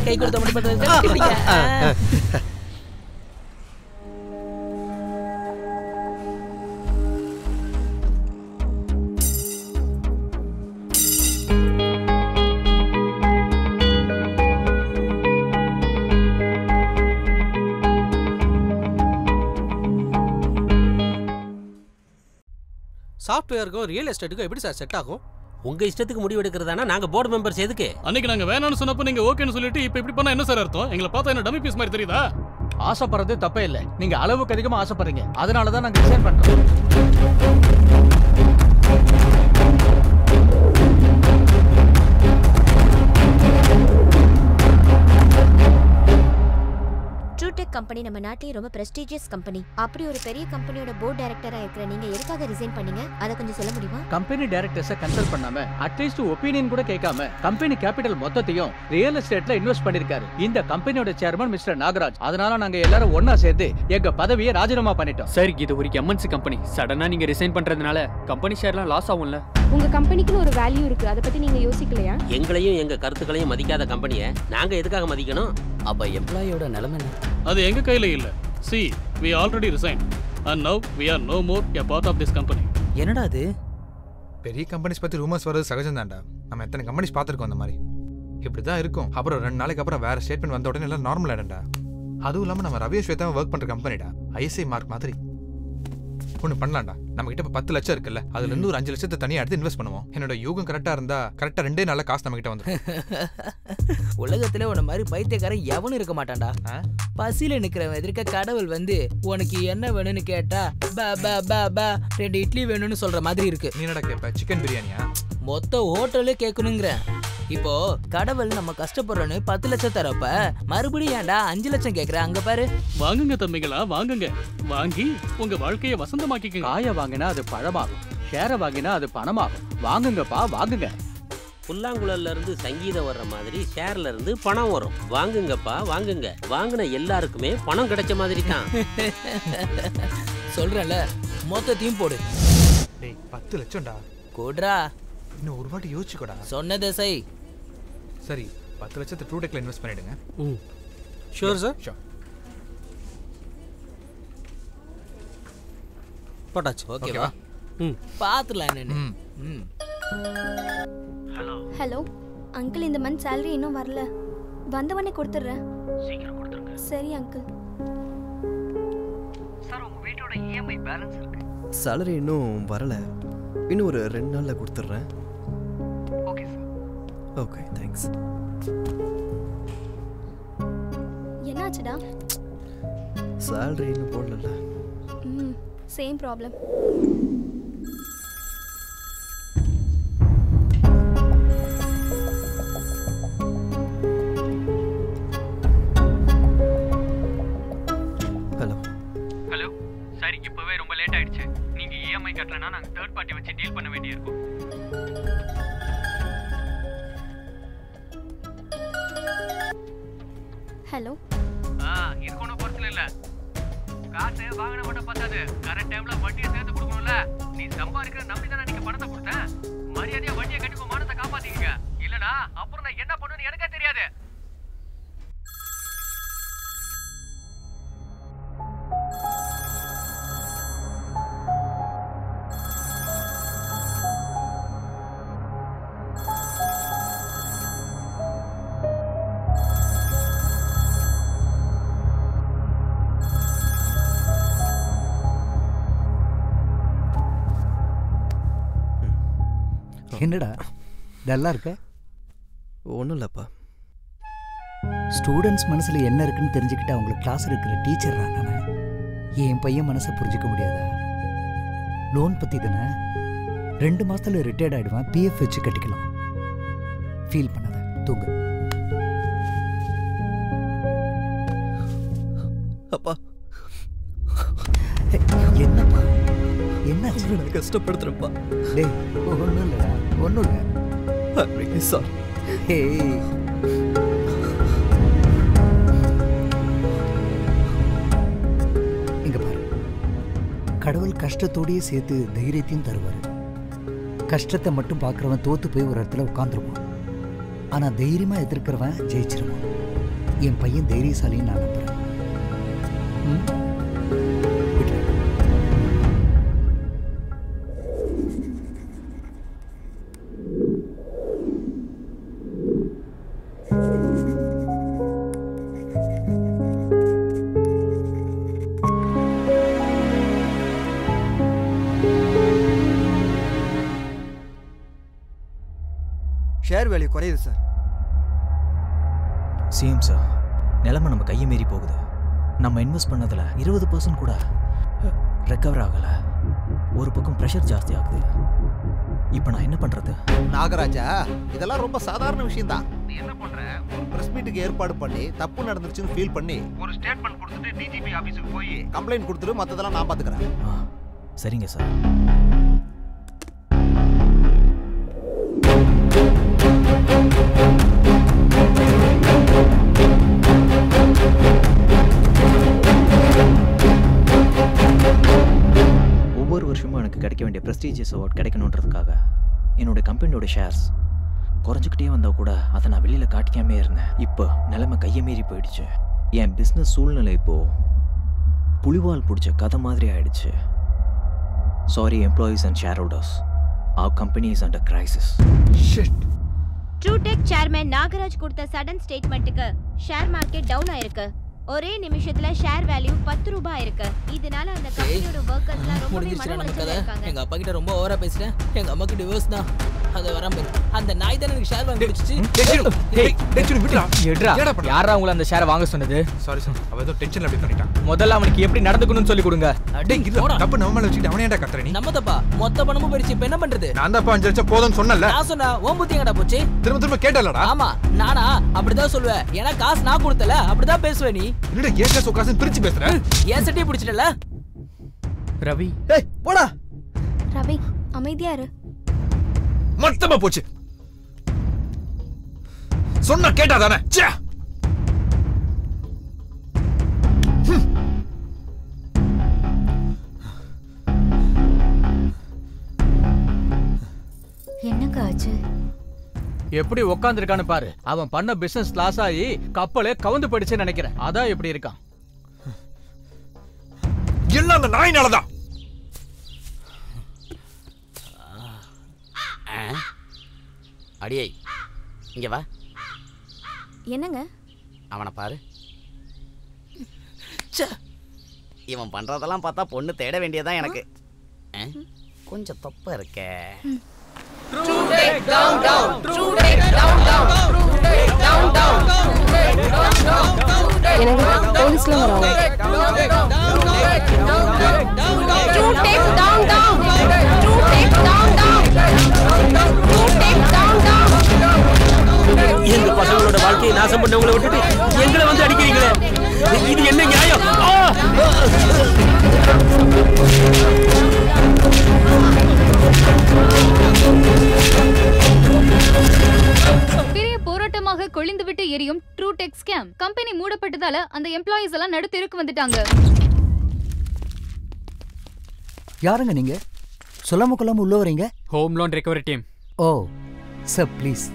கை கொடுத்த மட்டும் பண்றீங்க. சாஃப்ட்வேருக்கும் ரியல் எஸ்டேட்டுக்கும் எப்படி சார் செட் ஆகும்? உங்க இஷ்டத்துக்கு முடிவு எடுக்கிறதானா நாங்க போர்டு மெம்பர்ஸ் எதுக்கு? அன்னைக்கு நாங்க வேணாம்னு சொன்னப்ப நீங்க ஓகேன்னு சொல்லிட்டு இப்ப இப்படி பண்ணா என்ன சார் அர்த்தம்? எங்களை பார்த்தா என்ன டம்மி பீஸ் மாதிரி தெரியுதா? ஆசைப்படுறது தப்பே இல்லை. நீங்க அளவுக்கு அதிகமா ஆசைப்படுறீங்க. அதனால தான் நாங்க டிசைன் பண்றோம். ட்ரூடெக் கம்பெனி கம்பெனி நம்ம நாட்டிலே ரொம்ப பிரஸ்டீஜியஸ் கம்பெனி. அப்படி ஒரு பெரிய கம்பெனியோட போர்ட் டைரக்டரா இருக்கிற நீங்க எதுக்காக ரிசைன் பண்ணீங்க? அதை கொஞ்சம் சொல்ல முடியுமா? கம்பெனி டைரக்டர்ஸை கன்சல்ட் பண்ணாம அட்லீஸ்ட் ஒப்பீனியன் கூட கேட்காம கம்பெனி கேபிட்டல் மொத்தத்தையும் ரியல் எஸ்டேட்ல இன்வெஸ்ட் பண்ணிருக்காரு இந்த கம்பெனியோட சேர்மன் மிஸ்டர் நாகராஜ். அதனால நாங்க எல்லாரும் ஒண்ணா சேர்ந்து எங்க பதவியை ராஜினாமா பண்ணிட்டோம். சார் இது ஒரு எம்என்சி கம்பெனி. சடனா நீங்க ரிசைன் பண்றதுனால கம்பெனி ஷேர்லாம் லாஸ் ஆகும்ல. உங்க கம்பெனிக்குன்னு ஒரு வேல்யூ இருக்கு, அதை பத்தி நீங்க யோசிக்கலையா? எங்களையும் எங்க கருத்துக்களையும் மதிக்காத கம்பெனியை நாங்க எதுக்காக மதிக்கணும்? அப்ப எம்ப்ளாயியோட நிலைமை என்ன? அது எங்க கையில இல்ல. See, we already resigned and now we are no more a part of this company. என்னடா அது? பெரிய கம்பெனிஸ் பத்தி ரூமர்ஸ் வரது சகஜம் தான்டா. நம்ம எத்தனை கம்பெனிஸ் பார்த்துருக்கோம் அந்த மாதிரி. இப்படிதான் இருக்கும். அப்புறம் 2 நாளைக்கு அப்புறம் வேற ஸ்டேட்மெண்ட் வந்த உடனே எல்லாம் நார்மல் ஆயிடும்டா. அதுவும் இல்லாம நம்ம ரவி ஸ்வேதாவும் ஒர்க் பண்ற கம்பெனிடா. ஐஎஸ்ஐ மார்க் மாதிரி. ஒன்று பண்ணலாம்டா. நம்ம கிட்ட இப்போ 10 லட்சம் இருக்குல்ல, அதுல இருந்து ஒரு 5 லட்சத்தை தனியாக எடுத்து இன்வெஸ்ட் பண்ணுவோம். என்னோட யூகம் கரெக்டா இருந்தா கரெக்டா 2 நாள்ல காசு நம்ம கிட்ட வந்துடும். உலகத்துல உன்ன மாதிரி பைத்தியக்காரன் எவனும் இருக்க மாட்டான்டா. பசியில நிக்கிறவன் எதிர்க்க கடவுள் வந்து உனக்கு என்ன வேணும்னு கேட்டா பா பா பா பா 2 இட்லி வேணும்னு சொல்ற மாதிரி இருக்கு. நீ என்னடா கேப்ப? சிக்கன் பிரியாணியா? மொத்த ஹோட்டலே கேட்கணுங்கிற. இப்போ கடவுள் நம்ம கஷ்டப்படுறோன்னு 10 லட்சம் தரப்ப மறுபடியும் ஏன்டா 5 லட்சம் கேக்குற? அங்க பாரு. வாங்குங்க தம்பிகளா, வாங்குங்க. வாங்கி உங்க வாழ்க்கையை வசந்தமாக்கிக்கங்க. காய வாங்கினா அது பழமாகும், ஷேரை வாங்கினா அது பணமாகும். வாங்குங்கப்பா வாங்குங்க. புல்லாங்குழல்ல இருந்து சங்கீதம் வர்ற மாதிரி ஷேர்ல இருந்து பணம் வரும். வாங்குங்கப்பா வாங்குங்க. வாங்கின எல்லாருக்குமே பணம் கிடைச்ச மாதிரி தான். சொல்றேன்ல, மொத்தத்தையும் போடு. டேய் 10 லட்சம்டா. கோட்ரா. இன்னும் ஒரு வாட்டி யோசிச்சுக்கோடா. சொன்னதே செய். சரி 10 லட்சத்தை ட்ரூடெக்ல இன்வெஸ்ட் பண்ணிடுங்க. Sure sir. ஷூர். போட்டாச்சு. ஓகேவா? பாத்துலாம் என்னன்னு. ஹலோ அங்கிள், இந்த மந்த் salary இன்னும் வரல. வந்தவனே கொடுத்துறேன். சீக்கிரம் கொடுத்துருங்க. சரி அங்கிள். சார் உங்க வீட்டோட EMI பேலன்ஸ் இருக்கு. salary இன்னும் வரல. இன்னும் ஒரு 2 நாள்ல கொடுத்துறேன். Okay sir. Okay thanks. என்னாச்சுடா? salary இன்னும் போடல. Same problem. Hello hello sir, இப்பவே ரொம்ப லேட் ஆயிடுச்சு. நீங்க EMI கட்டலனா நாங்க தேர்ட் பார்ட்டி வச்சு டீல் பண்ண வேண்டியிருக்கும். ஹலோ. இதுக்கு ஒன்றும் பொறுத்துல இல்ல. காசு வாங்கின மட்டும் பார்த்தாது, கரெக்ட் டைம்ல வட்டியை சேர்த்து கொடுக்கணும்ல. நீ சம்பாதிக்கிற நம்பி தானே நீங்க பணத்தை கொடுத்தேன். மரியாதையா வட்டியை கட்டி மானத்தை காப்பாத்திக்கங்க. இல்லனா அப்புறம் நான் என்ன பண்ணுன்னு எனக்கே தெரியாது. என்னடா நல்லா இருக்க? ஒன்றும் இல்லைப்பா. ஸ்டூடெண்ட்ஸ் மனசுல என்ன இருக்குன்னு தெரிஞ்சுக்கிட்டு அவங்களுக்கு கிளாஸ் இருக்கிற டீச்சர் தான் நான். என் பையன் மனசை புரிஞ்சிக்க முடியாதா? லோன் பத்தி தானே. 2 மாசத்துல ரிட்டையர்ட் ஆயிடுவான். PF வச்சு கட்டிக்கலாம். ஃபீல் பண்ணாத, தூங்கு. அப்பா என்னப்பா என்ன கஷ்டப்படுத்துறப்பா? டேய் ஒன்றும் இல்லைடா, ஒன்றும் இல்லை. சார் இங்க பாரு, கடவுள் கஷ்டத்தோடயே சேர்த்து தைரியத்தையும் தருவாரு. கஷ்டத்தை மட்டும் பார்க்குறவன் தோத்து போய் ஒரு இடத்துல உட்காந்துருவான். ஆனா தைரியமா எதிர்க்கிறவன் ஜெயிச்சிருவான். என் பையன் தைரியசாலின்னு நான் நம்புறேன். ஷேர் வேல்யூ குறையுது சார். Same sir. நிலைமை நம்ம கையை மீறி போகுது. நம்ம இன்வெஸ்ட் பண்ணதில் 20% கூட ரெக்கவர் ஆகலை. ஒரு பக்கம் ப்ரெஷர் ஜாஸ்தி ஆகுது. இப்போ நான் என்ன பண்றது? நாகராஜா, இதெல்லாம் ரொம்ப சாதாரண விஷயம் தான். நீ என்ன பண்ற? ஒரு பிரஸ் மீட்டுக்கு ஏற்பாடு பண்ணி தப்பு நடந்துருச்சுன்னு ஃபீல் பண்ணி ஒரு ஸ்டேட்மெண்ட் கொடுத்துட்டு டிஜிபி ஆபீஸ்க்கு போய் கம்ப்ளைண்ட் கொடுத்துட்டு மத்ததெல்லாம் நான் பாத்துக்கறேன். சரிங்க சார். ஒவ்வொரு வருஷமும் எனக்கு கிடைக்க வேண்டிய ப்ரெஸ்டீஜியஸ் அவார்ட் கிடைக்கணுன்றதுக்காக என்னோட கம்பெனியோட ஷேர்ஸ் குறைஞ்சிக்கிட்டே வந்தால் கூட அதை நான் வெளியில் காட்டிக்காமே இருந்தேன். இப்போ நிலைமை கையை மீறி போயிடுச்சு. என் பிஸ்னஸ் சூழ்நிலை இப்போது புலிவால் பிடிச்ச கதை மாதிரி ஆயிடுச்சு. Sorry employees and shareholders, our company is under crisis. Truetech chairman Nagaraj கொடுத்த சடன் ஸ்டேட்மெண்ட்டுக்கு ஷேர் மார்க்கெட் டவுன் ஆயிருக்கு. ஒரே நிமிஷத்துல ஷேர் வேல்யூ 10 ரூபாய் இருக்கு. இதனால அந்த கம்பெனியோட வர்க்கர்ஸ்லாம் ரொம்ப முடிஞ்சிருச்சு. எங்க அப்பா கிட்ட ரொம்ப ஓவரா பேசிட்டேன். எங்க அம்மாக்கு டிவோர்ஸ் தான். அது வராம அந்த நாய் தான எனக்கு ஷேர் வாங்கி கொடுத்துச்சு. யாரா உங்களை அந்த ஷேர் வாங்க சொன்னது? சாரி சார், அவ ஏதோ டென்ஷன்ல அப்படி பண்ணிட்டான். முதல்ல அவனுக்கு எப்படி நடந்துக்கணும்னு சொல்லி கொடுங்க. தப்பு நம்ம மேல வச்சிட்டு அவனே ஏன்டா கத்துற நீ? நம்ம தப்பா? மொத்த பணமும் போயிடுச்சு. இப்ப என்ன பண்றது? நான் தான் 5 லட்சம் போதும்னு சொன்னல. நான் சொன்னா ஓம் புத்தி எங்கடா போச்சு? திரும்ப திரும்ப கேட்டலடா. ஆமா, நானா அப்படிதான் சொல்லுவேன். ஏன்னா காசு நான் கொடுத்தல, அப்படிதான் பேசுவே நீ. என்னடா கேக்க சோகாசன் பிரிச்சு பேசுற? ஏன் சட்டியை பிடிச்சிட்டல? ரவி, ஏய் போடா. ரவி அமைதியா இரு. மொத்தமா போச்சு. சொன்னா கேட்டாதானே? ச்சே. என்னங்க ஆச்சு? எப்படி உட்காந்துருக்கான்னு பாரு. அவன் பண்ண பிசினஸ் லாஸ் ஆகி கப்பலே கவுந்து போயிடுச்சுன்னு நினைக்கிறேன். அதான் எப்படி இருக்கான். எல்லாம் அந்த நாயினாலதான். அடியே இங்க வா. என்னங்க? அவனை பாரு. இவன் பண்றதெல்லாம் பார்த்தா பொண்ணு தேட வேண்டியதான் எனக்கு. கொஞ்சம் தொப்ப இருக்கே. போலீஸ்ல வராங்க. எங்க பசங்களோட வாழ்க்கையை நாசம் பண்ணவங்களை விட்டுட்டு எங்களை வந்து அடிக்கிறீங்களே, இது என்ன நியாயம்? பெரிய போராட்டமாக கொழுந்துவிட்டு எரியும் ட்ரூடெக் ஸ்கேம். கம்பெனி மூடப்பட்டதால அந்த எம்ப்ளாயீஸ் எல்லாம் நடுத்தெருக்கு வந்துட்டாங்க. யாருங்க நீங்க? சொல்லாம கொள்ளாம உள்ள வரீங்க? Home loan recovery team. Oh sir, please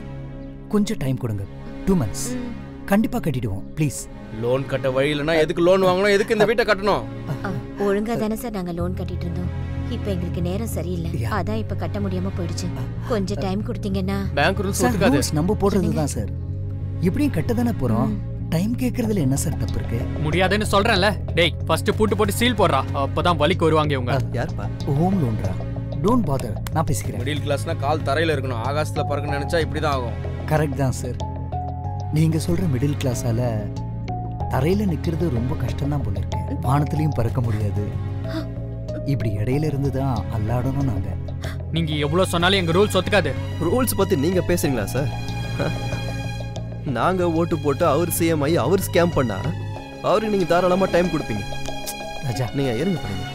கொஞ்சம் டைம் கொடுங்க. 2 months கண்டிப்பா கட்டிடுவோம். ப்ளீஸ். லோன் கட்ட வழி இல்லைன்னா எதுக்கு லோன் வாங்கணும்? எதுக்கு இந்த வீட்டை கட்டணும்? ஒழுங்கா தானே சார் நாங்க லோன் கட்டிட்டு இருந்தோம். இப்ப எங்களுக்கு நேரம் சரியில்லை, அதான் இப்ப கட்ட முடியாம போயிடுச்சு. கொஞ்சம் டைம் கொடுத்தீங்கன்னா. பேங்க் ரூல்ஸ் சார், ஒத்துக்காது. ரூல்ஸ் நம்ம போடுறது தான் சார். இப்படியும் கட்ட தானே போறோம். டைம் கேக்குறதுல என்ன சார் தப்பு இருக்கு? முடியாதுன்னு சொல்றேன்ல. டேய் ஃபர்ஸ்ட் பூட்டு போட்டு சீல் போடுறா. அப்பதான் வலிக்கு வருவாங்க இவங்க. யார்ப்பா? ஹோம் லோன்ரா. டோன்ட் பாதர், நான் பேசிக்கிறேன். மிடில் கிளாஸ்னா கால் தரையில இருக்கணும். ஆகாசத்துல பறக்க நினைச்சா இப்படிதான் ஆகும். கரெக்ட் தான் சார். நீங்க சொல்ற மிடில் கிளாஸால தரையில நிக்கிறது ரொம்ப கஷ்டம் தான் போல இருக்கு. வானத்திலையும் பறக்க முடியாது. இப்படி இடையில இருந்து தான் அல்லாடணும் நாங்க. நீங்க எவ்வளவு சொன்னாலும் எங்க ரூல்ஸ் ஒத்துக்காது. ரூல்ஸ் பத்தி நீங்க பேசுறீங்களா சார்? நாங்க ஓட்டு போட்டு அவர் சிஎம் ஆகி அவர் ஸ்கேம் பண்ணா அவருக்கு நீங்க தாராளமா டைம் கொடுப்பீங்க. ராஜா நீங்க இருங்க பண்ணுங்க.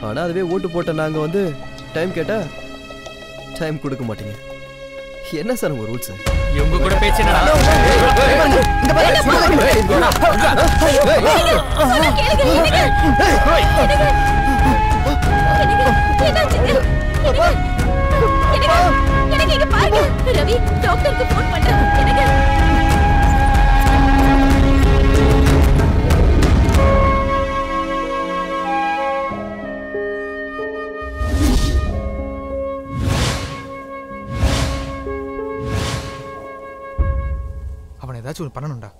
ஆனா அதுவே ஓட்டு போட்ட நாங்க வந்து டைம் கேட்டா டைம் கொடுக்க மாட்டீங்க. என்ன சார் உங்க ரூல்ஸ்? இவங்க கூட பேச்சு ரவி டாக்டருக்கு போன் பண்றேன். அவனை ஏதாச்சும் ஒரு பண்ணணும்டா.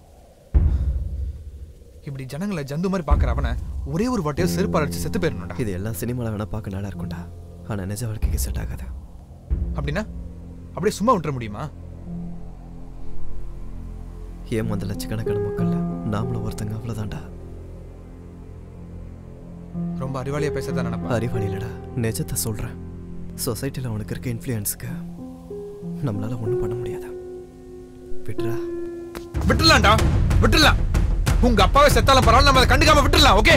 இப்படி ஜனங்களை ஜந்து மாதிரி பாக்குற அவனை ஒரே ஒரு வாட்டியோ செருப்பால் அடிச்சு செத்து போயிடணும்டா. இது எல்லாம் சினிமாவில் வேணா பார்க்க நல்லா இருக்கும்டா. ஆனா நிஜ வாழ்க்கைக்கு செட் ஆகாது. அப்படின்னா அப்படியே சும்மா விட்டுற முடியுமா? ஏன் அந்த லட்சக்கணக்கான மக்கள் நாமளும் ஒருத்தங்க அவ்வளவுதான்டா. ரொம்ப அறிவாளியா பேசதான் நினைப்பா. அறிவாளி இல்லடா, நிஜத்தை சொல்றேன். சொசைட்டியில் அவனுக்கு இருக்க இன்ஃப்ளூயன்ஸுக்கு நம்மளால ஒன்றும் பண்ண முடியாது. விட்டுறா. விட்டுலாம்டா, விட்டுலாம். உங்க அப்பாவை செத்தாலும் பரவாயில்ல, நம்ம அதை கண்டுக்காம விட்டுலாம். ஓகே,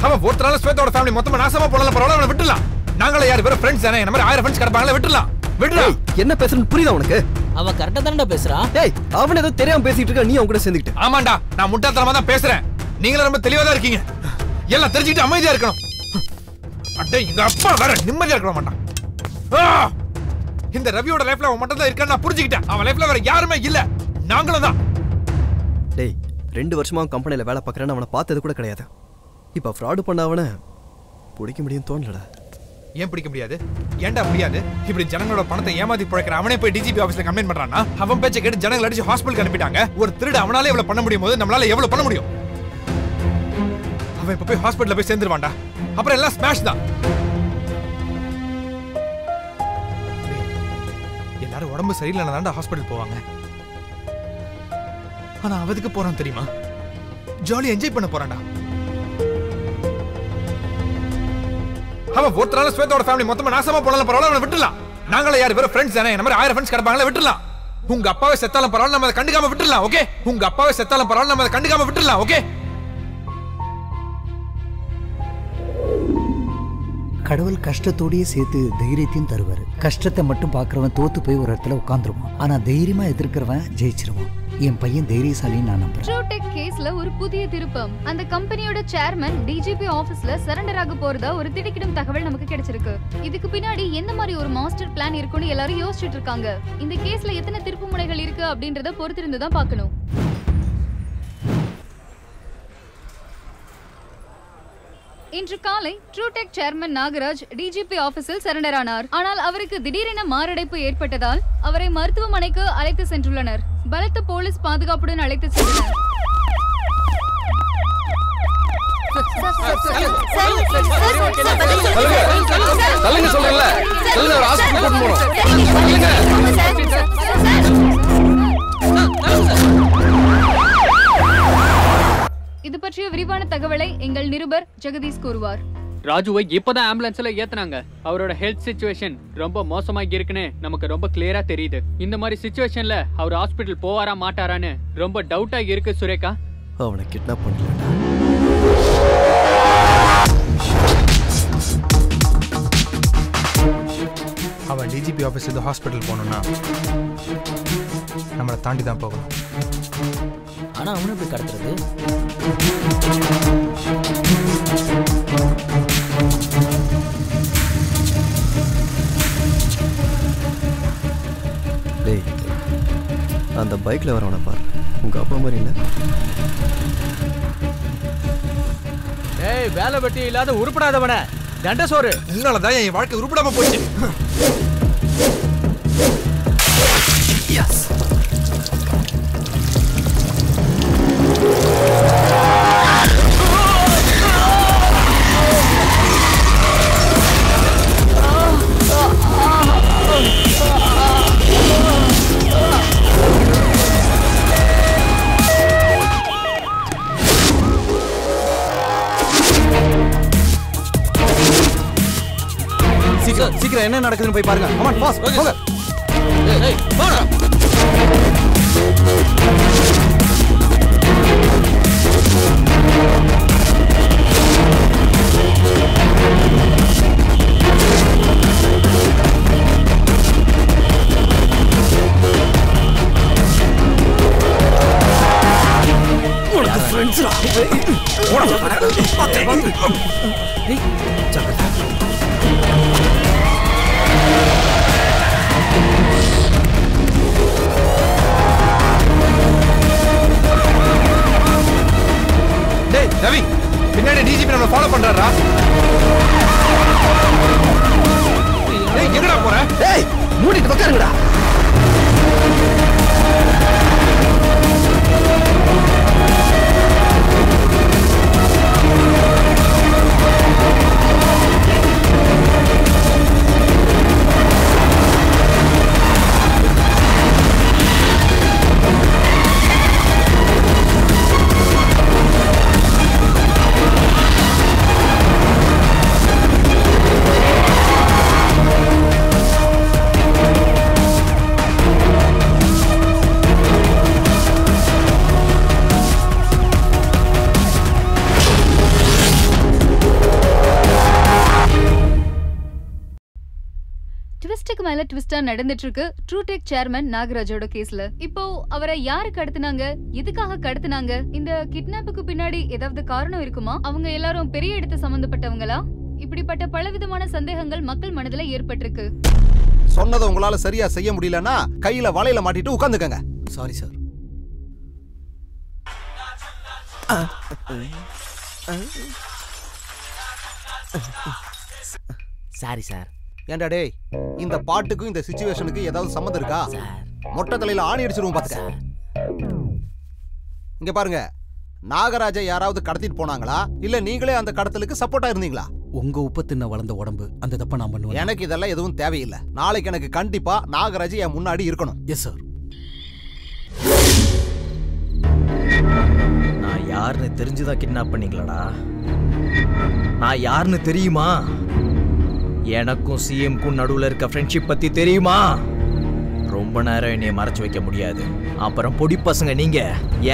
அவன் ஒருத்தரால ஸ்வேதாவோட ஃபேமிலி மொத்தமா நாசமா போனாலும் பரவாயில்ல, அவனை விட்டுலாம். நாங்களே யார் வேற ஃப்ரெண்ட்ஸ் தானே, நம்ம 1000 ஃப்ரெண்ட்ஸ் கிடப்பாங்களே, விட்டுலாம். விடுடா. என்ன பேசுறன்னு புரியுதா உனக்கு? அவன் கரெக்டா தானடா பேசுறான். ஏய், அவன் ஏதோ தெரியாம பேசிட்டு இருக்க, நீ அவன் கூட சேர்ந்துக்கிட்ட. ஆமாண்டா, நான் முட்டாள்தனமா தான் பேசுறேன். நீங்களும் ரொம்ப தெளிவா தான் இருக்கீங்க. எல்லாம் தெரிஞ்சுக்கிட்டு அமைதியா இருக்கணும். அடே, எங்க அப்பா வேற நிம்மதியா இருக்க மாட்டான். இந்த ரவியோட லைஃப்ல அவன் மட்டும் தான் இருக்கான்னு நான் புரிஞ்சுக்கிட்டேன். அவன் லைஃப்ல வேற யாருமே இல்ல, நாங்களும் தான். டேய், 2 வருஷமா அவன் கம்பெனில வேலை பார்க்கறேன்னு அவனை பார்த்தது கூட கிடையாது. இப்ப ஃப்ராடு பண்ண அவனை பிடிக்க முடியும் தோணலடா. ஏன் பிடிக்க முடியாது? ஏன்டா முடியாது? இப்படி ஜனங்களோட பணத்தை ஏமாத்தி பிழைக்கிற அவனே போய் டிஜிபி ஆபீஸ்ல கம்ப்ளைண்ட் பண்றானா? அவன் பேச்சை கேட்டு ஜனங்களை அடிச்சு ஹாஸ்பிட்டலுக்கு அனுப்பிட்டாங்க. ஒரு திருட அவனால எவ்வளவு பண்ண முடியும் போது நம்மளால எவ்வளவு பண்ண முடியும்? அவன் இப்ப போய் ஹாஸ்பிட்டல்ல போய் சேர்ந்துருவான்டா. அப்புறம் எல்லாம் ஸ்மாஷ் தான். எல்லாரும் உடம்பு சரியில்லைன்னா தான்டா ஹாஸ்பிட்டல் போவாங்க. ஆனா அவதுக்கு போறான் தெரியுமா? ஜாலி என்ஜாய் பண்ண போறான்டா. அவன் ஒருத்தரால ஸ்வேதாவோட ஃபேமிலி மொத்தமா நாசமா போனாலும் பரவாயில்ல, அவனை விட்டுலாம். நாங்களே யார் வேற ஃப்ரெண்ட்ஸ் தானே, நம்ம 1000 ஃப்ரெண்ட்ஸ் கிடப்பாங்களே, விட்டுலாம். உங்க அப்பாவை செத்தாலும் பரவாயில்ல, நம்ம அதை கண்டுக்காம விட்டுலாம். ஓகே, உங்க அப்பாவை செத்தாலும் பரவாயில்ல, நம்ம அதை கண்டுக்காம விட்டுலாம். ஓகே. கடவுள் கஷ்டத்தோடயே சேர்த்து தைரியத்தையும் தருவாரு. கஷ்டத்தை மட்டும் பாக்குறவன் தோத்து போய் ஒரு இடத்துல உட்காந்துருவான். ஆனா தைரியமா எதிர்க்கிறவன் ஜெயிச்சிருவான். என் பையன் தைரியசாலின்னு நான் நம்புறேன். ட்ரூடெக் கேஸ்ல ஒரு புதிய திருப்பம். அந்த கம்பெனியோட சேர்மன் டிஜிபி ஆபீஸ்ல சரண்டர் ஆக போறதா ஒரு திடுக்கிடும் தகவல் நமக்கு கிடைச்சிருக்கு. இதுக்கு பின்னாடி என்ன மாதிரி ஒரு மாஸ்டர் பிளான் இருக்குன்னு எல்லாரும் யோசிச்சுட்டு இருக்காங்க. இந்த கேஸ்ல எத்தனை திருப்பு முனைகள் இருக்கு அப்படின்றத பொறுத்திருந்து தான் பார்க்கணும். இன்று காலை ட்ரூடெக் சேர்மன் நாகராஜ் டிஜிபி ஆபீஸில் சரண்டர் ஆனார். ஆனால் அவருக்கு திடீரென மாரடைப்பு ஏற்பட்டதால் அவரை மருத்துவமனைக்கு அழைத்து சென்றுள்ளனர். பலத்த போலீஸ் பாதுகாப்புடன் அழைத்து சென்றனர். இது பற்றிய விரிவான தகவலை எங்கள் நிருபர் ஜெகதீஷ் கூறுவார். ராஜுவை இப்பதான் ஆம்புலன்ஸ்ல ஏத்துனாங்க. அவரோட ஹெல்த் சிச்சுவேஷன் ரொம்ப மோசமா இருக்குன்னு நமக்கு ரொம்ப கிளியரா தெரியுது. இந்த மாதிரி சிச்சுவேஷன்ல அவர் ஹாஸ்பிடல் போவாரா மாட்டாரான்னு ரொம்ப டவுட்டா இருக்கு சுரேகா. அவனை கிட்னாப் பண்ணல. அவன் டிஜிபி ஆபீஸ் இருந்து ஹாஸ்பிட்டல் போகணும்னா நம்மளை தாண்டி தான் போகணும். ஆனா அவனை போய் கடத்துறது டேய், அந்த பைக்ல வரவனை பாரு. உங்க அப்பா மாதிரி இல்ல. ஏய், வேலை வெட்டி இல்லாத உருப்படாதவன தண்ட சோறு. உன்னாலதான் என் வாழ்க்கை உருப்படாம போச்சு. சீக்கிரம் என்ன நடக்குதுன்னு போய் பாருங்க. கமான் பாஸ் போங்க. ஏய் போடா. உனக்கு ஃப்ரெண்ட்ஸ்டா. ஓட பாரு. ஏய் ஜாக்கிரதை. டேய் ரவி, பின்னாடி டிஜிபி நம்மள ஃபாலோ பண்றாரா? டேய் எங்கடா போற? டேய் மூடிட்டு உட்காருங்கடா. ட்விஸ்டுக்கு மேல ட்விஸ்டா நடந்துட்டு இருக்கு ட்ரூடெக் சேர்மன் நாகராஜோட கேஸ்ல. இப்போ அவரை யாரு கடத்துனாங்க, எதுக்காக கடத்துனாங்க, இந்த கிட்னாப்புக்கு பின்னாடி ஏதாவது காரணம் இருக்குமா, அவங்க எல்லாரும் பெரிய இடத்து சம்பந்தப்பட்டவங்களா, இப்படிப்பட்ட பலவிதமான சந்தேகங்கள் மக்கள் மனதுல ஏற்பட்டிருக்கு. சொன்னதை உங்களால சரியா செய்ய முடியலன்னா கையில வலையில மாட்டிட்டு உட்கார்ந்துக்கங்க. Sorry sir. Sorry sir. ஏண்டா டேய், இந்த பாட்டுக்கும் இந்த சிச்சுவேஷனுக்கு ஏதாவது சம்மந்தம் இருக்கா? மொட்டை தலையில ஆணி அடிச்சிருவோம் பாத்துக்க. இங்க பாருங்க, நாகராஜை யாராவது கடத்திட்டு போனாங்களா இல்ல நீங்களே அந்த கடத்தலுக்கு சப்போர்ட்டா இருந்தீங்களா? உங்க உப்பு தின்ன வளர்ந்த உடம்பு அந்த தப்ப நான் பண்ணுவேன். எனக்கு இதெல்லாம் எதுவும் தேவையில்லை. நாளைக்கு எனக்கு கண்டிப்பா நாகராஜ் என் முன்னாடி இருக்கணும். Yes sir. நான் யாருன்னு தெரிஞ்சுதான் கிட்னாப் பண்ணீங்களாடா? நான் யாருன்னு தெரியுமா? எனக்கும் சிஎம்க்கும் நடுவுல இருக்க ஃப்ரெண்ட்ஷிப் பத்தி தெரியுமா? ரொம்ப நேரம் என்னைய மறைச்சு வைக்க முடியாது. அப்புறம் பொடி பசங்க நீங்க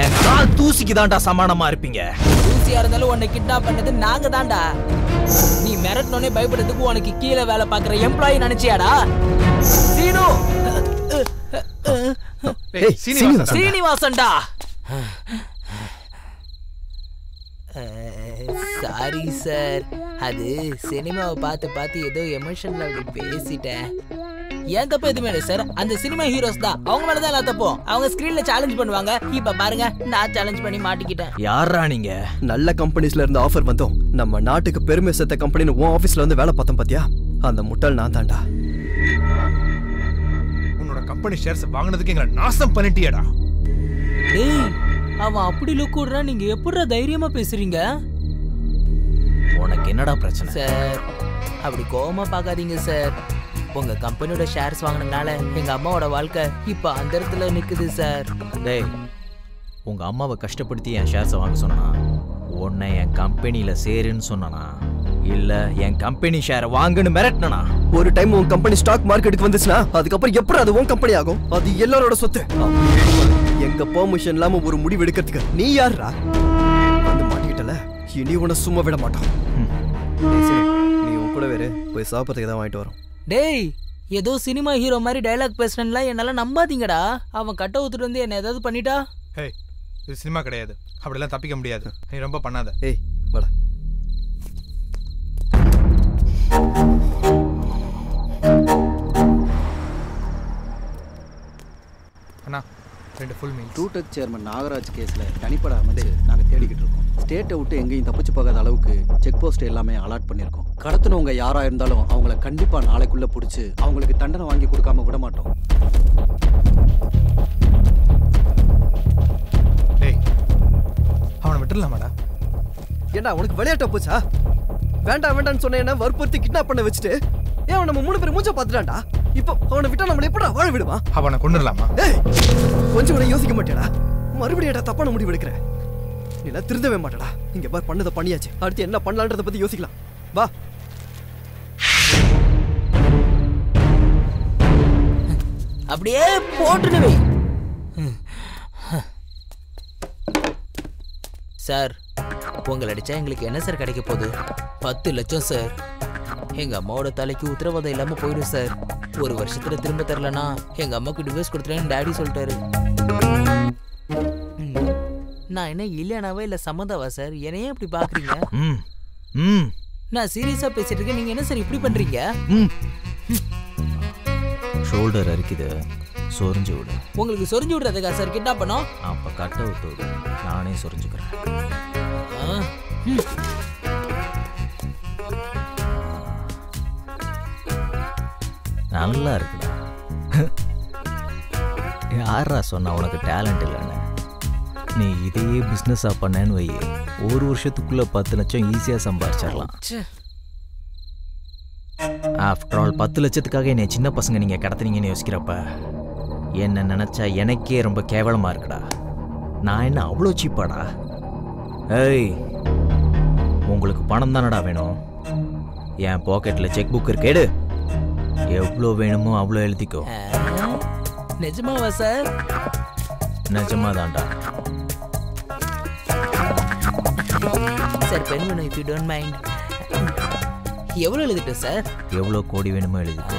என் கால் தூசிக்கு தான்டா சமானமா இருப்பீங்க. தூசியா இருந்தாலும் உன்னை கிட்னாப் பண்ணது நாங்க தான்டா. நீ மிரட்டனே பயப்படுறதுக்கு உனக்கு கீழே வேலை பார்க்குற எம்ப்ளாயி நினைச்சியாடா? சீனு, சீனிவாசன்டா. சாரி சார், அது சினிமாவை பார்த்து பார்த்து ஏதோ எமோஷன்ல அப்படி பேசிட்டேன். ஏன் தப்பு எதுவுமே இல்லை சார். அந்த சினிமா ஹீரோஸ் தான், அவங்க மேலதான் எல்லா தப்பும். அவங்க ஸ்கிரீன்ல சேலஞ்ச் பண்ணுவாங்க. இப்ப பாருங்க, நான் சேலஞ்ச் பண்ணி மாட்டிக்கிட்டேன். யாரா நீங்க? நல்ல கம்பெனிஸ்ல இருந்து ஆஃபர் வந்தோம். நம்ம நாட்டுக்கு பெருமை சேர்த்த கம்பெனின்னு உன் ஆபீஸ்ல வந்து வேலை பார்த்தோம் பாத்தியா? அந்த முட்டாள் நான் தான்டா. உன்னோட கம்பெனி ஷேர்ஸ் வாங்குனதுக்கு எங்களை நாசம் பண்ணிட்டியடா. டேய், அவன் அப்படி லுக் விடுறான், நீங்க எப்படிடா தைரியமா பேசுறீங்க? உனக்கு என்னடா பிரச்சனை? சார், அப்படி கோவமா பார்க்காதீங்க சார். உங்க கம்பெனியோட ஷேர்ஸ் வாங்கினதுனால எங்க அம்மாவோட வாழ்க்கை இப்ப அந்த இடத்துல நிக்குது சார். டேய், உங்க அம்மாவை கஷ்டப்படுத்தி என் ஷேர்ஸை வாங்க சொன்னா, உன்னை என் கம்பெனியில சேருன்னு சொன்னா, இல்ல என் கம்பெனி ஷேரை வாங்குன்னு மிரட்டினா? ஒரு டைம் உன் கம்பெனி ஸ்டாக் மார்க்கெட்டுக்கு வந்துச்சுன்னா அதுக்கப்புறம் எப்படி அது உன் கம்பெனி ஆகும்? அது எல்லாரோட சொத்து. எங்க பெர்மிஷன் இல்லாம ஒரு முடிவு எடுக்கிறதுக்கு நீ யாரா? வந்து மாட்டிக்கிட்டல, இனி உன்னை சும்மா விட மாட்டோம். நீ உன் கூட வேறு போய் சாப்பிட்றதுக்கு தான் வாங்கிட்டு வரோம். டேய், ஏதோ சினிமா ஹீரோ மாதிரி டயலாக் பேசுறேன்ல, என்னால நம்பாதீங்கடா. அவன் கட்ட ஊத்துட்டு வந்து என்ன ஏதாவது பண்ணிட்டா? ஏய், இது சினிமா கிடையாது. அப்படிலாம் தப்பிக்க முடியாது. நீ ரொம்ப பண்ணாத. ஏய், வாடா. அண்ணா, ரெண்டு ஃபுல் மீல். ட்ரூடெக் சேர்மன் நாகராஜ் கேஸ்ல தனிப்பட அமைச்சு நாங்க தேடிக்கிட்டு இருக்கோம். ஸ்டேட்டை விட்டு எங்கேயும் தப்பிச்சு போகாத அளவுக்கு செக் போஸ்ட் எல்லாமே அலாட் பண்ணியிருக்கோம். கடத்தினவங்க யாரா இருந்தாலும் அவங்கள கண்டிப்பா நாளைக்குள்ள பிடிச்சு அவங்களுக்கு தண்டனை வாங்கி கொடுக்காம விட மாட்டோம். டேய், அவனை விட்டுடலாமாடா? ஏண்டா உனக்கு விளையாட்ட போச்சா? வேண்டாம் வேண்டாம்னு சொன்ன வற்புறுத்தி கிட்னாப் பண்ண வச்சுட்டு ஏன் நம்ம 3 பேர் மூஞ்ச பாத்துட்டான்டா. இப்போ அவனை விட்டா நம்மள எப்படா வாழ விடுவான்? அவனை கொன்னுடலாமா? ஏய், கொஞ்சம் கூட யோசிக்க மாட்டேடா. மறுபடியும் ஏடா தப்பான முடிவு எடுக்கிற? நீலாம் திருந்தவே மாட்டடா. இங்க பார், பண்ணதை பண்ணியாச்சு. அடுத்து என்ன பண்ணலான்றத பத்தி யோசிக்கலாம். வா. அப்படியே போட்டுடுவே. சார், உங்களை அடிச்சா எங்களுக்கு என்ன சார் கிடைக்க போகுது? 10 லட்சம் சார். எங்க அம்மாவோட தலைக்கு உத்தரவாதம் இல்லாம போயிடும் சார். ஒரு வருஷத்துல திரும்ப தரலனா எங்க அம்மாக்கு டிவோர்ஸ் கொடுத்துறேன்னு டாடி சொல்லிட்டாரு. நான் என்ன இல்லையானாவா இல்ல சம்மந்தாவா சார்? என்னையே இப்படி பாக்குறீங்க? நான் சீரியஸா பேசிட்டு இருக்கேன், நீங்க என்ன சார் இப்படி பண்றீங்க? ஷோல்டர் அரிக்குது, சொரிஞ்சு விடு. உங்களுக்கு சொரிஞ்சு விடுறதுக்கா சார் கிட்னாப் பண்ணோம்? அப்ப கட்ட விட்டு விடு, நானே சொரிஞ்சுக்கிறேன். நல்லா இருக்குடா. யாரா சொன்னா உனக்கு டேலண்ட் இல்லைன்னு? நீ இதையே பிஸ்னஸாக பண்ணேன்னு வை, ஒரு வருஷத்துக்குள்ள 10 லட்சம் ஈஸியாக சம்பாரிச்சிடலாம். ஆஃப்டர் ஆல் 10 லட்சத்துக்காக என்னை சின்ன பசங்க நீங்கள் கடத்துனீங்கன்னு யோசிக்கிறப்ப என்ன நினச்சா எனக்கே ரொம்ப கேவலமாக இருக்குடா. நான் என்ன அவ்வளோ சீப்பாடா? ஏய், உங்களுக்கு பணம் தானடா வேணும்? என் பாக்கெட்டில் செக் புக் இருக்கேடு, எவ்வளோ வேணுமோ அவ்வளோ எழுதிக்கோ. நிஜமாவா சார்? நிஜமாதான்டா. சார், பென் வேணும் இஃப் யூ டோன்ட் மைண்ட். எவ்வளோ எழுதிட்டேன் சார்? எவ்வளோ கோடி வேணுமோ எழுதிக்கோ.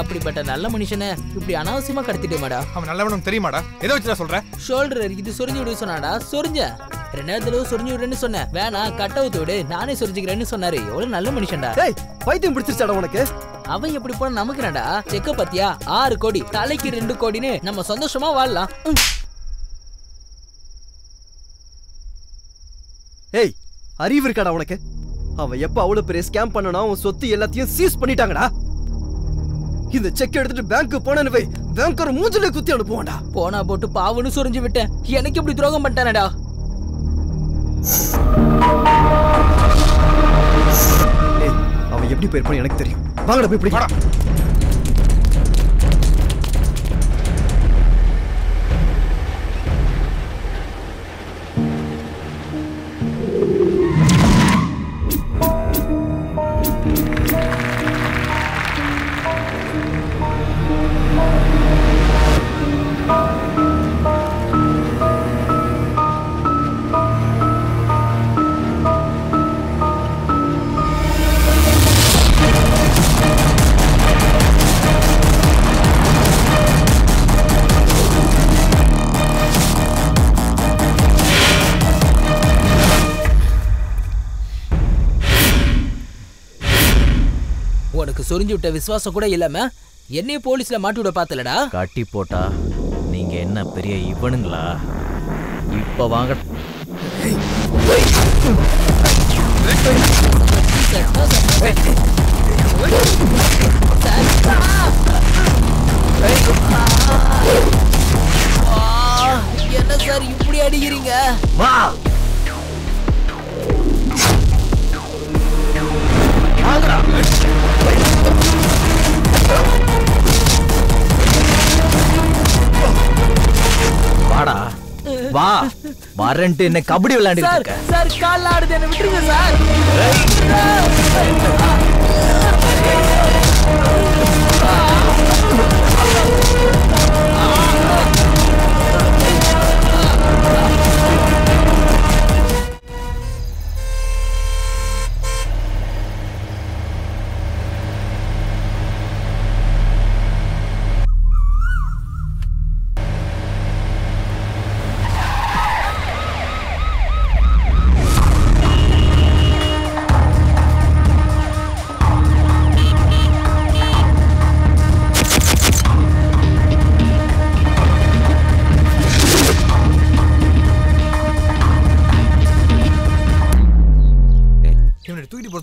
அப்படிப்பட்ட நல்ல மனுஷனை இப்படி அனாவசியமா கடத்திட்டே மாடா. அவன் நல்லவனும் தெரியுமாடா? எதை வச்சுடா சொல்ற? ஷோல்டர் இது சொரிஞ்சு விடு சொன்னாடா. சொரிஞ்ச 2 தடவை சொரிஞ்சு விடுன்னு சொன்னேன். வேணா கட் அவுத்து விடு, நானே சொரிஞ்சுக்கிறேன்னு சொன்னாரு. எவ்வளவு நல்ல மனுஷன்டா. பைத்தியம் பிடிச்சிருச்சாடா உனக்கு? அவன் எப்படி போன நமக்குறாடா. செக்க பத்தியா 6 கோடி தலைக்கு 2 கோடின்னு நம்ம சந்தோஷமா வாழலாம். ஏய், அறிவு இருக்காடா உனக்கு? அவன் எப்ப அவ்வளவு பெரிய ஸ்கேம் பண்ணனா அவன் சொத்து எல்லாத்தையும் சீஸ் பண்ணிட்டாங்கடா. இந்த செக் எடுத்துட்டு பேங்க்கு போனேன்னு வை, பேங்கர் மூஞ்சிலே குத்தி அனுப்புவான்டா. போனா போட்டு பாவன்னு சொரிஞ்சு விட்டேன். எனக்கு இப்படி துரோகம் பண்ணிட்டானடா. ஏய், அவன் எப்படி போயிருப்பான்னு எனக்கு தெரியும். வாங்கடா போய் பிடிக்கடா. உனக்கு சொரிஞ்சு விட்ட விசுவாசம் கூட இல்லாம என்னைய போலீஸ்ல மாட்டி விட பாத்தலடா. காட்டி போட்டா நீங்க என்ன பெரிய இவனுங்களா? இப்ப வாங்க. என்ன சார் இப்படி அடிக்கிறீங்க? வா. வாடா வா. வரன்ட்டு என்ன கபடி விளையாண்டுட்டு இருக்க? சார் கால் ஆடுது, என்ன விட்டுருங்க சார்.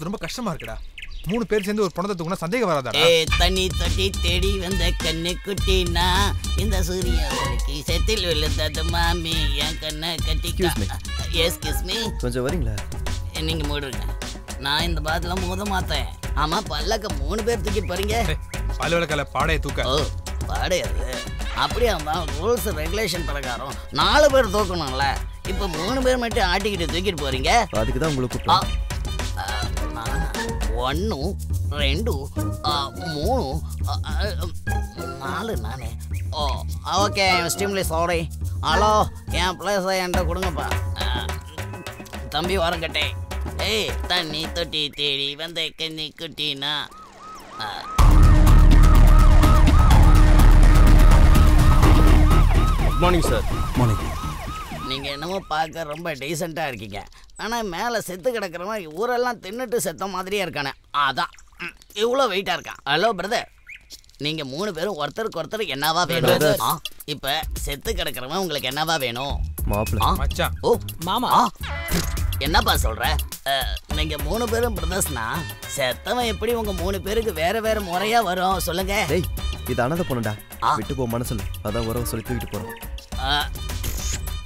ரொம்ப கஷ்டமா இருக்குடா. 3 பேர் சேர்ந்து ஒரு பணத்தை தூக்குனா சந்தேகம் வராதாடா? தண்ணி தொட்டி தேடி வந்த கண்ணு குட்டினா இந்த சூரியனுக்கு செத்தில் விழுந்தது மாமி என் கண்ணை கட்டிக்கா. எஸ்கியூஸ் மீ, கொஞ்சம் வரீங்களா? நீங்க மூடுங்க. நான் இந்த பாத்துல மோத மாட்டேன். ஆமா, பல்லக்க 3 பேர் தூக்கிட்டு போறீங்க. பல்லவலக்கல பாடைய தூக்க. ஓ, பாடையாது. அப்படியே இருந்தாலும் ரூல்ஸ் ரெகுலேஷன் பிரகாரம் 4 பேர் தூக்கணும்ல. இப்போ 3 பேர் மட்டும் ஆட்டிக்கிட்டு தூக்கிட்டு போறீங்க. அதுக்கு தான் உங்களுக்கு கூப்பிட்டேன். 1 2 3 4 நானே. ஓ ஓகே, எக்ஸ்ட்ரீம்லி சாரி. ஹலோ, என் பிளேஸ் என்கிட்ட கொடுங்கப்பா. தம்பி வரங்கட்டே. ஏய், தண்ணி தொட்டி தேடி வந்த கண்ணி குட்டினா. Morning sir. மார்னிங். நீங்க என்னமோ பார்க்க ரொம்ப டீசெண்டா இருக்கீங்க. ஆனா மேல செத்து கிடக்கிறவன் ஊரெல்லாம் தின்னுட்டு செத்த மாதிரியே இருக்கானே, அதான் இவ்வளோ வெயிட்டா இருக்கான். ஹலோ பிரதர், நீங்க 3 பேரும் ஒருத்தருக்கு ஒருத்தர் என்னவா வேணும்? இப்ப செத்து கிடக்கிறவன் உங்களுக்கு என்னவா வேணும்? மச்சான். ஓ மாமா, என்னப்பா சொல்ற? நீங்க 3 பேரும் பிரதர்ஸ்னா செத்தவன் எப்படி உங்க 3 பேருக்கு வேற வேற முறையா வரும் சொல்லுங்க. டேய், இது அனத பொண்ணுடா. விட்டு போ மனசுல. அதான் வரவு சொல்லி தூக்கிட்டு போறோம்.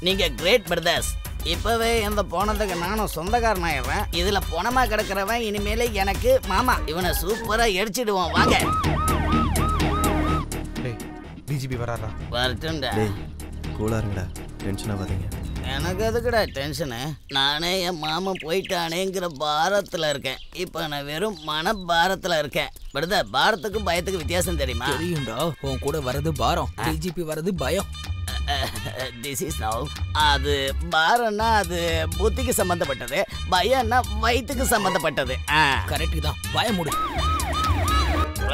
நீங்க கிரேட் பிரதர்ஸ். இப்பவே இந்த போனதுக்கு நானும் சொந்தக்காரன் ஆயிடுறேன். இதுல போனமா கிடக்கிறவன் இனிமேல எனக்கு மாமா. இவனை சூப்பரா எரிச்சிடுவோம். வாங்க. டிஜிபி வராரா? வரட்டும்டா. டேய், கூலா இருங்கடா. டென்ஷன் ஆகாதீங்க. எனக்கு எதுக்குடா டென்ஷனு? நானே என் மாமன் போயிட்டானேங்கிற பாரத்துல இருக்கேன். இப்போ நான் வெறும் மன பாரத்துல இருக்கேன். பிரதர், பாரத்துக்கும் பயத்துக்கும் வித்தியாசம் தெரியுமா? தெரியும்டா. உன் கூட வரது பாரம், டிஜிபி வரது பயம். This is now. அது பாரம்னா அது புத்திக்கு சம்பந்தப்பட்டது, பயம்னா வயிற்றுக்கு சம்பந்தப்பட்டது. கரெக்ட் தான். பயம் மூடு.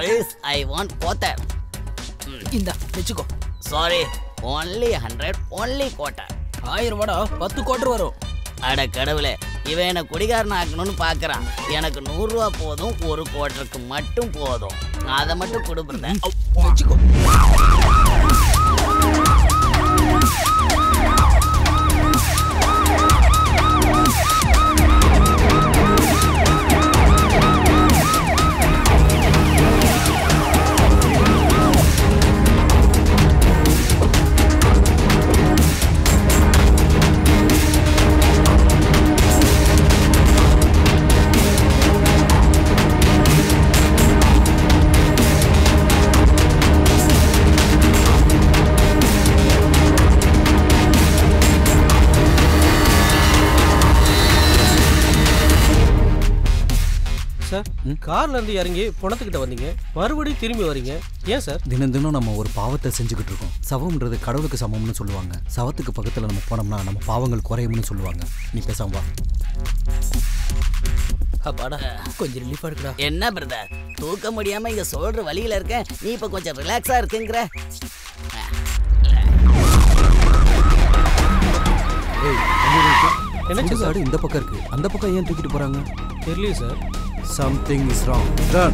Please I want quarter. இந்த வெச்சுக்கோ. Sorry, only 100, only quarter. 1000 ரூபாடா, 10 குவார்டர் வரும். அட கடவுளே, இவன் என்ன குடிகாரன் ஆக்கணும்னு பார்க்கறான். எனக்கு 100 ரூபா போதும், ஒரு குவார்டருக்கு மட்டும் போதும். அதை மட்டும் கொடுப்பேன். வெச்சுக்கோ. கார்ல இருந்து இறங்கி பணத்துக்கிட்ட வந்தீங்க, மறுபடியும் திரும்பி வரீங்க, ஏன் சார்? தினம் தினம் நம்ம ஒரு பாவத்தை செஞ்சுக்கிட்டு இருக்கோம். சவம்ன்றது கடவுளுக்கு சமம்னு சொல்லுவாங்க. சவத்துக்கு பக்கத்துல நம்ம போனோம்னா நம்ம பாவங்கள் குறையும்னு சொல்லுவாங்க. நீ பேசாம வா. அப்பாடா, கொஞ்சம் ரிலீஃபா இருக்குடா. என்ன பிரதர், தூக்க முடியாம இங்க சொல்ற வழியில இருக்கேன், நீ இப்ப கொஞ்சம் ரிலாக்ஸா இருக்குங்கற. என்ன சார், இந்த பக்கம் இருக்கு, அந்த பக்கம் ஏன் தூக்கிட்டு போறாங்க? தெரியல சார். Something is wrong. Run.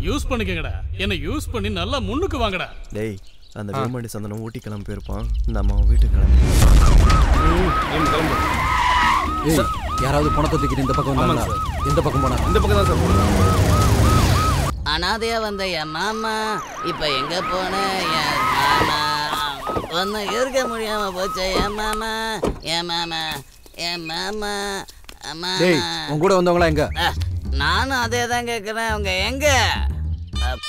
Use பண்ணிக்கங்கடா. என்ன யூஸ் பண்ணி நல்லா முன்னுக்கு வாங்கடா. டேய், அந்த வேமாண்டி சந்தனம் ஊட்டி கிளம்பி போயிருப்பான். நம்ம வீட்டுக்கு கிளம்பி. ஏய், யாராவது பணத்தை தூக்கிட்டு இந்த பக்கம் வந்தாங்களா? இந்த பக்கம் போனா? இந்த பக்கம் தான் சார். அனாதையா வந்த என் மாமா இப்ப எங்க போன என் மாமா, ஒன்னும் இருக்க முடியாம போச்ச என் மாமா, என் மாமா, என் மாமா. டேய், உன் கூட வந்தவங்களா எங்க? நானும் அதே தான் கேட்குறேன், அவங்க எங்க?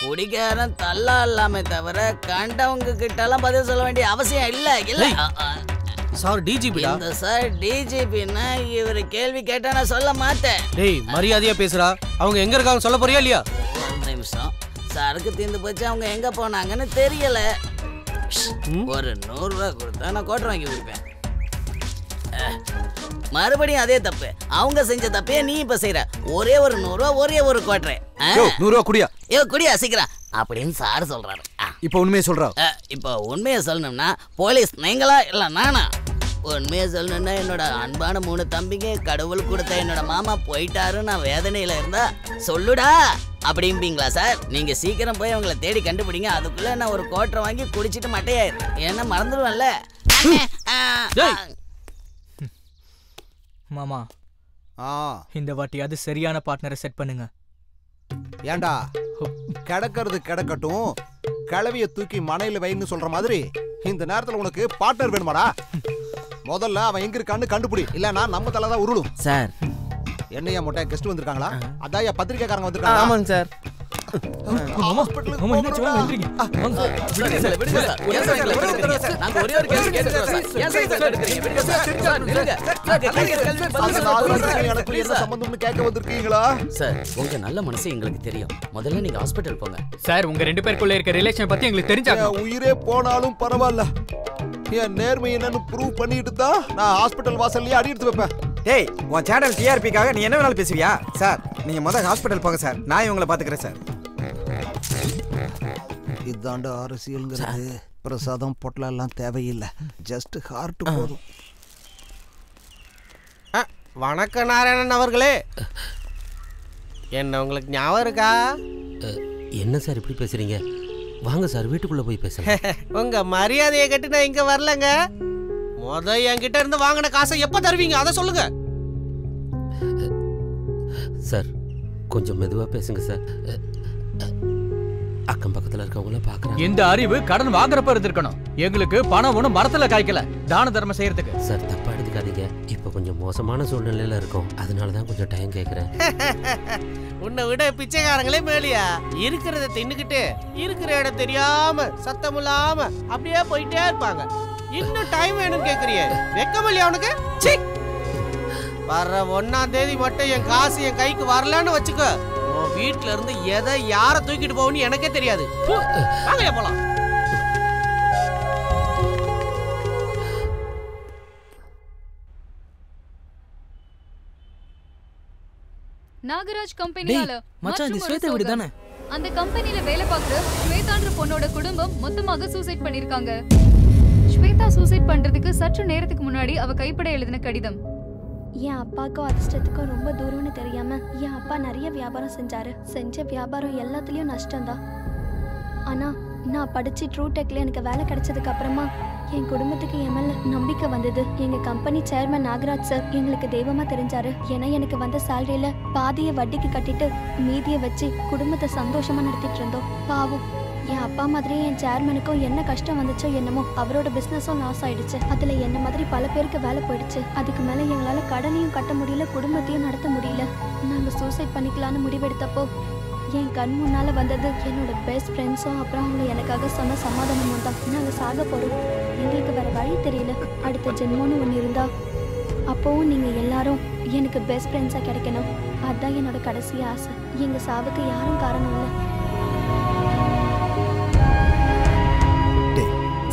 குடிக்காரன் தள்ளா இல்லாம தவிர கண்டவங்க கிட்டலாம் பதில் சொல்ல வேண்டிய அவசியம் இல்ல. இல்ல சார், டிஜிபிடா. இந்த சார் டிஜிபின்னா இவர் கேள்வி கேட்டா நான் சொல்ல மாட்டேன். டேய், மரியாதையா பேசுறா. அவங்க எங்க இருக்காங்க சொல்ல போறியா இல்லையா? ஒரு நிமிஷம், சரக்கு தீர்ந்து போச்சு, அவங்க எங்க போனாங்கன்னு தெரியல. ஒரு 100 ரூபா கொடுத்தா நான் கோட்டை வாங்கி கொடுப்பேன். மறுபடியும் அதே தப்பு, அவங்க செஞ்ச தப்பே நீ இப்ப செய்யற. ஒரே ஒரு 100 ரூபா, ஒரே ஒரு கோட்டை. 100 ரூபா குடியா? குடியா சீக்கிரம் அப்படின்னு சார் சொல்றாரு. இப்போ உண்மையை சொல்றா. இப்போ உண்மையை சொல்லணும்னா போலீஸ் நீங்களா இல்ல நானா? உண்மையை சொல்லணும்னா என்னோட அன்பான 3 தம்பிங்க, கடவுள் கொடுத்த என்னோட மாமா போயிட்டாரு, நான் வேதனையில இருந்தா சொல்லுடா அப்படிம்பீங்களா சார்? நீங்க சீக்கிரம் போய் அவங்கள தேடி கண்டுபிடிங்க. அதுக்குள்ள நான் ஒரு கோட்டை வாங்கி குடிச்சிட்டு மட்டையாயிரு, ஏன்னா மறந்துடுவேன்ல. மாமா, இந்த வாட்டியாவது சரியான பார்ட்னரை செட் பண்ணுங்க. ஏண்டா, கிடக்கிறது கிடக்கட்டும், கிளவிய தூக்கி மனையில வைன்னு சொல்ற மாதிரி இந்த நேரத்துல உனக்கு பார்ட்னர் வேணுமாடா? முதல்ல அவன் எங்க இருக்கான்னு கண்டுபிடி, இல்லனா நம்ம தலை தான் உருளும். சார், என்னையா மொட்டை கெஸ்ட் வந்திருக்காங்களா? அதாயா பத்திரிக்கைக்காரங்க வந்திருக்காங்க. ஆமாங்க சார். உங்க நல்ல மனசு எங்களுக்கு தெரியும். முதல்ல நீங்க ஹாஸ்பிடல் போங்க சார். உங்க 2 பேருக்குள்ள இருக்க ரிலேஷன் பத்தி எங்களுக்கு தெரிஞ்சாங்க. உயிரே போனாலும் பரவாயில்ல, என் நேர்மை என்னன்னு ப்ரூவ் பண்ணிட்டு தான் நான் ஹாஸ்பிடல் வாசல்லயே அடி எடுத்து வைப்பேன். டேய், உன் சேனல் டிஆர்பிக்காக நீ என்ன வேணாலும் பேசுவியா? சார், நீங்க முதல்ல ஹாஸ்பிடல் போங்க சார், நான் இவங்களை பாத்துக்கிறேன் சார். இதாண்டா அரசியல்ங்கிறது. பிரசாதம் பொட்டலாம் எல்லாம் தேவையில்லை, ஜஸ்ட் ஹார்ட் போதும். வணக்கம் நாராயணன் அவர்களே, என்ன உங்களுக்கு ஞாபகம் இருக்கா? என்ன சார் இப்படி பேசுறீங்க? வாங்க சார், வீட்டுக்குள்ள போய் பேசுறேன். உங்க மரியாதையை கட்டி நான் இங்க வரலங்க. என்கிட்ட இருந்து வாங்கின காசை எப்ப தருவீங்க அதை சொல்லுங்க. சார், கொஞ்சம் மெதுவா பேசுங்க சார். அக்கம் பக்கத்துல இருக்கவங்கள பாக்குறாங்க. இந்த அறிவு கடன் வாங்குறப்ப இருந்திருக்கணும். எங்களுக்கு பணம் ஒண்ணும் மரத்துல காய்க்கல, தான தர்மம் செய்யறதுக்கு. சார், தப்பா எடுத்துக்காதீங்க. இப்ப கொஞ்சம் மோசமான சூழ்நிலையில இருக்கும், அதனாலதான் கொஞ்சம் டைம் கேக்குறேன். உன்னை விட பிச்சைக்காரங்களே மேலியா? இருக்கிறத தின்னுக்கிட்டு இருக்கிற இடம் தெரியாம சத்தம் இல்லாம அப்படியே போயிட்டே இருப்பாங்க. இன்னும் டைம் வேணும்னு கேக்குறியே, வெக்கமில்லையா அவனுக்கு? வர்ற 1ஆம் தேதி மட்டும் என் காசு என் கைக்கு வரலன்னு வச்சுக்கோ, உன் வீட்ல இருந்து எதை யார தூக்கிட்டு போகணும்னு எனக்கே தெரியாது. வாங்க போலாம். நாகராஜ் கம்பெனியால மச்சான் இது ஸ்வேதா வீடு தானே? அந்த கம்பெனில வேலை பார்க்குற ஸ்வேதான்ற பொண்ணோட குடும்பம் மொத்தமாக சூசைட் பண்ணிருக்காங்க. ஸ்வேதா சூசைட் பண்றதுக்கு சற்று நேரத்துக்கு முன்னாடி அவ கைப்பட எழுதின கடிதம். என் அப்பாவுக்கும் அதிர்ஷ்டத்துக்கும் ரொம்ப தூரம்னு தெரியாம என் அப்பா நிறைய வியாபாரம் செஞ்சாரு. செஞ்ச வியாபாரம் எல்லாத்துலயும் நஷ்டம்தான். ஆனா நான் படிச்சு ட்ரூடெக்ல எனக்கு வேலை கிடைச்சதுக்கு அப்புறமா என் குடும்பத்துக்கு என் மேல நம்பிக்கை வந்தது. எங்க கம்பெனி சேர்மன் நாகராஜ் சார் எங்களுக்கு தெய்வமா தெரிஞ்சாரு. ஏன்னா எனக்கு வந்த சேலரியில பாதியை வட்டிக்கு கட்டிட்டு மீதியை வச்சு குடும்பத்தை சந்தோஷமா நடத்திட்டு இருந்தோம். பாவம் என் அப்பா மாதிரியே என் சேர்மனுக்கும் என்ன கஷ்டம் வந்துச்சோ என்னமோ அவரோட பிசினஸும் லாஸ் ஆயிடுச்சு. அதுல என்ன மாதிரி பல பேருக்கு வேலை போயிடுச்சு. அதுக்கு மேல எங்களால கடனையும் கட்ட முடியல, குடும்பத்தையும் நடத்த முடியல. நாங்க சூசைட் பண்ணிக்கலான்னு முடிவெடுத்தப்போ என் கண் முன்னால வந்தது என்னோட பெஸ்ட் ஃப்ரெண்ட்ஸும் அப்புறம் அவங்க எனக்காக சொன்ன சமாதானமும் தான். நாங்க சாக போறோம், எங்களுக்கு வேற வழி தெரியல, அடுத்த ஜென்மோன்னு ஒன்று இருந்தா அப்போவும் நீங்க எல்லாரும் எனக்கு பெஸ்ட் ஃப்ரெண்ட்ஸா கிடைக்கணும். அதுதான் என்னோட கடைசி ஆசை. எங்க சாவுக்கு யாரும் காரணம் இல்லை.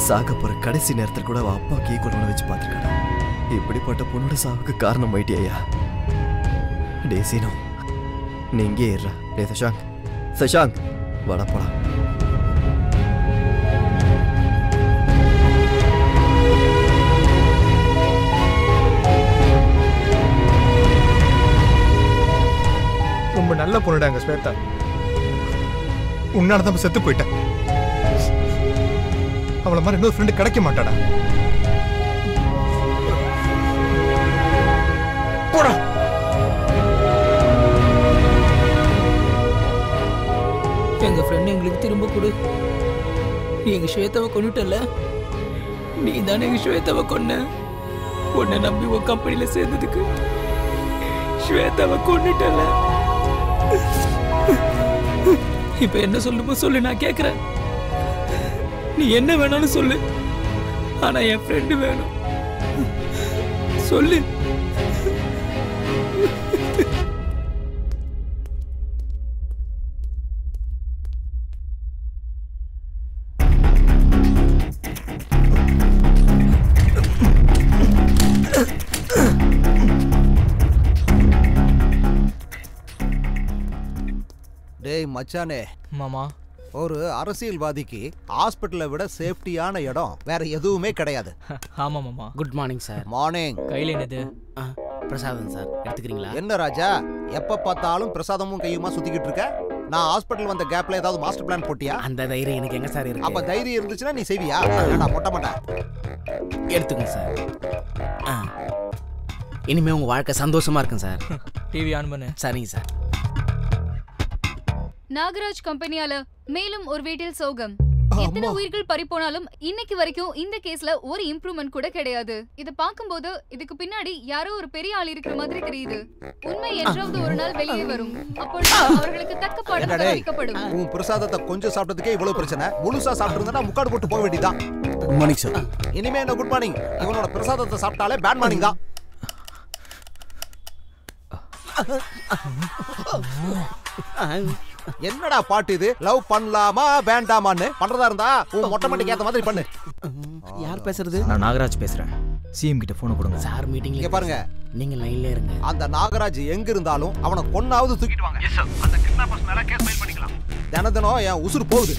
சாக போற கடைசி நேரத்தில் கூட அவ அப்பா கீக்குள்ள வச்சு பார்த்துருக்காடா. இப்படிப்பட்ட பொண்ணோட சாவுக்கு காரணம் ஆயிட்டியா? டே சீனோ, நீ இங்கே ஏறா. டே சஷாங்க், சஷாங்க் வாடா போலாம். ரொம்ப நல்ல பொண்ணுடாங்க ஸ்வேதா. உன்னால தான் செத்து போயிட்டேன். அவளை மாதிரி இன்னொரு ஃப்ரெண்டு கிடைக்க மாட்டாடா. போடா. எங்க ஃப்ரெண்ட் எங்களுக்கு திரும்ப கொடு. நீ எங்க ஸ்வேதாவை கொண்டுட்டல. நீ தானே எங்க ஸ்வேதாவை கொன்ன. உன்னை நம்பி உன் கம்பெனில சேர்ந்ததுக்கு ஸ்வேதாவை கொண்டுட்டல. இப்ப என்ன சொல்லுமோ சொல்லு, நான் கேக்குறேன். நீ என்ன வேணாலும் சொல்லு, ஆனா என் ஃப்ரெண்டு வேணும். சொல்லு. டேய் மச்சானே. மாமா, ஒரு அரசியல்வாதிக்கு ஹாஸ்பிட்டலை விட சேஃப்டியான இடம் வேற எதுவுமே கிடையாது. ஆமா மாமா. Good morning sir. மார்னிங். கையில என்னது? பிரசாதம் சார், எடுத்துக்கிறீங்களா? என்ன ராஜா, எப்ப பார்த்தாலும் பிரசாதமும் கையுமா சுத்திக்கிட்டு இருக்க? நான் ஹாஸ்பிட்டல் வந்த கேப்ல ஏதாவது மாஸ்டர் பிளான் போட்டியா? அந்த தைரியம் எனக்கு எங்க சார் இருக்கு? அப்ப தைரியம் இருந்துச்சுன்னா நீ செய்வியா? நான் போட்ட மாட்டேன். எடுத்துங்க சார். இனிமே உங்க வாழ்க்கை சந்தோஷமா இருக்கும் சார். டிவி ஆன் பண்ணு. சரிங்க சார். நாகராஜ் கம்பெனியால மேலும் ஒரு வீட்டில் சோகம். எத்தனை உயிர்கள் பறிபோனாலும் இன்னைக்கு வரைக்கும் இந்த கேஸ்ல ஒரு இம்ப்ரூவ்மெண்ட் கூட கிடையாது. இத பாக்கும்போது இதுக்கு பின்னாடி யாரோ ஒரு பெரிய ஆள் இருக்கிற மாதிரி தெரியுது. உண்மை என்றாவது ஒரு நாள் வெளியே வரும். அப்பொழுது அவர்களுக்கு தக்க பாடம் அளிக்கப்படும். உன் பிரசாதத்தை கொஞ்சம் சாப்பிட்டதுக்கே இவ்வளவு பிரச்சனை. முழுசா சாப்பிட்டிருந்தா முக்காடு போட்டு போக வேண்டியதான். Good morning sir. இனிமே என்ன குட் மார்னிங்? இவனோட பிரசாதத்தை சாப்பிட்டாலே பேட் மார்னிங் தான். என்னடா பாட்டு இது? லவ் பண்ணலாமா வேண்டாமான்னு பண்றதா இருந்தா உன் மொட்டை மண்டைக்கு ஏத்த மாதிரி பண்ணு. யார் பேசுறது? நான் நாகராஜ் பேசுறேன். சிஎம் கிட்ட போன் கொடுங்க. சார் மீட்டிங்ல இங்க பாருங்க, நீங்க லைன்ல இருங்க. அந்த நாகராஜ் எங்க இருந்தாலும் அவனை கொன்னாவது தூக்கிட்டு வாங்க. Yes sir. அந்த கிட்னாப்பர்ஸ் மேல கேஸ் ஃபைல் பண்ணிக்கலாம். தினம் என் உசுறு போகுது.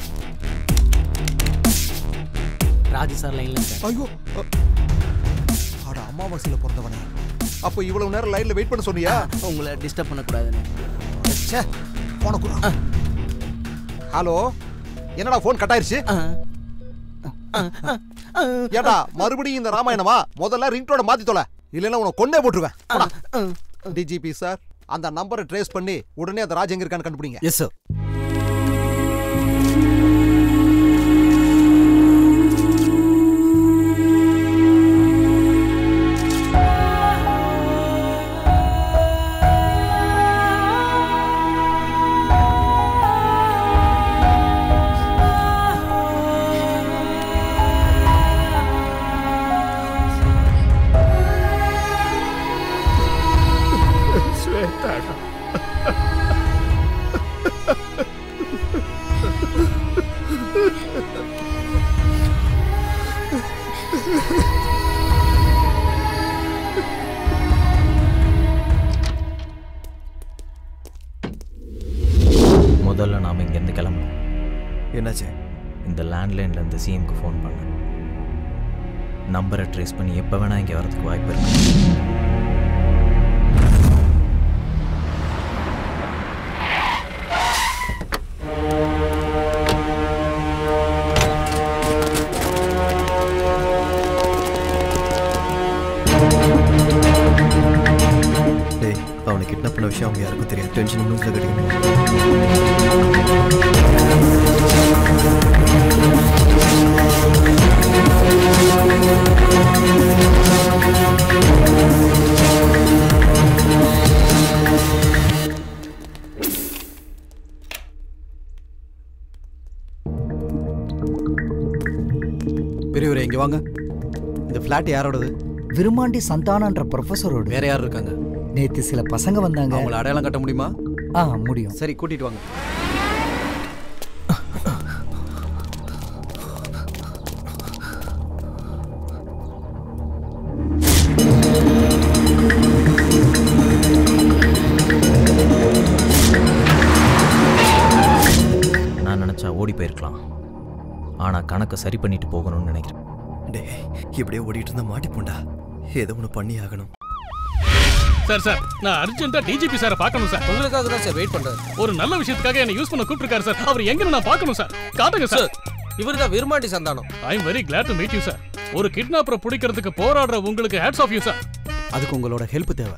ராஜு சார் லைன்ல இருங்க. ஐயோ, அட அமாவாசையில பிறந்தவனே. அப்போ இவ்வளவு நேரம் லைன்ல வெயிட் பண்ண சொன்னியா? உங்களை டிஸ்டர்ப் பண்ண கூடாதுன்னு. ச்சே, போன குடு. ஹலோ, என்னடா போன் கட் ஆயிருச்சு? ஏடா மறுபடியும் இந்த ராமாயணமா? முதல்ல ரிங்டோட மாத்தி தொலை, இல்லைன்னா உன்னை கொன்னே போட்டுருவேன். டிஜிபி சார், அந்த நம்பரை ட்ரேஸ் பண்ணி உடனே அந்த ராஜ் எங்க இருக்கான்னு கண்டுபிடிங்க. Yes sir. முதல்ல நாம் இங்கேருந்து கிளம்பணும். என்னாச்சு? இந்த லேண்ட்லைனில் இந்த சிஎம்க்கு ஃபோன் பண்ணேன். நம்பரை ட்ரேஸ் பண்ணி எப்போ வேணால் இங்கே வரதுக்கு வாய்ப்பு இருக்கு. டேய், அவனை கிட்னாப் பண்ண விஷயம் அவங்க யாருக்கும் தெரியாது. டென்ஷன் மூஞ்சில் கட்டிக்கணும். பெரியவரே இங்க வாங்க. இந்த ஃபிளாட் யாரோடது? விருமாண்டி சந்தானன்ற ப்ரொஃபஸரோட. வேற யார் இருக்காங்க? நேத்து சில பசங்க வந்தாங்க. அவங்கள அடையாளம் கட்ட முடியுமா? முடியும். சரி, கூட்டிட்டு வாங்க. நான் நினச்சா ஓடி போயிருக்கலாம். ஆனால் கணக்கை சரி பண்ணிட்டு போகணும்னு நினைக்கிறேன். டே, இப்படியே ஓடிட்டு இருந்தா மாட்டிப்போண்டா. ஏதோ ஒன்று பண்ணி ஆகணும். சார் நான் அர்ஜென்ட்டா டிஜிபி சாரை பார்க்கணும் சார். உங்களுக்காக தான் சார் வெயிட் பண்றேன். ஒரு நல்ல விஷயத்துக்காக என்ன யூஸ் பண்ண கூப்பிட்டுருக்காரு சார். அவர் எங்கன்னு நான் பார்க்கணும் சார். காட்டுங்க சார். இவர் தான் Virumandi Santhanam. I am very glad to meet you sir. ஒரு கிட்னாப்பரை பிடிக்கிறதுக்கு போராடுற உங்களுக்கு ஹேட்ஸ் ஆஃப் யூ சார். அதுக்கு உங்களோட ஹெல்ப் தேவை.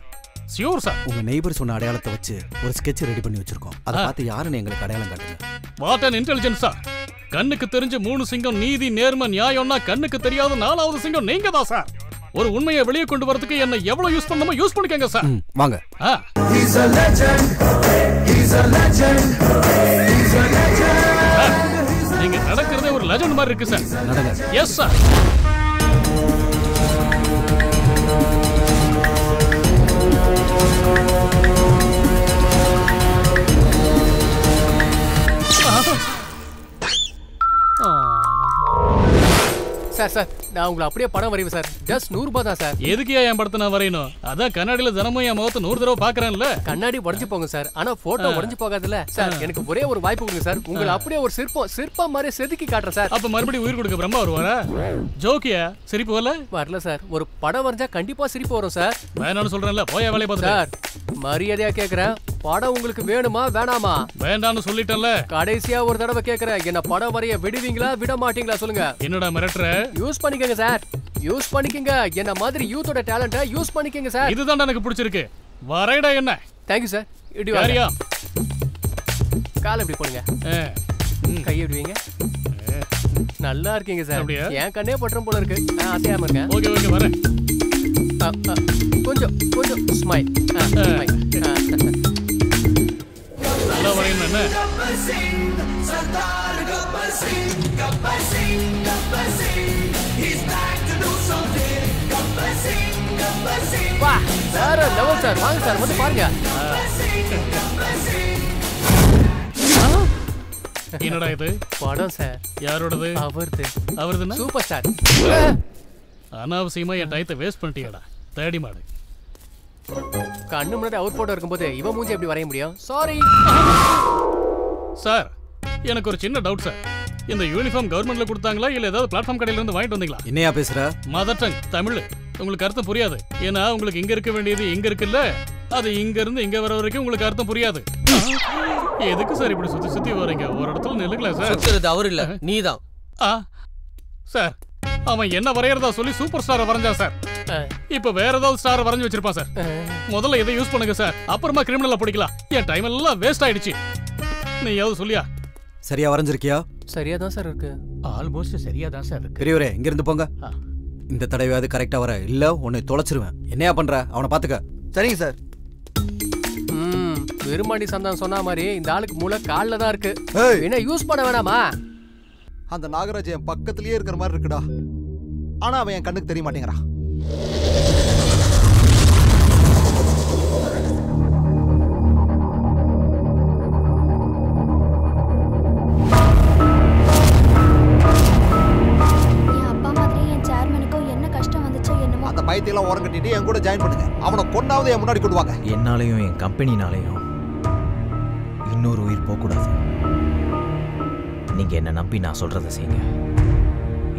Sure sir. உங்க நெய்பர் சொன்ன அடையாளத்தை வச்சு ஒரு ஸ்கெட்ச் ரெடி பண்ணி வச்சிருக்கோம். அதை பார்த்து யாருன்னு எங்களுக்கு அடையாளம் காட்டுங்க. What an intelligence sir. கண்ணுக்கு தெரிஞ்ச 3 சிங்கம் நீதி நேர்மை நியாயம்னா கண்ணுக்கு தெரியாத 4வது சிங்கம் நீங்க தான் சார். ஒரு உண்மையை வெளியே கொண்டு வரதுக்கு என்ன எவ்வளவு யூஸ் பண்ணணுமோ யூஸ் பண்ணிக்கங்க சார். வாங்க. நீங்க நடக்கிறதே ஒரு லெஜண்ட் மாதிரி இருக்கு சார். நடங்க. Yes sir. சார் நான் உங்களை அப்படியே படம் வரைவேன் சார். ஜஸ்ட் 100 ரூபாய் தான் சார். எதுக்கியா என் படத்தை நான் வரையணும்? அதான் கண்ணாடியில தினமும் என் முகத்தை 100 தடவை பாக்குறேன்ல. கண்ணாடி உடைஞ்சு போங்க சார். ஆனா போட்டோ உடைஞ்சு போகாதுல்ல சார். எனக்கு ஒரே ஒரு வாய்ப்பு கொடுங்க சார். உங்களை அப்படியே ஒரு சிற்பம் மாதிரி செதுக்கி காட்டுறேன் சார். அப்ப மறுபடியும் உயிர் கொடுக்க பிரம்மா வருவாரா? ஜோக்கியா? சிரிப்பு வரல சார். ஒரு படம் வரைஞ்சா கண்டிப்பா சிரிப்பு வரும் சார். வேணாம்னு சொல்றேன்ல, போய் வேலையை பார்த்து சார். மரியாதையா கேக்குறேன், படம் உங்களுக்கு வேணுமா வேணாமா? வேண்டாம்னு சொல்லிட்டேன்ல. கடைசியா ஒரு தடவை கேக்குறேன், என்ன படம் வரைய விடுவீங்களா விட மாட்டீங்களா சொல்லுங்க. என்னடா மிரட்டுற? யூஸ் பண்ணிக்கங்க சார். யூஸ் பண்ணிக்கங்க. என்ன மாதிரி யூத்தோட டேலண்ட யூஸ் பண்ணிக்கங்க சார். இதுதான் எனக்கு பிடிச்சிருக்கு. வரைடா என்ன? Thank you sir. இப்படி வாரியா. கால் இப்படி போடுங்க. கை இப்படி வைங்க. நல்லா இருக்கீங்க சார். என் கண்ணே பட்றம் போல இருக்கு. அசையாம இருங்க. ஓகே ஓகே வரேன். கொஞ்சம் ஸ்மைல். நல்லா வரையணும் என்ன? வா சார், லெவல் சார். வாங்க சார், வந்து பாருங்க. என்னடா இது? படம் சார். யாரோடது? அவர்துன்னா சூப்பர் ஸ்டார். அனாவசியமா என் டயத்தை வேஸ்ட் பண்ணிட்டீங்கடா தேடி மாடு. கண்ணு முன்னாடி அவுட் போட்டோ இருக்கும்போது இவன் மூஞ்சி எப்படி வரைய முடியும்? Sorry sir. எனக்கு ஒரு சின்ன டவுட் சார். இந்த யூனிஃபார்ம் கவர்மெண்ட்ல கொடுத்தாங்களா இல்ல ஏதாவது பிளாட்ஃபார்ம் கடையில இருந்து வாங்கிட்டு வந்தீங்களா? என்னையா பேசுற? Mother tongue Tamil. உங்களுக்கு அர்த்தம் புரியாது. ஏன்னா உங்களுக்கு இங்க இருக்க வேண்டியது இங்க இருக்குல்ல, அது இங்க இருந்து இங்க வர வரைக்கும் உங்களுக்கு அர்த்தம் புரியாது. எதுக்கு சார் இப்படி சுத்தி வரீங்க? ஒரு இடத்துல நில்லுங்களா சார். சுத்துறது அவர் இல்ல, நீதான். சார் அவன் என்ன வரையறதா சொல்லி சூப்பர் ஸ்டாரை வரைஞ்சான் சார். இப்ப வேற ஏதாவது ஸ்டாரை வரைஞ்சு வச்சிருப்பான் சார். முதல்ல இதை யூஸ் பண்ணுங்க சார், அப்புறமா கிரிமினலா பிடிக்கலாம். என் டைம் எல்லாம் வேஸ்ட் ஆயிடுச்சு. நீ யாவது சொல்லியா? சரியா வரைஞ்சிருக்கியா? சரியா தான் சார் இருக்கு. ஆல்மோஸ்ட் சரியா தான் சார் இருக்கு. பெரியவரே இங்க இருந்து போங்க. இந்த தடவையாவது கரெக்டா வர, இல்ல உன்னை தொலைச்சிருவேன். என்னையா பண்ற? அவனை பாத்துக்க. சரிங்க சார். விருமாண்டி சந்தானம் சொன்ன மாதிரி இந்த ஆளுக்கு மூளை கால்ல தான் இருக்கு. என்ன யூஸ் பண்ண வேணாமா? அந்த நாகராஜ் என் பக்கத்திலேயே இருக்கிற மாதிரி இருக்குடா. ஆனா அவன் என் கண்ணுக்கு தெரிய மாட்டேங்கிறான். என் அப்பா மாதிரி என் சேர்மனுக்கும் பயத்தையெல்லாம் ஓரம் கட்டிட்டு என் கூட ஜாயின் பண்ணுங்க. அவனை கொன்னாவது என் முன்னாடி கொண்டு வாங்க. என்னாலையும் என் கம்பெனினாலையும் இன்னொரு உயிர் போகக்கூடாது. நீங்க என்ன நம்பி நான் சொல்றதை செய்யுங்க.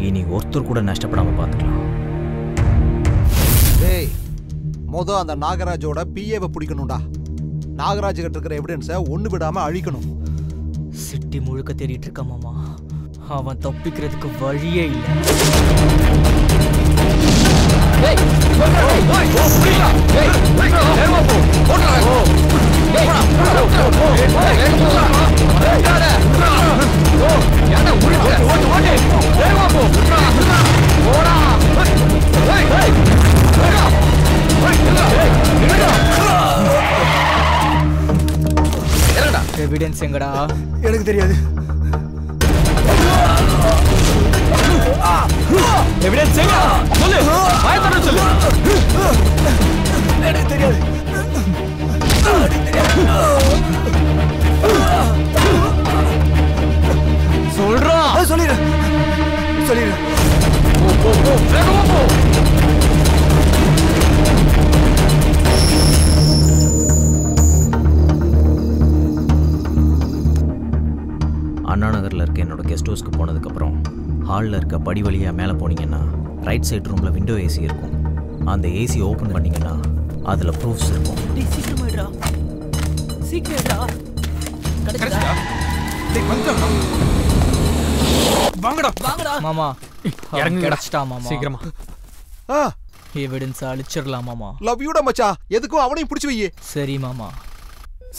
இனி ஒருத்தர் கூட நஷ்டப்படாம பார்த்துக்கலாம். டேய், அந்த நாகராஜோட பிஏவை பிடிக்கணும்டா. நாகராஜ் கிட்ட இருக்கிற எவிடன்ஸை ஒண்ணு விடாம அழிக்கணும். சிட்டி முழுக்க தேடிட்டு இருக்க மாமா. அவன் தப்பிக்கிறதுக்கு வழியே இல்லை. எவிடன்ஸ் எங்கடா? எனக்கு தெரியாது. எவிடன்ஸ் எங்க? சொல்லு. வாயத்தர சொல்லு. எனக்கு தெரியாது. சொல்றா. சொல்லிடு. சொல்லிடு. போ. வேகமா போ. அண்ணா நகரில் இருக்க என்னோட கெஸ்ட் ஹவுஸ்க்கு போனதுக்கப்புறம் ஹாலில் இருக்க படி வழியாக மேலே போனீங்கன்னா ரைட் சைடு ரூமில் விண்டோ ஏசி இருக்கும். அந்த ஏசி ஓப்பன் பண்ணிங்கன்னா அதில் ப்ரூஃப்ஸ் இருக்கும். மாமா இறங்குங்கடா. கிடைச்சிட்டா மாமா. சீக்கிரமா. எவிடன்ஸ் அழிச்சிடலாம் மாமா. லவ் யூடா மச்சான். எதுக்கும் அவனையும் பிடிச்சி வை. சரி மாமா.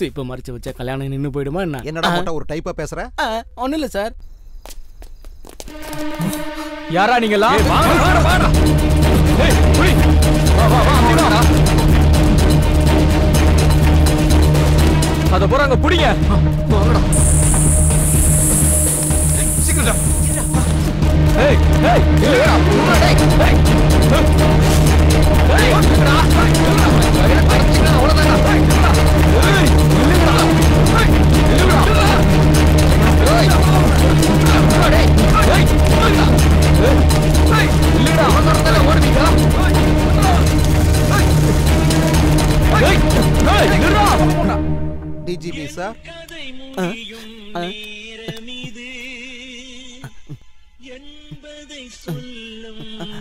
இப்ப மறைச்சு வச்சா கல்யாணம் நின்னு போயிடுமா என்ன? என்னடா போட்டா ஒரு டைப்பா பேசுற? ஒண்ணும் இல்ல சார். யாரா நீங்கலாம்? அத போறாங்க புடிங்க. சீக்கிரம். ஏய் ஏய் இல்லடா. டேய் டேய். ஏய் இல்லடா. அவ்வளவுதான். ஏய் இல்லடா. இல்லடா. ஏய் ஏய் இல்லடா. அவனோட ஓடுவீங்க. ஏய் ஏய் இல்லடா. DGP sir.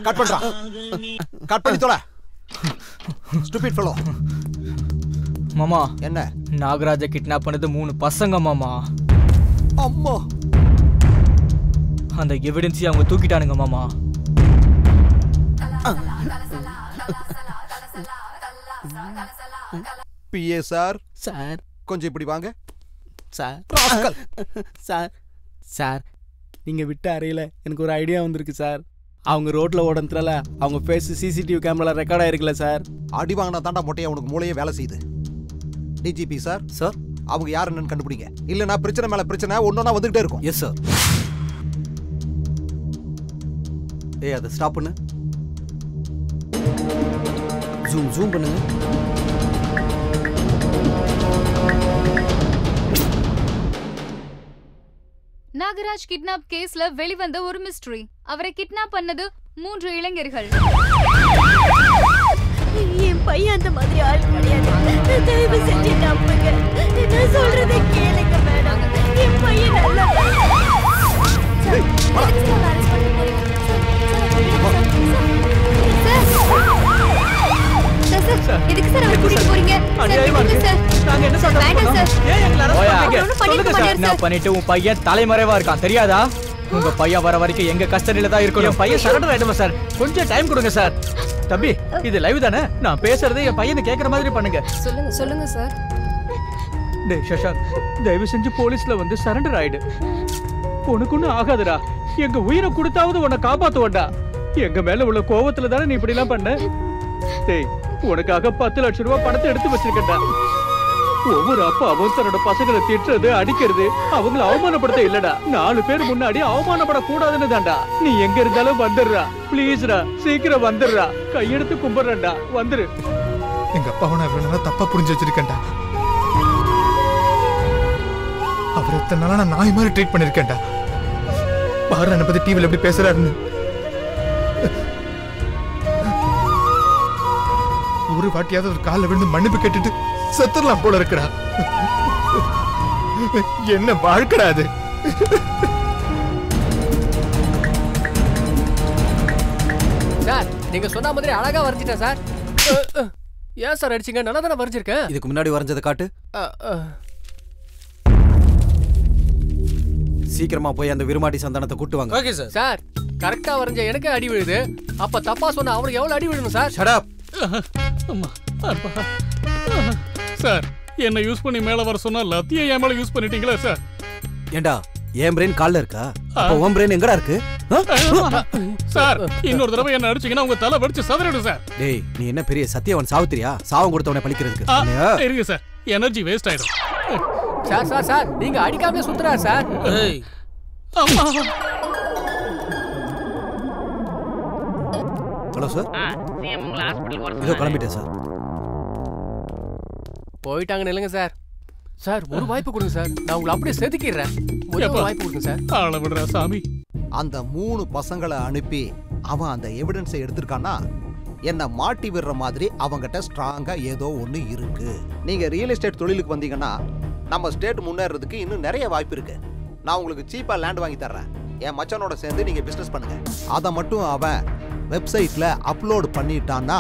கட் பண்றா. கட் பண்ணி தொலை. Stupid fellow. மாமா என்ன? நாகராஜ கிட்னாப் பண்ணது 3 பசங்க மாமா. அம்மா. அந்த எவிடன்ஸ் அவங்க தூக்கிட்டானுங்க மாமா. BA sir. சார் கொஞ்சம் இப்படி வாங்க. சார். சார் நீங்க விட்ட அறையில எனக்கு ஒரு ஐடியா வந்திருக்கு சார். அவங்க ரோட்ல ஓடன்றல அவங்க ஃபேஸ் சிசிடிவி கேமரால ரெக்கார்ட் ஆயிருக்குல சார். அடி வாங்கினா தாண்டா மொட்டையா உனக்கு மூளையே வேலை செய்யுது. DGP sir. சார் அவங்க யார் என்னன்னு கண்டுபிடிங்க. இல்லனா பிரச்சனை மேல பிரச்சனை ஒன்னொன்னா வந்துகிட்டே இருக்கும். Yes sir. ஏய் அதை ஸ்டாப் பண்ணு. ஜூம் பண்ணுங்க. நாகராஜ் கிட்னாப் கேஸ்ல வெளிவந்த ஒரு மிஸ்டரி. அவரை கிட்னாப் பண்ணது 3 இளைஞர்கள். என் பையன் அந்த மாதிரி ஆள் கிடையாது. தயவு செஞ்சு நம்புங்க. என்ன சொல்றதை கேளுங்க மேடம். என் பையன் நல்லா எதுக்கு சார் அவரை கூட்டிட்டு போறீங்க? நாங்க என்ன சொல்றோம்? வேண்டாம் சார். ஏன் எங்களை அரெஸ்ட் ஓயா, பண்றீங்க? சொல்லுங்க சார். நான் பண்ணிட்டு உன் பையன் தலைமறைவா இருக்கான் தெரியாதா? உங்க பையன் வர வரைக்கும் எங்க கஸ்டடியில தான் இருக்கணும். என் பையன் சரண்டர் ஆயிடுமா சார்? கொஞ்சம் டைம் கொடுங்க சார். தம்பி இது லைவ் தானே? நான் பேசுறதை என் பையனை கேட்கற மாதிரி பண்ணுங்க. சொல்லுங்க சார். டேய் சஷாங்க், தயவு செஞ்சு போலீஸ்ல வந்து சரண்டர் ஆயிடு. உனக்கு ஒன்றும் ஆகாதுடா. எங்க உயிரை கொடுத்தாவது உன்னை காப்பாத்துவண்டா. எங்க மேல உள்ள கோவத்துல தானே நீ இப்படி எல்லாம் பண்ண. டேய் உனக்காக 10 லட்சம் ரூபாய் பணத்தை எடுத்து வச்சிருக்கேன்டா. ஒவ்வொரு அப்பாவும் தன்னோட பசங்களை திட்டுறது அடிக்கிறது அவங்களை அவமானப்படுத்த இல்லடா. 4 பேர் முன்னாடி அவமானப்படக்கூடாதுன்னு தான்டா. நீ எங்க இருந்தாலும் வந்துடுறா. பிளீஸ்ரா, சீக்கிரம் வந்துடுறா. கையெடுத்து கும்பிடுறேன்டா, வந்துரு. எங்க அப்பாவை நான் இவ்வளவு நாளா தப்பா புரிஞ்சு வச்சிருக்கேன்டா. அவர் எத்தனை நாளா நான் நாய் மாதிரி ட்ரீட் பண்ணிருக்கேன்டா. பாரு என்னை பத்தி டிவில எப்படி பேசுறாருன்னு. ஒரு வாட்டியாவது ஒரு காலில் விழுந்து மன்னிப்பு கேட்டுட்டு செத்துடலாம் போல இருக்கடா. என்ன வாழ்க்கடா அது? சார் நீங்க சொன்ன மாதிரி அழகா வரைஞ்சிட்டேன் சார். ஏன் சார் அடிச்சீங்க? நல்லா தானே வரைஞ்சிருக்கேன். இதுக்கு முன்னாடி வரைஞ்சதை காட்டு. சீக்கிரமா போய் அந்த விருமாடி சந்தானத்தை கூட்டு வாங்க. Okay sir. சார் கரெக்டா வரைஞ்ச எனக்கு அடி விழுது. அப்ப தப்பா சொன்னா அவனுக்கு எவ்வளவு அடி விழுணும் சார்? Shut up. சார் என்ன யூஸ் பண்ணி மேல வர சொன்னா லத்தியை என் மேல யூஸ் பண்ணிட்டீங்களா சார்? ஏண்டா என் பிரெயின் கால்ல இருக்கா? அப்ப உன் பிரெயின் எங்கடா இருக்கு? சார் இன்னொரு தடவை என்ன அடிச்சீங்கன்னா உங்க தலை வெடிச்சு சதறிடும் சார். டேய் நீ என்ன பெரிய சத்தியவன் சாவித்திரியா? சாவம் கொடுத்தவனை பழிக்கிறதுக்கு. இருங்க சார், எனர்ஜி வேஸ்ட் ஆயிடும். சார் சார் சார் நீங்க அடிக்காம சுத்துறா சார். அம்மா. Hello sir. இதோ கிளம்பிட்டேன் சார். போயிட்டாங்கன்னு இல்லைங்க சார். சார் ஒரு வாய்ப்பு கொடுங்க சார். நான் உங்களை அப்படியே செதுக்கிடுறேன். ஒரு வாய்ப்பு கொடுங்க சார். ஆள விடுறா சாமி. அந்த 3 பசங்களை அனுப்பி அவன் அந்த எவிடன்ஸை எடுத்திருக்கானா என்ன மாட்டி விடுற மாதிரி அவங்ககிட்ட ஸ்ட்ராங்கா ஏதோ ஒண்ணு இருக்கு. நீங்க ரியல் எஸ்டேட் தொழிலுக்கு வந்தீங்கன்னா நம்ம ஸ்டேட் முன்னேறதுக்கு இன்னும் நிறைய வாய்ப்பு இருக்கு. நான் உங்களுக்கு சீப்பா லேண்ட் வாங்கி தர்றேன். என் மச்சானோட சேர்ந்து நீங்க பிசினஸ் பண்ணுங்க. அதை மட்டும் அவன் வெப்சைட்ல அப்லோட் பண்ணிட்டான்னா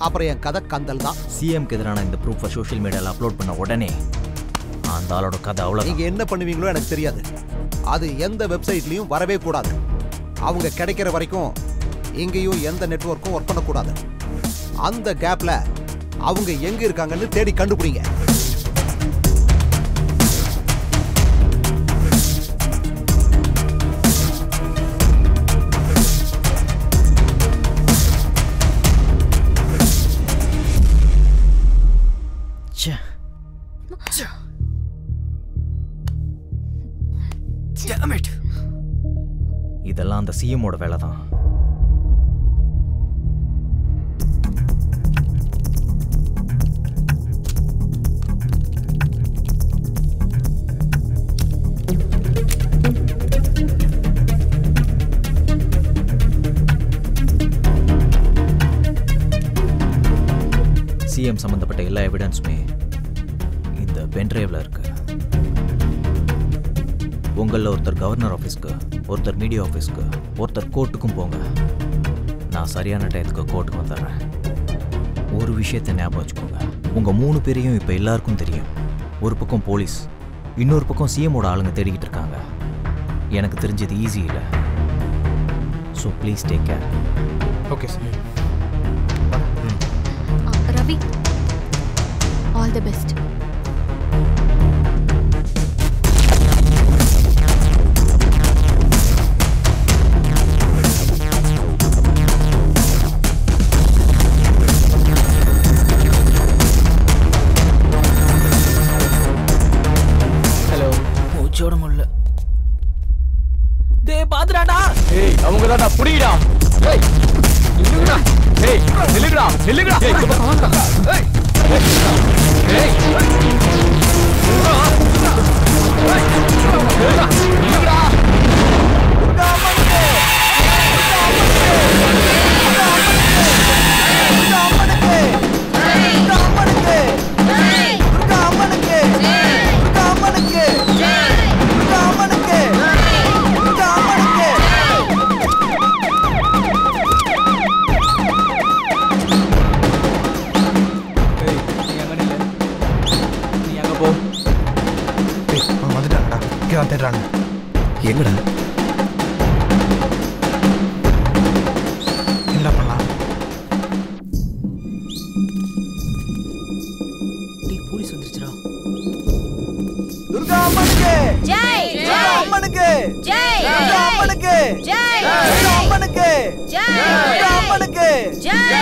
அப்புறம் என் கதை கந்தல் தான். சிஎம்க்கு எதிரான இந்த ப்ரூஃபை சோஷியல் மீடியாவில் அப்லோட் பண்ண உடனே அந்த ஆளோட கதை அவ்வளோ. நீங்க என்ன பண்ணுவீங்களோ எனக்கு தெரியாது. அது எந்த வெப்சைட்லயும் வரவே கூடாது. அவங்க கிடைக்கிற வரைக்கும் எங்கேயும் எந்த நெட்வொர்க்கும் ஒர்க் பண்ணக்கூடாது. அந்த கேப்ல அவங்க எங்க இருக்காங்கன்னு தேடி கண்டுபிடிங்க. இதெல்லாம் அந்த சிஎம்மோட வேலை தான். சிஎம் சம்பந்தப்பட்ட எல்லா எவிடன்ஸுமே இந்த பென்ட்ரைவ்ல இருக்கு. உங்களில் ஒருத்தர் கவர்னர் ஆஃபீஸ்க்கு, ஒருத்தர் மீடியா ஆஃபீஸ்க்கு, ஒருத்தர் கோர்ட்டுக்கும் போங்க. நான் சரியான டயத்துக்கு கோர்ட்டுக்கு வந்துடுறேன். ஒரு விஷயத்தை ஞாபகம் வச்சுக்கோங்க, உங்கள் 3 பேரையும் இப்போ எல்லாருக்கும் தெரியும். ஒரு பக்கம் போலீஸ், இன்னொரு பக்கம் சிஎம்மோட ஆளுங்க தேடிக்கிட்டு இருக்காங்க. எனக்கு தெரிஞ்சது ஈஸி இல்லை. So please take care. Okay sir. Ravi, all the best. மூச்சோட முடியல. டேய் பாத்துறாடா. ஏய் அவங்க தான் புடிடா. ஏய் நில்லுடா. ஏய் நில்லுடா நில்லுடா. ஏய் ஏய் ஏய் நில்லுடா. தேடுறாங்க. எங்கடா? என்ன பண்ணலாம்? போலீஸ் வந்துருச்சுடா. துர்கா அம்மனுக்கு ஜெய். துர்கா அம்மனுக்கு ஜெய். துர்கா அம்மனுக்கு ஜெய். துர்கா அம்மனுக்கு ஜெய். துர்கா அம்மனுக்கு ஜெய்.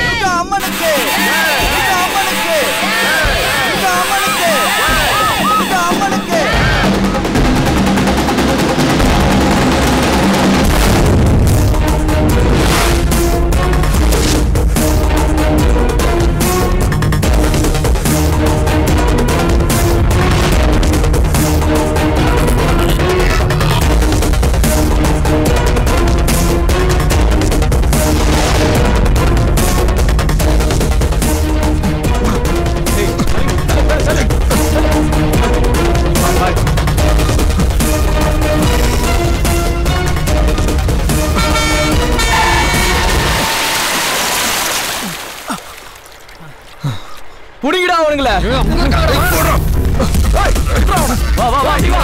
துர்கா அம்மனுக்கு துர்கா அம்மனுக்கு துர்கா அம்மனுக்கு துர்கா அம்மனுக்கு. புடிங்கடா அவனுங்கள. வா வா வா நீ வா.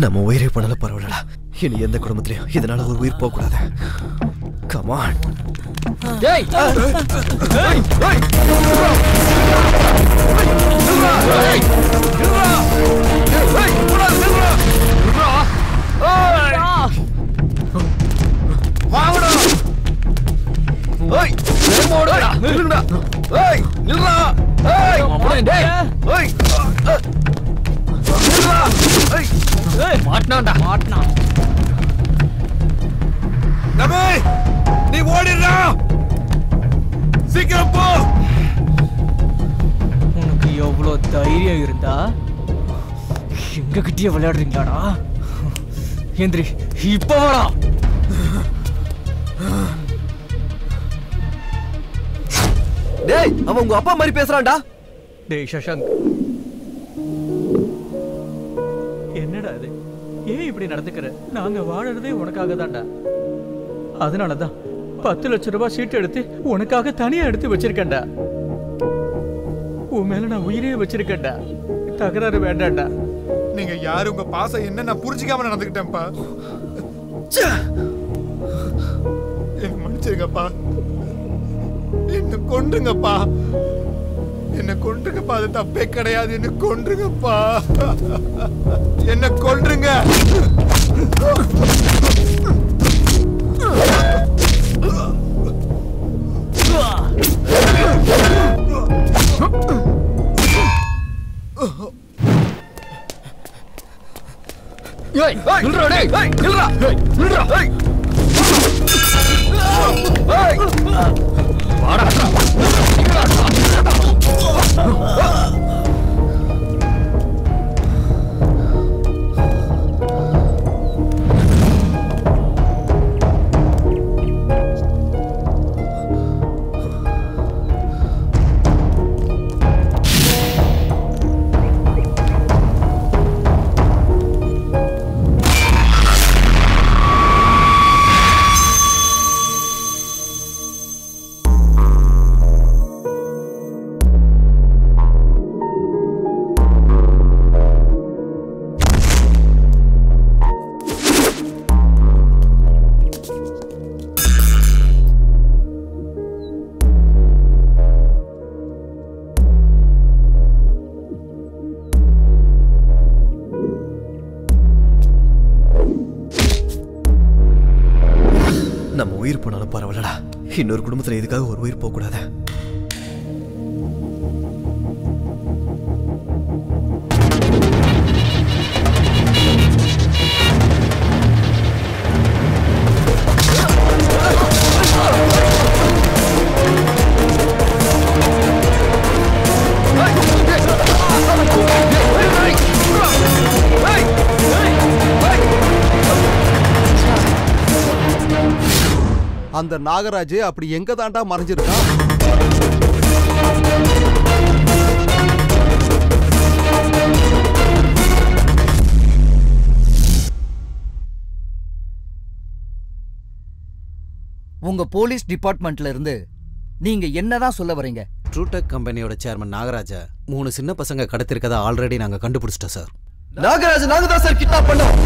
நம்ம உயிரை பண்ணாலும் பரவாயில்லடா. இனி எந்த குடும்பத்திலையும் இதனால ஒரு உயிர் போக கூடாது. Come on. டேய் மாட்டினான்டா மாட்டினான். நீ ஓடிடா, சீக்கிரம் போ. உனக்கு எவ்வளவு தைரியம் இருந்தா எங்க கிட்டயே விளையாடுறீங்களாடா? எந்திரி இப்ப வாடா. டேய் அவன் உங்க அப்பா மாதிரி பேசுறான்டா. டேய் சஷாங்க், என்னடா இது? ஏன் இப்படி நடந்துக்கிற? நாங்க வாழறதே உனக்காக தான்டா. அதனாலதான் 10 லட்சம் ரூபாய் சீட்டு எடுத்து உனக்காக தனியா எடுத்து வச்சிருக்கேன்டா. உன் மேல நான் உயிரே வச்சிருக்கேன்டா. தகராறு வேண்டாம்டா. நீங்க யாரு, உங்க பாசம் என்ன நான் புரிஞ்சுக்காம நடந்துக்கிட்டேன்ப்பா. என்ன மன்னிச்சிருங்கப்பா. என்ன கொன்றுங்கப்பா. என்ன கொன்றுங்கப்பா. அது தப்பே கிடையாது. என்ன கொன்றுங்கப்பா. என்ன கொன்றுங்க. ஏய் நில்றா. டேய் நில்றா. ஏய் நில்றா. ஏய் ஏய் வாடா. நம்ம உயிர் போனாலும் பரவாயில்லடா. இன்னொரு குடும்பத்துல இதுக்காக ஒரு உயிர் போக கூடாது. அந்த நாகராஜ் அப்படி எங்க தாண்டா மறைஞ்சிருக்கான்? உங்க போலீஸ் டிபார்ட்மெண்ட்ல இருந்து நீங்க என்னதான் சொல்ல வரீங்க? ட்ரூடெக் கம்பெனியோட சேர்மன் நாகராஜா 3 சின்ன பசங்க கடத்திருக்கதா ஆல்ரெடி நாங்க கண்டுபிடிச்சிட்டோம் சார். நாகராஜ் நாங்க தான் சார் கிட்னாப் பண்ணோம்.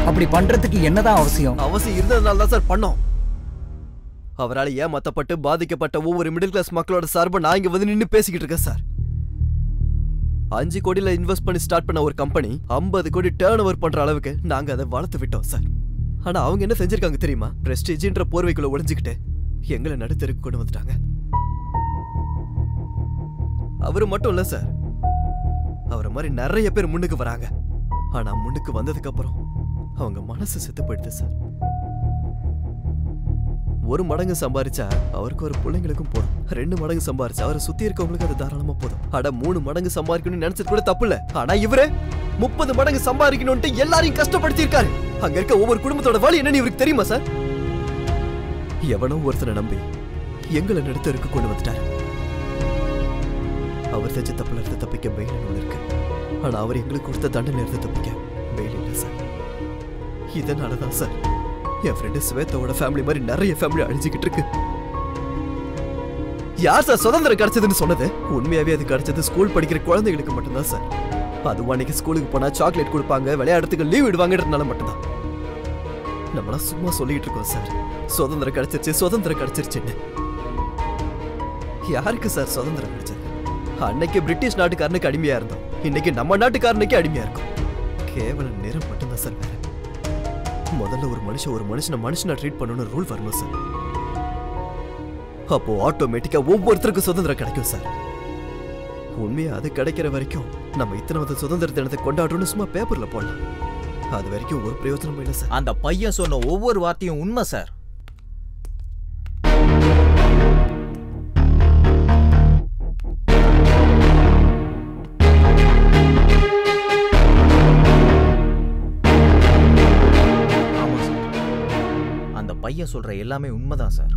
அப்படி பண்றதுக்கு என்னதான் அவசியம்? அவசியம் இருந்ததுனால தான் சார் பண்ணோம். அவரால் ஏமாத்தப்பட்டு பாதிக்கப்பட்ட ஒவ்வொரு மிடில் கிளாஸ் மக்களோட சார்பை நான் இங்க வந்து நின்று பேசிக்கிட்டு இருக்கேன் சார். 5 கோடியில இன்வெஸ்ட் பண்ணி ஸ்டார்ட் பண்ண ஒரு கம்பெனி 50 கோடி டேர்ன் ஓவர் பண்ற அளவுக்கு நாங்க அதை வளர்த்து விட்டோம் சார். ஆனா அவங்க என்ன செஞ்சிருக்காங்க தெரியுமா? பிரஸ்டீஜ்ன்ற போர்வைக்குள்ள ஒளிஞ்சுக்கிட்டு எங்களை நடுத்தருக்கு கொண்டு வந்துட்டாங்க. அவரு மட்டும் இல்ல சார், அவரை மாதிரி நிறைய பேர் முன்னுக்கு வராங்க. ஆனா முன்னுக்கு வந்ததுக்கு அப்புறம் அவங்க மனசு செத்து போயிடுது சார். 1 மடங்கு சம்பாரிச்சா அவருக்கு ஒரு பிள்ளைங்களுக்கும் போதும். 2 மடங்கு சம்பாரிச்சா அவரை சுத்தி இருக்கவங்களுக்கு அது தாராளமா போதும். அட 3 மடங்கு சம்பாதிக்கணும்னு நினைச்சது கூட தப்பு இல்ல. ஆனா இவரு 30 மடங்கு சம்பாதிக்கணும்ட்டு எல்லாரையும் கஷ்டப்படுத்தி இருக்காரு. அங்க இருக்க ஒவ்வொரு குடும்பத்தோட வழி என்னன்னு இவருக்கு தெரியுமா சார்? எவனோ ஒருத்தனை நம்பி எங்களை நடுத்தருக்கு கொண்டு வந்துட்டாரு. அவர் செஞ்ச தப்புல இருந்து தப்பிக்க பெயில் ஒண்ணு இருக்கு. ஆனா அவர் எங்களுக்கு கொடுத்த தண்டனை இருந்து தப்பிக்க பெயில் இல்லை சார். இதனாலதான் சார் என் ஃப்ரெண்டு ஸ்வேதாவோட ஃபேமிலி மாதிரி நிறைய ஃபேமிலி அழிஞ்சுக்கிட்டு இருக்கு. யார் சார் சுதந்திரம் கிடைச்சதுன்னு சொன்னது? உண்மையாவே அது கிடைச்சது ஸ்கூல் படிக்கிற குழந்தைகளுக்கு மட்டும்தான் சார். அதுவும் அன்னைக்கு ஸ்கூலுக்கு போனா சாக்லேட் கொடுப்பாங்க, விளையாடுறதுக்கு லீவ் விடுவாங்கன்றதுனால மட்டும்தான். நம்மளா சும்மா சொல்லிட்டு இருக்கோம் சார், சுதந்திரம் கிடைச்சிருச்சு சுதந்திரம் கிடைச்சிருச்சுன்னு. யாருக்கு சார் சுதந்திரம் கிடைச்சது? அன்னைக்கு பிரிட்டிஷ் நாட்டுக்காரனுக்கு அடிமையா இருந்தோம், இன்னைக்கு நம்ம நாட்டுக்காரனுக்கு அடிமையா இருக்கும். கேவலம் நேரம் மட்டும்தான் சார் வேற. முதல்ல ஒரு மனுஷனை மனுஷனா ட்ரீட் பண்ணணும்னு ரூல் வரணும் சார். அப்போ ஆட்டோமேட்டிக்கா ஒவ்வொருத்தருக்கும் சுதந்திரம் கிடைக்கும் சார். உண்மையா அது கிடைக்கிற வரைக்கும் நம்ம இத்தனை சுதந்திர தினத்தை கொண்டாடுறோம்னு சும்மா பேப்பர்ல போடலாம். அது வரைக்கும் ஒரு பிரயோஜனமும் இல்லை சார். அந்த பையன் சொன்ன ஒவ்வொரு வார்த்தையும் உண்மை சார். ஆமா சார், அந்த பையன் சொல்ற எல்லாமே உண்மைதான் சார்.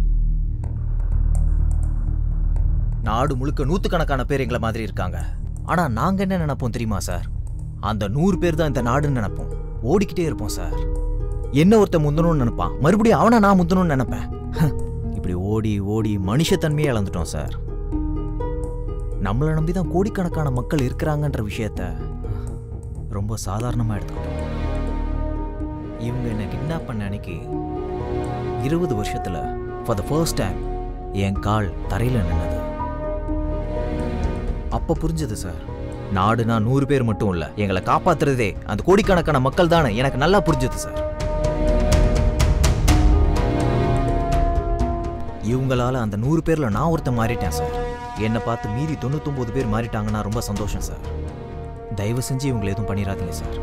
நாடு முழுக்க 100கணக்கான பேர் எங்களை மாதிரி இருக்காங்க. ஆனா நாங்க என்ன நினைப்போம் தெரியுமா சார்? அந்த 100 பேர் தான் இந்த நாடுன்னு நினைப்போம். ஓடிக்கிட்டே இருப்போம் சார். என்ன ஒருத்தன் முந்தணும்னு நினைப்பான், மறுபடியும் அவனை நான் முந்தணும்னு நினைப்பேன். இப்படி ஓடி ஓடி மனுஷத்தன்மையே இழந்துட்டோம் சார். நம்மளை நம்பி தான் கோடிக்கணக்கான மக்கள் இருக்கிறாங்கன்ற விஷயத்த ரொம்ப சாதாரணமா எடுத்துக்கிட்டோம். இவங்க என்ன கிட்னாப் பண்ண அன்னைக்கு 20 வருஷத்துல ஃபார் த ஃபர்ஸ்ட் டைம் என் கால் தரையில நின்னது. அப்ப புரிஞ்சது சார், நாடுனா 100 பேர் மட்டும் இல்ல, எங்களை காப்பாத்துறதே அந்த கோடிக்கணக்கான மக்கள் தானே. எனக்கு நல்லா புரிஞ்சது சார். இவங்களால அந்த 100 பேர்ல நான் ஒருத்தன் மாறிட்டேன் சார். என்னை பார்த்து மீதி 99 பேர் மாறிட்டாங்கன்னா ரொம்ப சந்தோஷம் சார். தயவு செஞ்சு இவங்களை எதுவும் பண்ணிடாதீங்க சார்.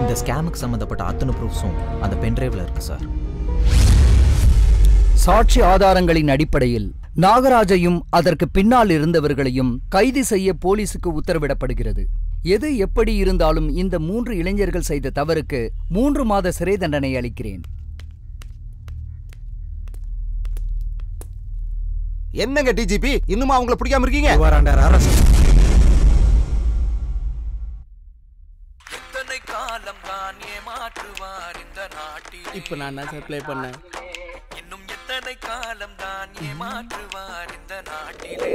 இந்த ஸ்கேமுக்கு சம்பந்தப்பட்ட அத்தனை ப்ரூஃப்ஸும் அந்த பென்ட்ரைவ்ல இருக்கு சார். சாட்சி ஆதாரங்களின் அடிப்படையில் நாகராஜையும் அதற்கு பின்னால் இருந்தவர்களையும் கைது செய்ய போலீசுக்கு உத்தரவிடப்படுகிறது. எது எப்படி இருந்தாலும் இந்த 3 இளைஞர்கள் செய்த தவறுக்கு 3 மாத சிறை தண்டனை அளிக்கிறேன். என்னங்க டிஜிபி, இன்னுமா அவங்களை பிடிக்காம இருக்கீங்க? இப்ப நான் என்ன சார் ப்ளே பண்ணேன்? இன்னும் எத்தனை காலம் தான் ஏமாற்றுவார் இந்த நாட்டிலே.